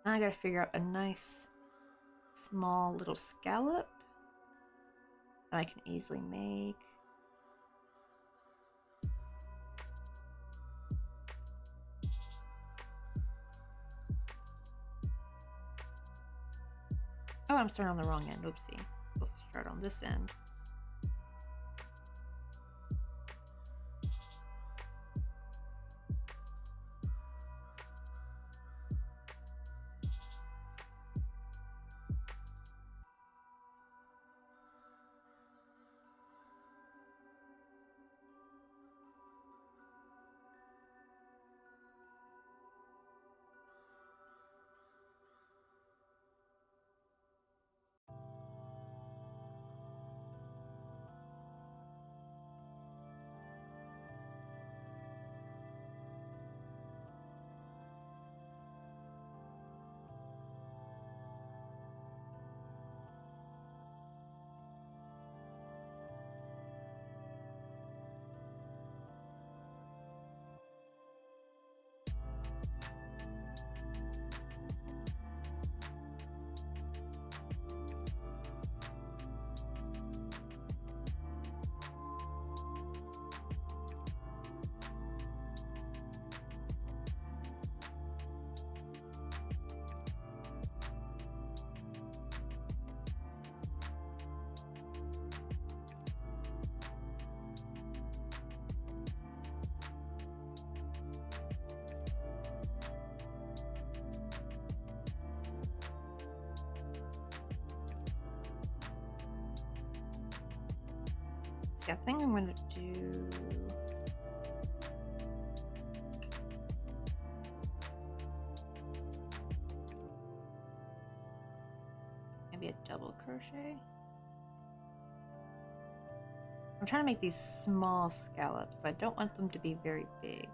Now I gotta figure out a nice small little scallop. I can easily make. Oh, I'm starting on the wrong end. Oopsie. I'm supposed to start on this end. See, I think I'm going to do... maybe a double crochet. I'm trying to make these small scallops, so I don't want them to be very big.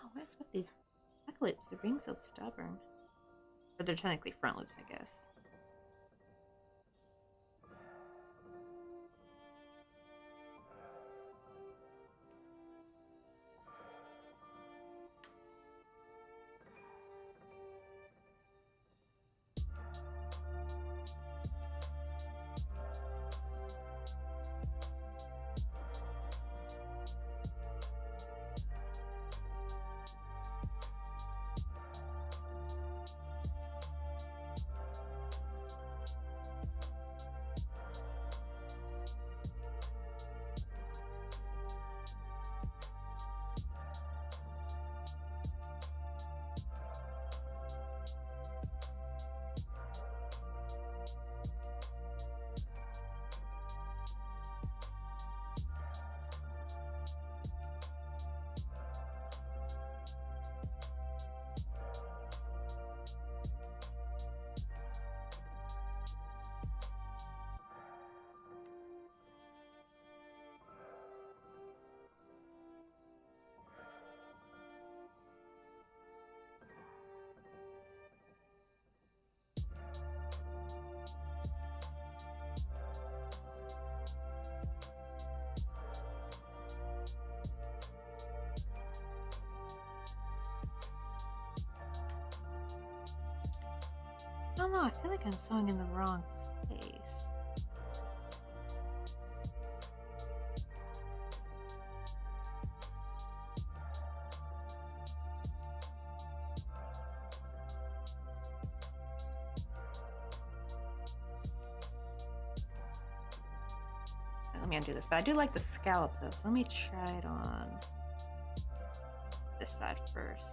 Oh, what is with these back loops? They're being so stubborn. But they're technically front loops, I guess. don't know, I feel like I'm sewing in the wrong place. Let me undo this, but I do like the scallop though, so let me try it on this side first.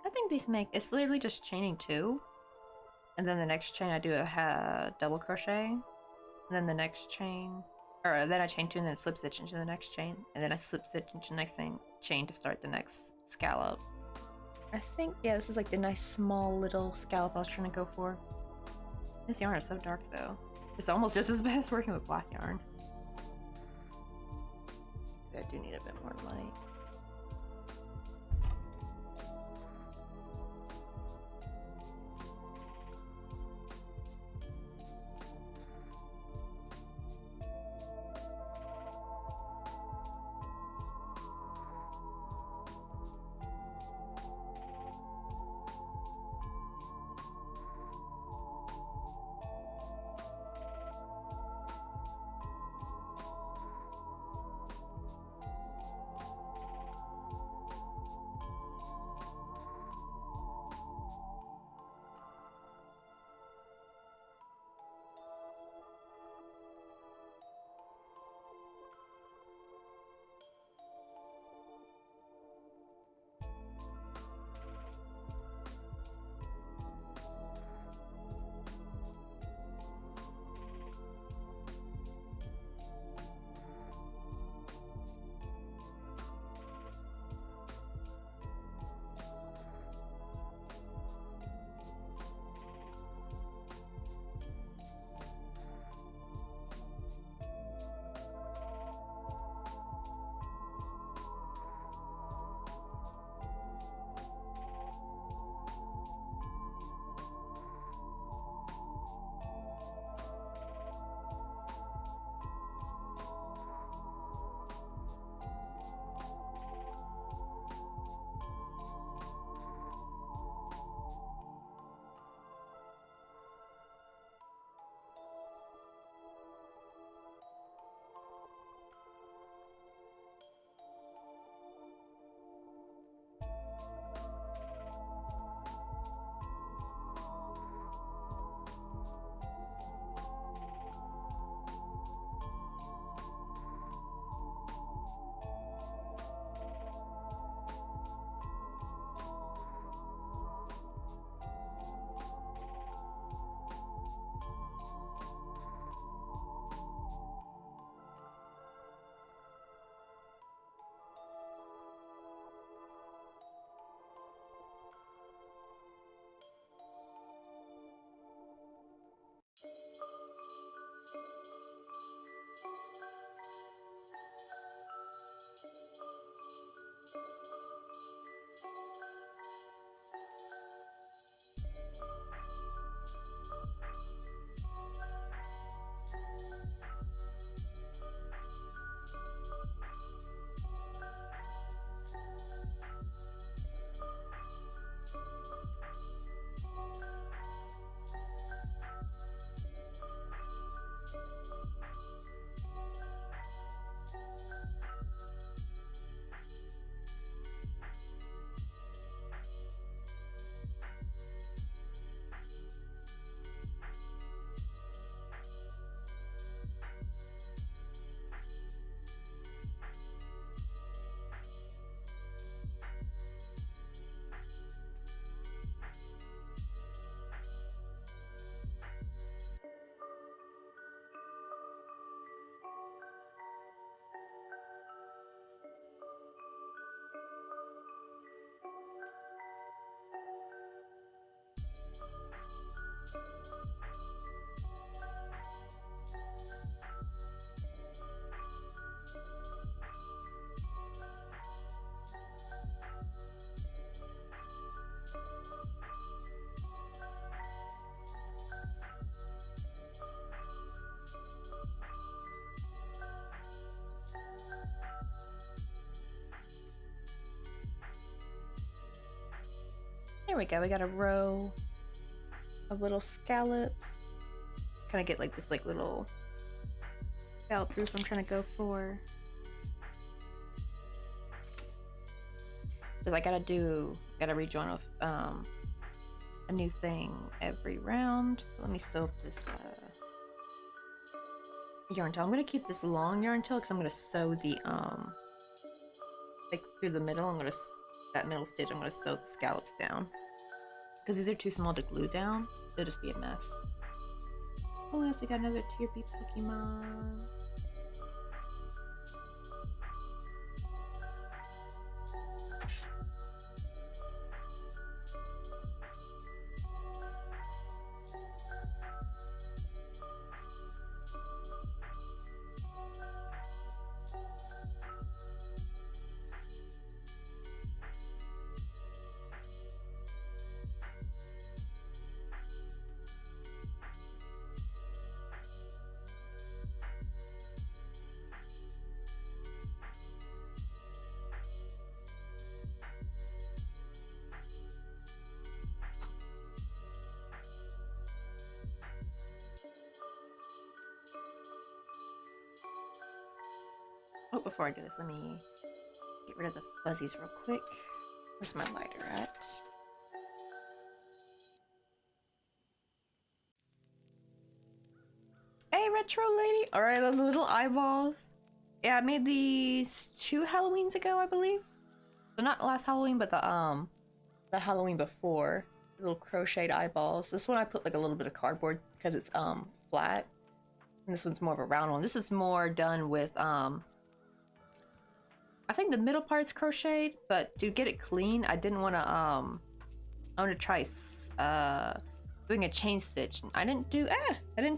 I think these make, it's literally just chaining 2. And then the next chain I do a double crochet. And then the next chain, or then I chain 2 and then slip stitch into the next chain. And then I slip stitch into the next chain to start the next scallop. I think, yeah, this is like the nice small little scallop I was trying to go for. This yarn is so dark though. It's almost just as bad as working with black yarn. I do need a bit more light. There we go, we got a row of little scallops. Kind of get like this like little scallop roof I'm trying to go for. Because I gotta rejoin with a new thing every round. Let me sew up this yarn tail. I'm gonna keep this long yarn tail because I'm gonna sew the like through the middle. I'm gonna that middle stitch, I'm gonna sew the scallops down. Because these are too small to glue down, it'll just be a mess. Oh, yes, I got another tier B Pokemon. Oh, before I do this, let me get rid of the fuzzies real quick. Where's my lighter at? Hey, retro lady! Alright, those little eyeballs. Yeah, I made these 2 Halloweens ago, I believe. So not last Halloween, but the Halloween before. Little crocheted eyeballs. This one I put like a little bit of cardboard because it's flat. And this one's more of a round one. This is more done with I think the middle part's crocheted, but to get it clean, I didn't want to I want to try doing a chain stitch. I didn't do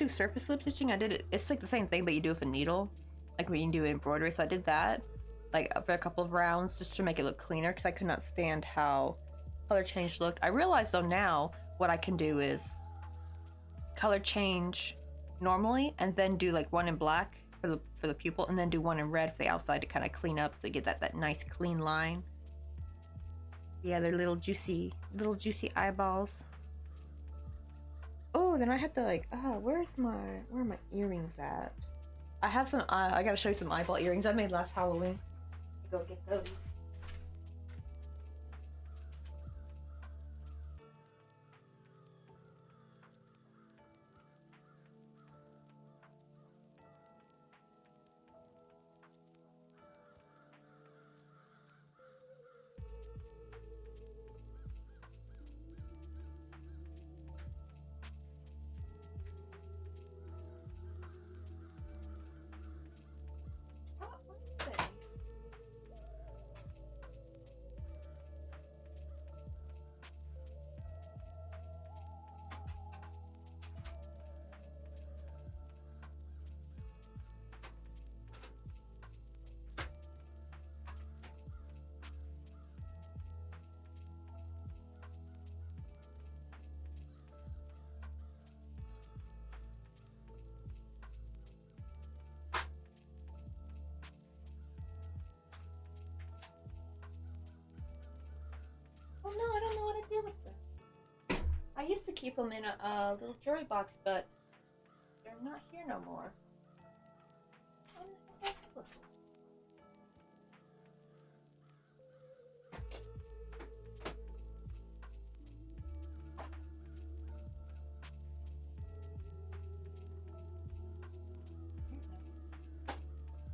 surface slip stitching. I did it. It's like the same thing, but you do it with a needle, like when you do embroidery. So I did that, like for a couple of rounds, just to make it look cleaner, because I could not stand how color change looked. I realize though now what I can do is color change normally, and then do like one in black for the pupil, and then do one in red for the outside to kind of clean up, so you get that nice clean line. Yeah, they're little juicy eyeballs. Oh, then I had to like, where are my earrings at? I have some, I gotta show you some eyeball earrings I made last Halloween. Go get those. Oh no, I don't know what to do with them. I used to keep them in a little jewelry box, but they're not here no more.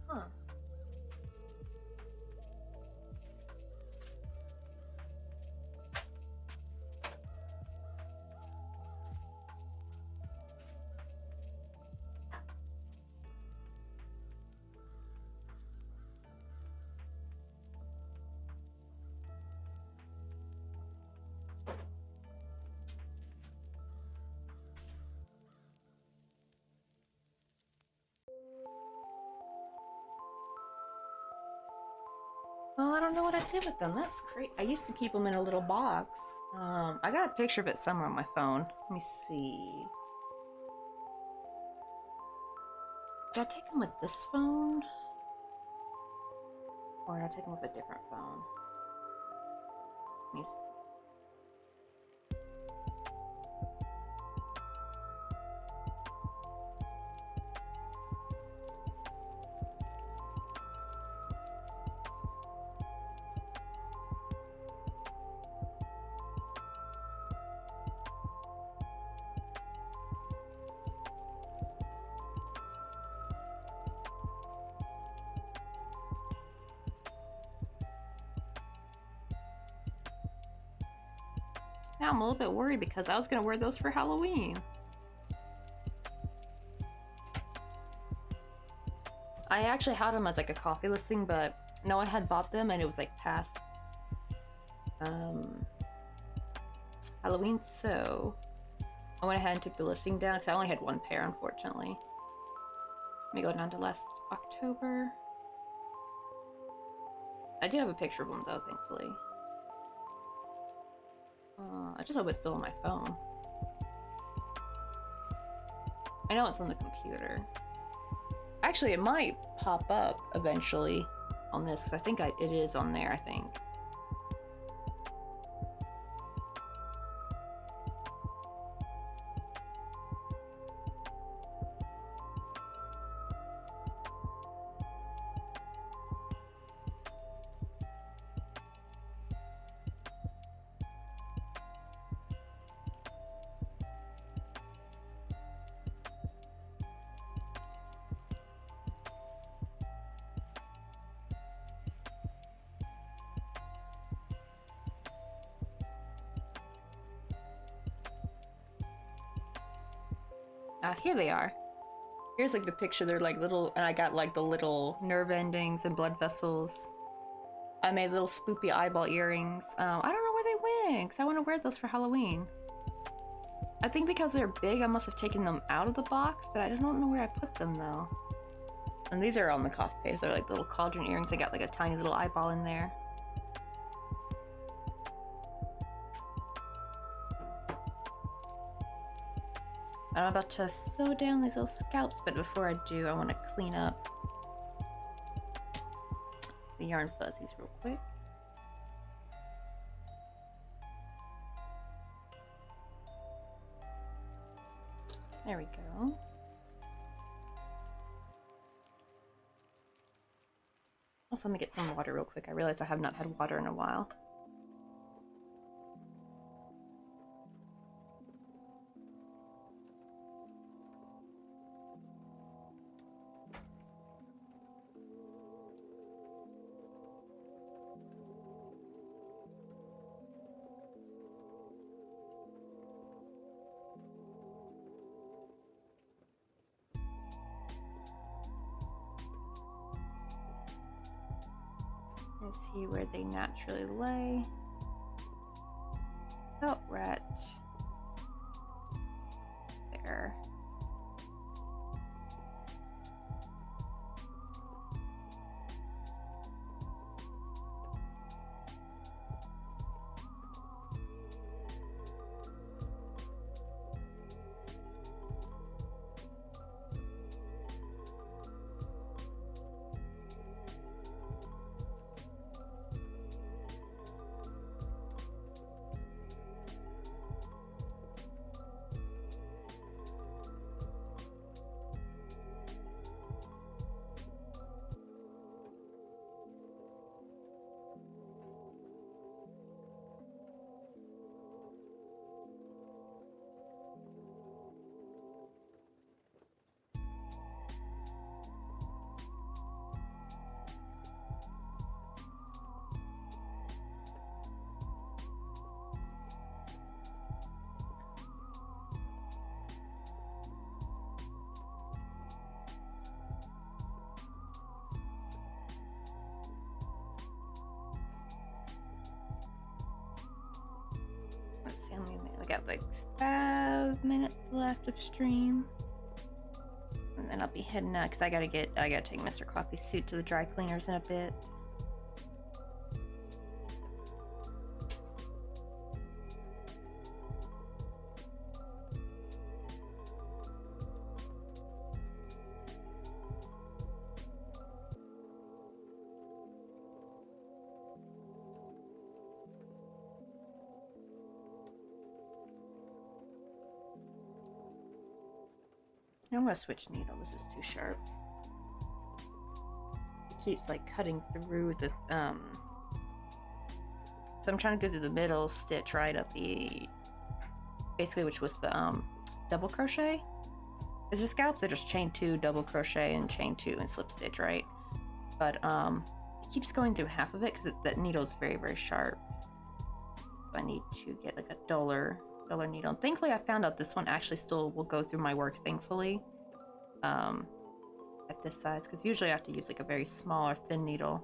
Huh. Well, I don't know what I did with them. That's great. I used to keep them in a little box. I got a picture of it somewhere on my phone. Let me see. Did I take them with this phone? Or did I take them with a different phone? Let me see. Now I'm a little bit worried because I was gonna wear those for Halloween. I actually had them as like a coffee listing, but no one had bought them and it was like past Halloween, so I went ahead and took the listing down because I only had one pair, unfortunately. Let me go down to last October. I do have a picture of them though, thankfully. I just hope it's still on my phone. I know it's on the computer. Actually, it might pop up eventually on this because I think it is on there, I think. Here they are. Here's like the picture. They're like little, and I got like the little nerve endings and blood vessels. I made little spoopy eyeball earrings. I don't know where they went because I want to wear those for Halloween. I think because they're big, I must have taken them out of the box, but I don't know where I put them though. And these are on the coffee page. They're like little cauldron earrings. I got like a tiny little eyeball in there. I'm about to sew down these little scalps, but before I do, I want to clean up the yarn fuzzies real quick. There we go. Also, let me get some water real quick. I realize I have not had water in a while. Let's see where they naturally lay. Oh, right there. I got like 5 minutes left of stream, and then I'll be heading out because I gotta take Mr. Coffee's suit to the dry cleaners in a bit. I'm gonna switch needle. This is too sharp. It keeps like cutting through the So I'm trying to go through the middle stitch right at the basically, which was the double crochet. Is a scalp? They're just chain 2, double crochet, and chain 2 and slip stitch, right? But it keeps going through half of it because that needle is very, very sharp. I need to get like a duller needle. And thankfully I found out this one actually still will go through my work, thankfully. At this size, because usually I have to use like a very small or thin needle.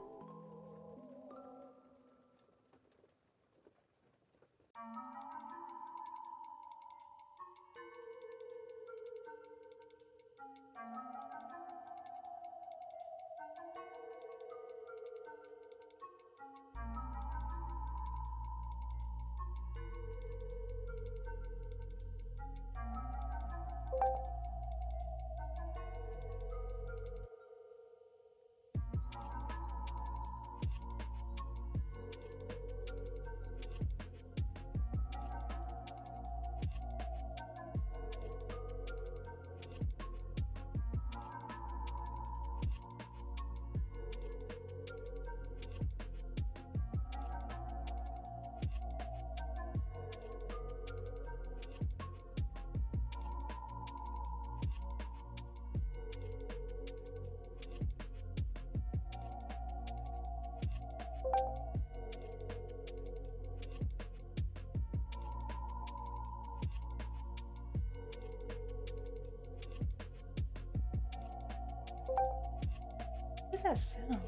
What does that sound?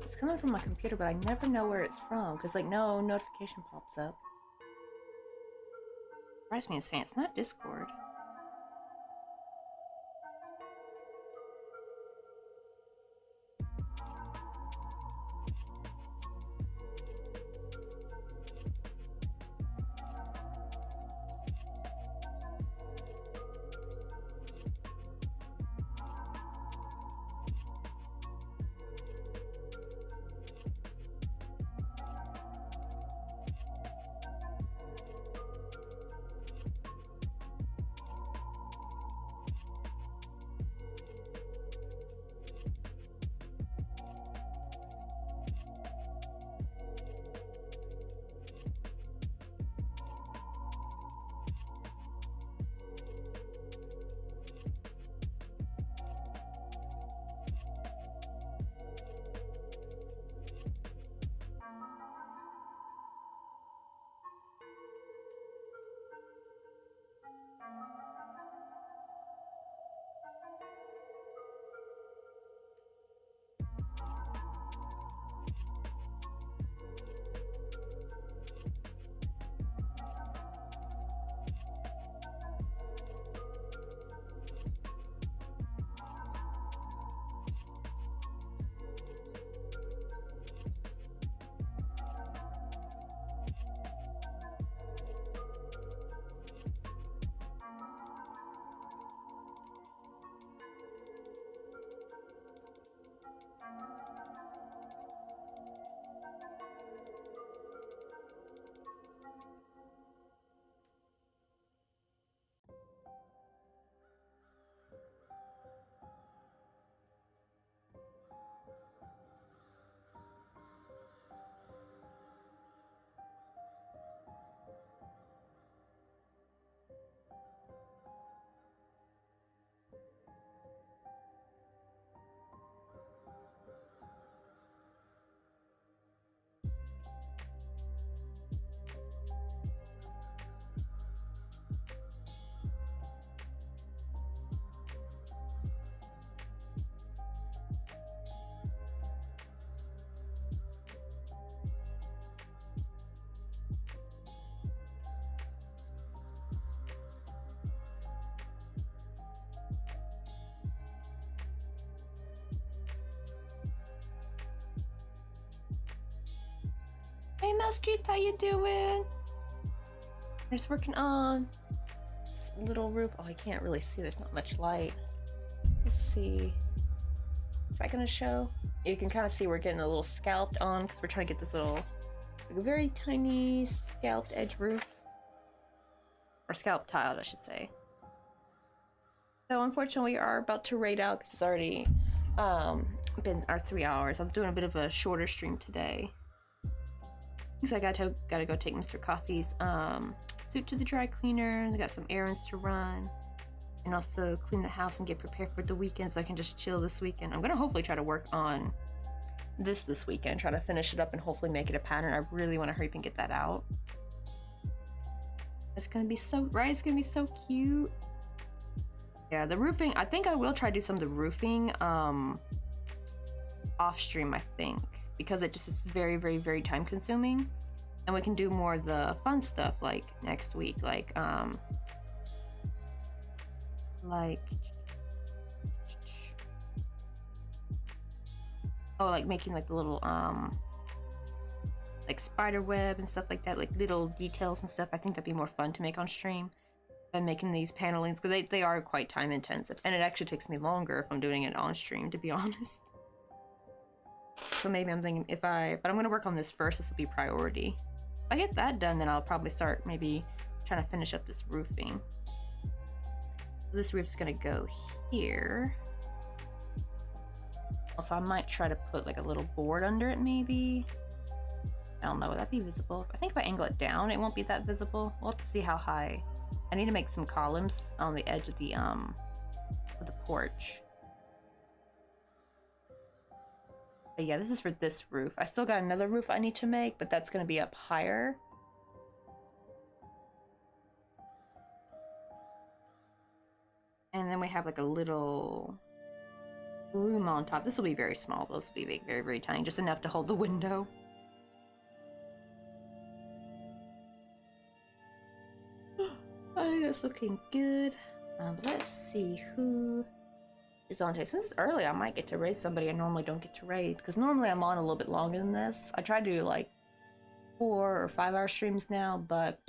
It's coming from my computer, but I never know where it's from because like no notification pops up. Surprised me in saying it's not Discord. Hey Muskeets, how you doing? Just working on this little roof. Oh, I can't really see. There's not much light. Let's see. Is that gonna show? You can kind of see we're getting a little scalped on because we're trying to get this little, like a very tiny scalped edge roof. Or scalp tiled, I should say. So unfortunately, we are about to raid out because it's already been our 3 hours. I'm doing a bit of a shorter stream today. Because I gotta go take Mr. Coffee's suit to the dry cleaner. I got some errands to run, and also clean the house and get prepared for the weekend so I can just chill this weekend. I'm gonna hopefully try to work on this weekend, try to finish it up and hopefully make it a pattern. I really want to hurry up and get that out. It's gonna be so right. It's gonna be so cute. Yeah, the roofing. I think I will try to do some of the roofing off stream. I think because it just is very, very, very time consuming, and we can do more of the fun stuff like next week, like oh, like making like the little like spider web and stuff like that, like little details and stuff. I think that'd be more fun to make on stream than making these panelings, because they are quite time intensive, and it actually takes me longer if I'm doing it on stream, to be honest. So maybe I'm thinking but I'm gonna work on this first. This will be priority. If I get that done, then I'll probably start maybe trying to finish up this roofing. This roof's gonna go here. Also, I might try to put like a little board under it, maybe. I don't know, would that be visible? I think if I angle it down, it won't be that visible. We'll have to see how high. I need to make some columns on the edge of the porch. But yeah, this is for this roof. I still got another roof I need to make, but that's gonna be up higher. And then we have like a little room on top. This will be very small. Those will be very, very tiny, just enough to hold the window. I think that's looking good. But let's see who is on today. Since it's early, I might get to raid somebody I normally don't get to raid, because normally I'm on a little bit longer than this. I try to do like 4 or 5 hour streams now, but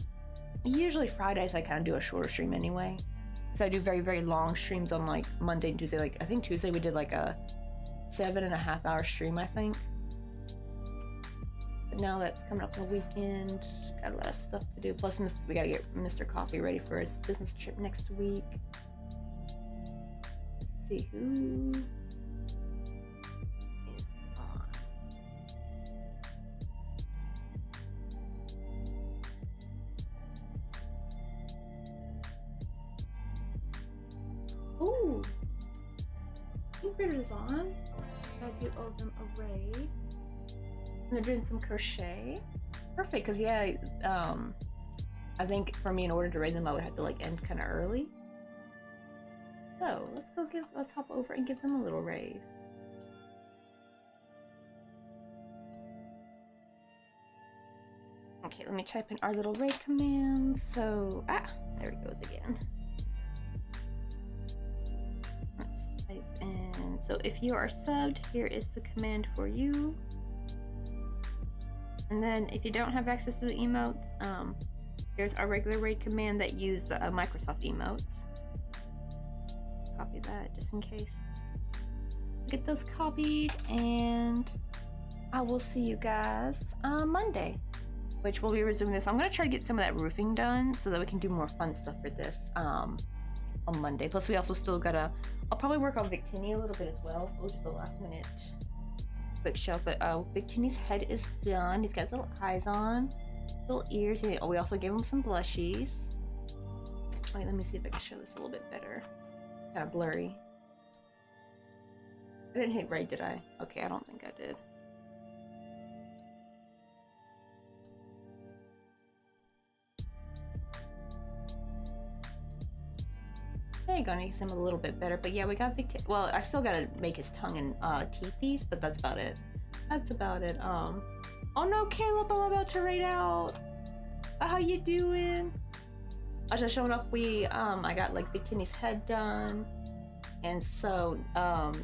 usually Fridays I kind of do a shorter stream anyway. So I do very, very long streams on like Monday and Tuesday. Like I think Tuesday we did like a 7.5 hour stream, I think. But now that's coming up on the weekend. Got a lot of stuff to do. Plus, we gotta get Mr. Coffee ready for his business trip next week. Let's see who is on. Ooh, Secret is on. I do owe them a raid. And they're doing some crochet. Perfect, because yeah, I think for me, in order to raid them, I would have to like end kind of early. So let's hop over and give them a little raid. Okay, let me type in our little raid command. So, there it goes again. Let's type in. So if you are subbed, here is the command for you. And then if you don't have access to the emotes, here's our regular raid command that use the Microsoft emotes. Copy that just in case. Get those copied, and I will see you guys on Monday, which we'll be resuming this. I'm gonna try to get some of that roofing done so that we can do more fun stuff for this on Monday. Plus we also still gotta, I'll probably work on Victini a little bit as well, which is a last minute quick show. But Victini's head is done. He's got his little eyes on, little ears. We also gave him some blushies. Wait, let me see if I can show this a little bit better. Kind of blurry. I didn't hit raid, did I? Okay, I don't think I did. There you go, makes him a little bit better. But yeah, we got Victini. Well, I still gotta make his tongue and teethies, but that's about it. That's about it. Oh no, Caleb, I'm about to raid out. How you doing? I was just showing off. I got like Victini's head done, and so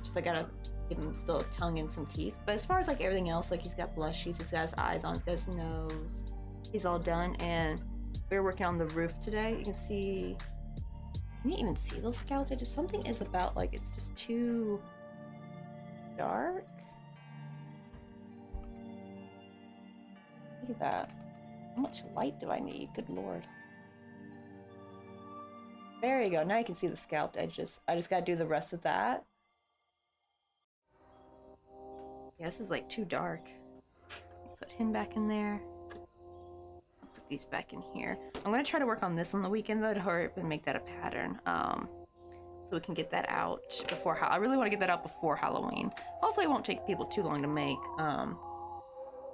just I gotta give him still a tongue and some teeth. But as far as like everything else, like he's got blushies, he's got his eyes on, he's got his nose, he's all done. And we were working on the roof today. You can see. Can you even see those scalp edges? Something is about like it's just too dark. Look at that. How much light do I need? Good lord. There you go. Now you can see the scalped edges. I just gotta do the rest of that. Yeah, this is like too dark. Put him back in there. Put these back in here. I'm gonna try to work on this on the weekend though to hurry up and make that a pattern. So we can get that out before I really want to get that out before Halloween. Hopefully it won't take people too long to make.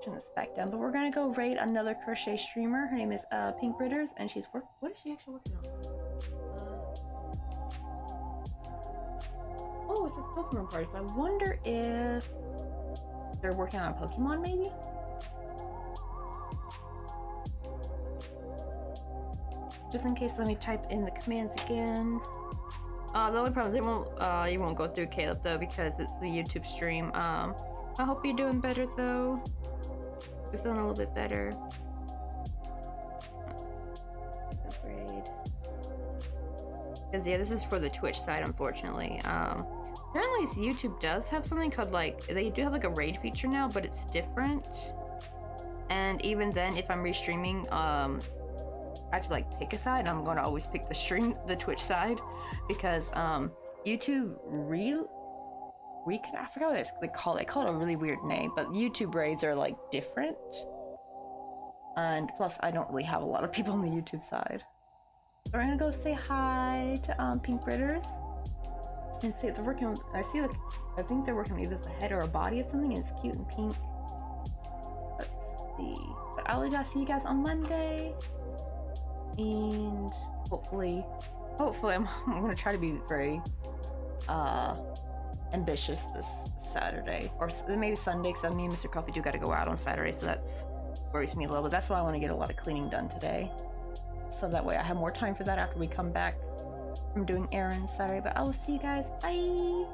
turn this back down, but we're gonna go raid another crochet streamer. Her name is Pink Ritters, and she's what is she actually working on? Oh, it says Pokemon party, so I wonder if they're working on a Pokemon, maybe? Just in case, let me type in the commands again. The only problem is you won't go through Caleb though, because it's the YouTube stream. I hope you're doing better though. You're feeling a little bit better. Upgrade. Because yeah, this is for the Twitch side, unfortunately. Apparently YouTube does have something called, like, they do have like a raid feature now, but it's different. And even then, if I'm restreaming, I have to like pick a side. I'm going to always pick the Twitch side, because YouTube I forgot what they call it. They call it a really weird name, but YouTube raids are like different. And plus, I don't really have a lot of people on the YouTube side. So we're gonna go say hi to Pink Ritters and see if they're working with, I think they're working with either the head or a body of something, and it's cute and pink. Let's see. But I'll see you guys on Monday. And hopefully I'm gonna try to be very ambitious this Saturday, or maybe Sunday, because me and Mr. Coffee do gotta go out on Saturday, so that's worries me a little bit. That's why I want to get a lot of cleaning done today, so that way I have more time for that after we come back from doing errands Saturday. But I will see you guys. Bye.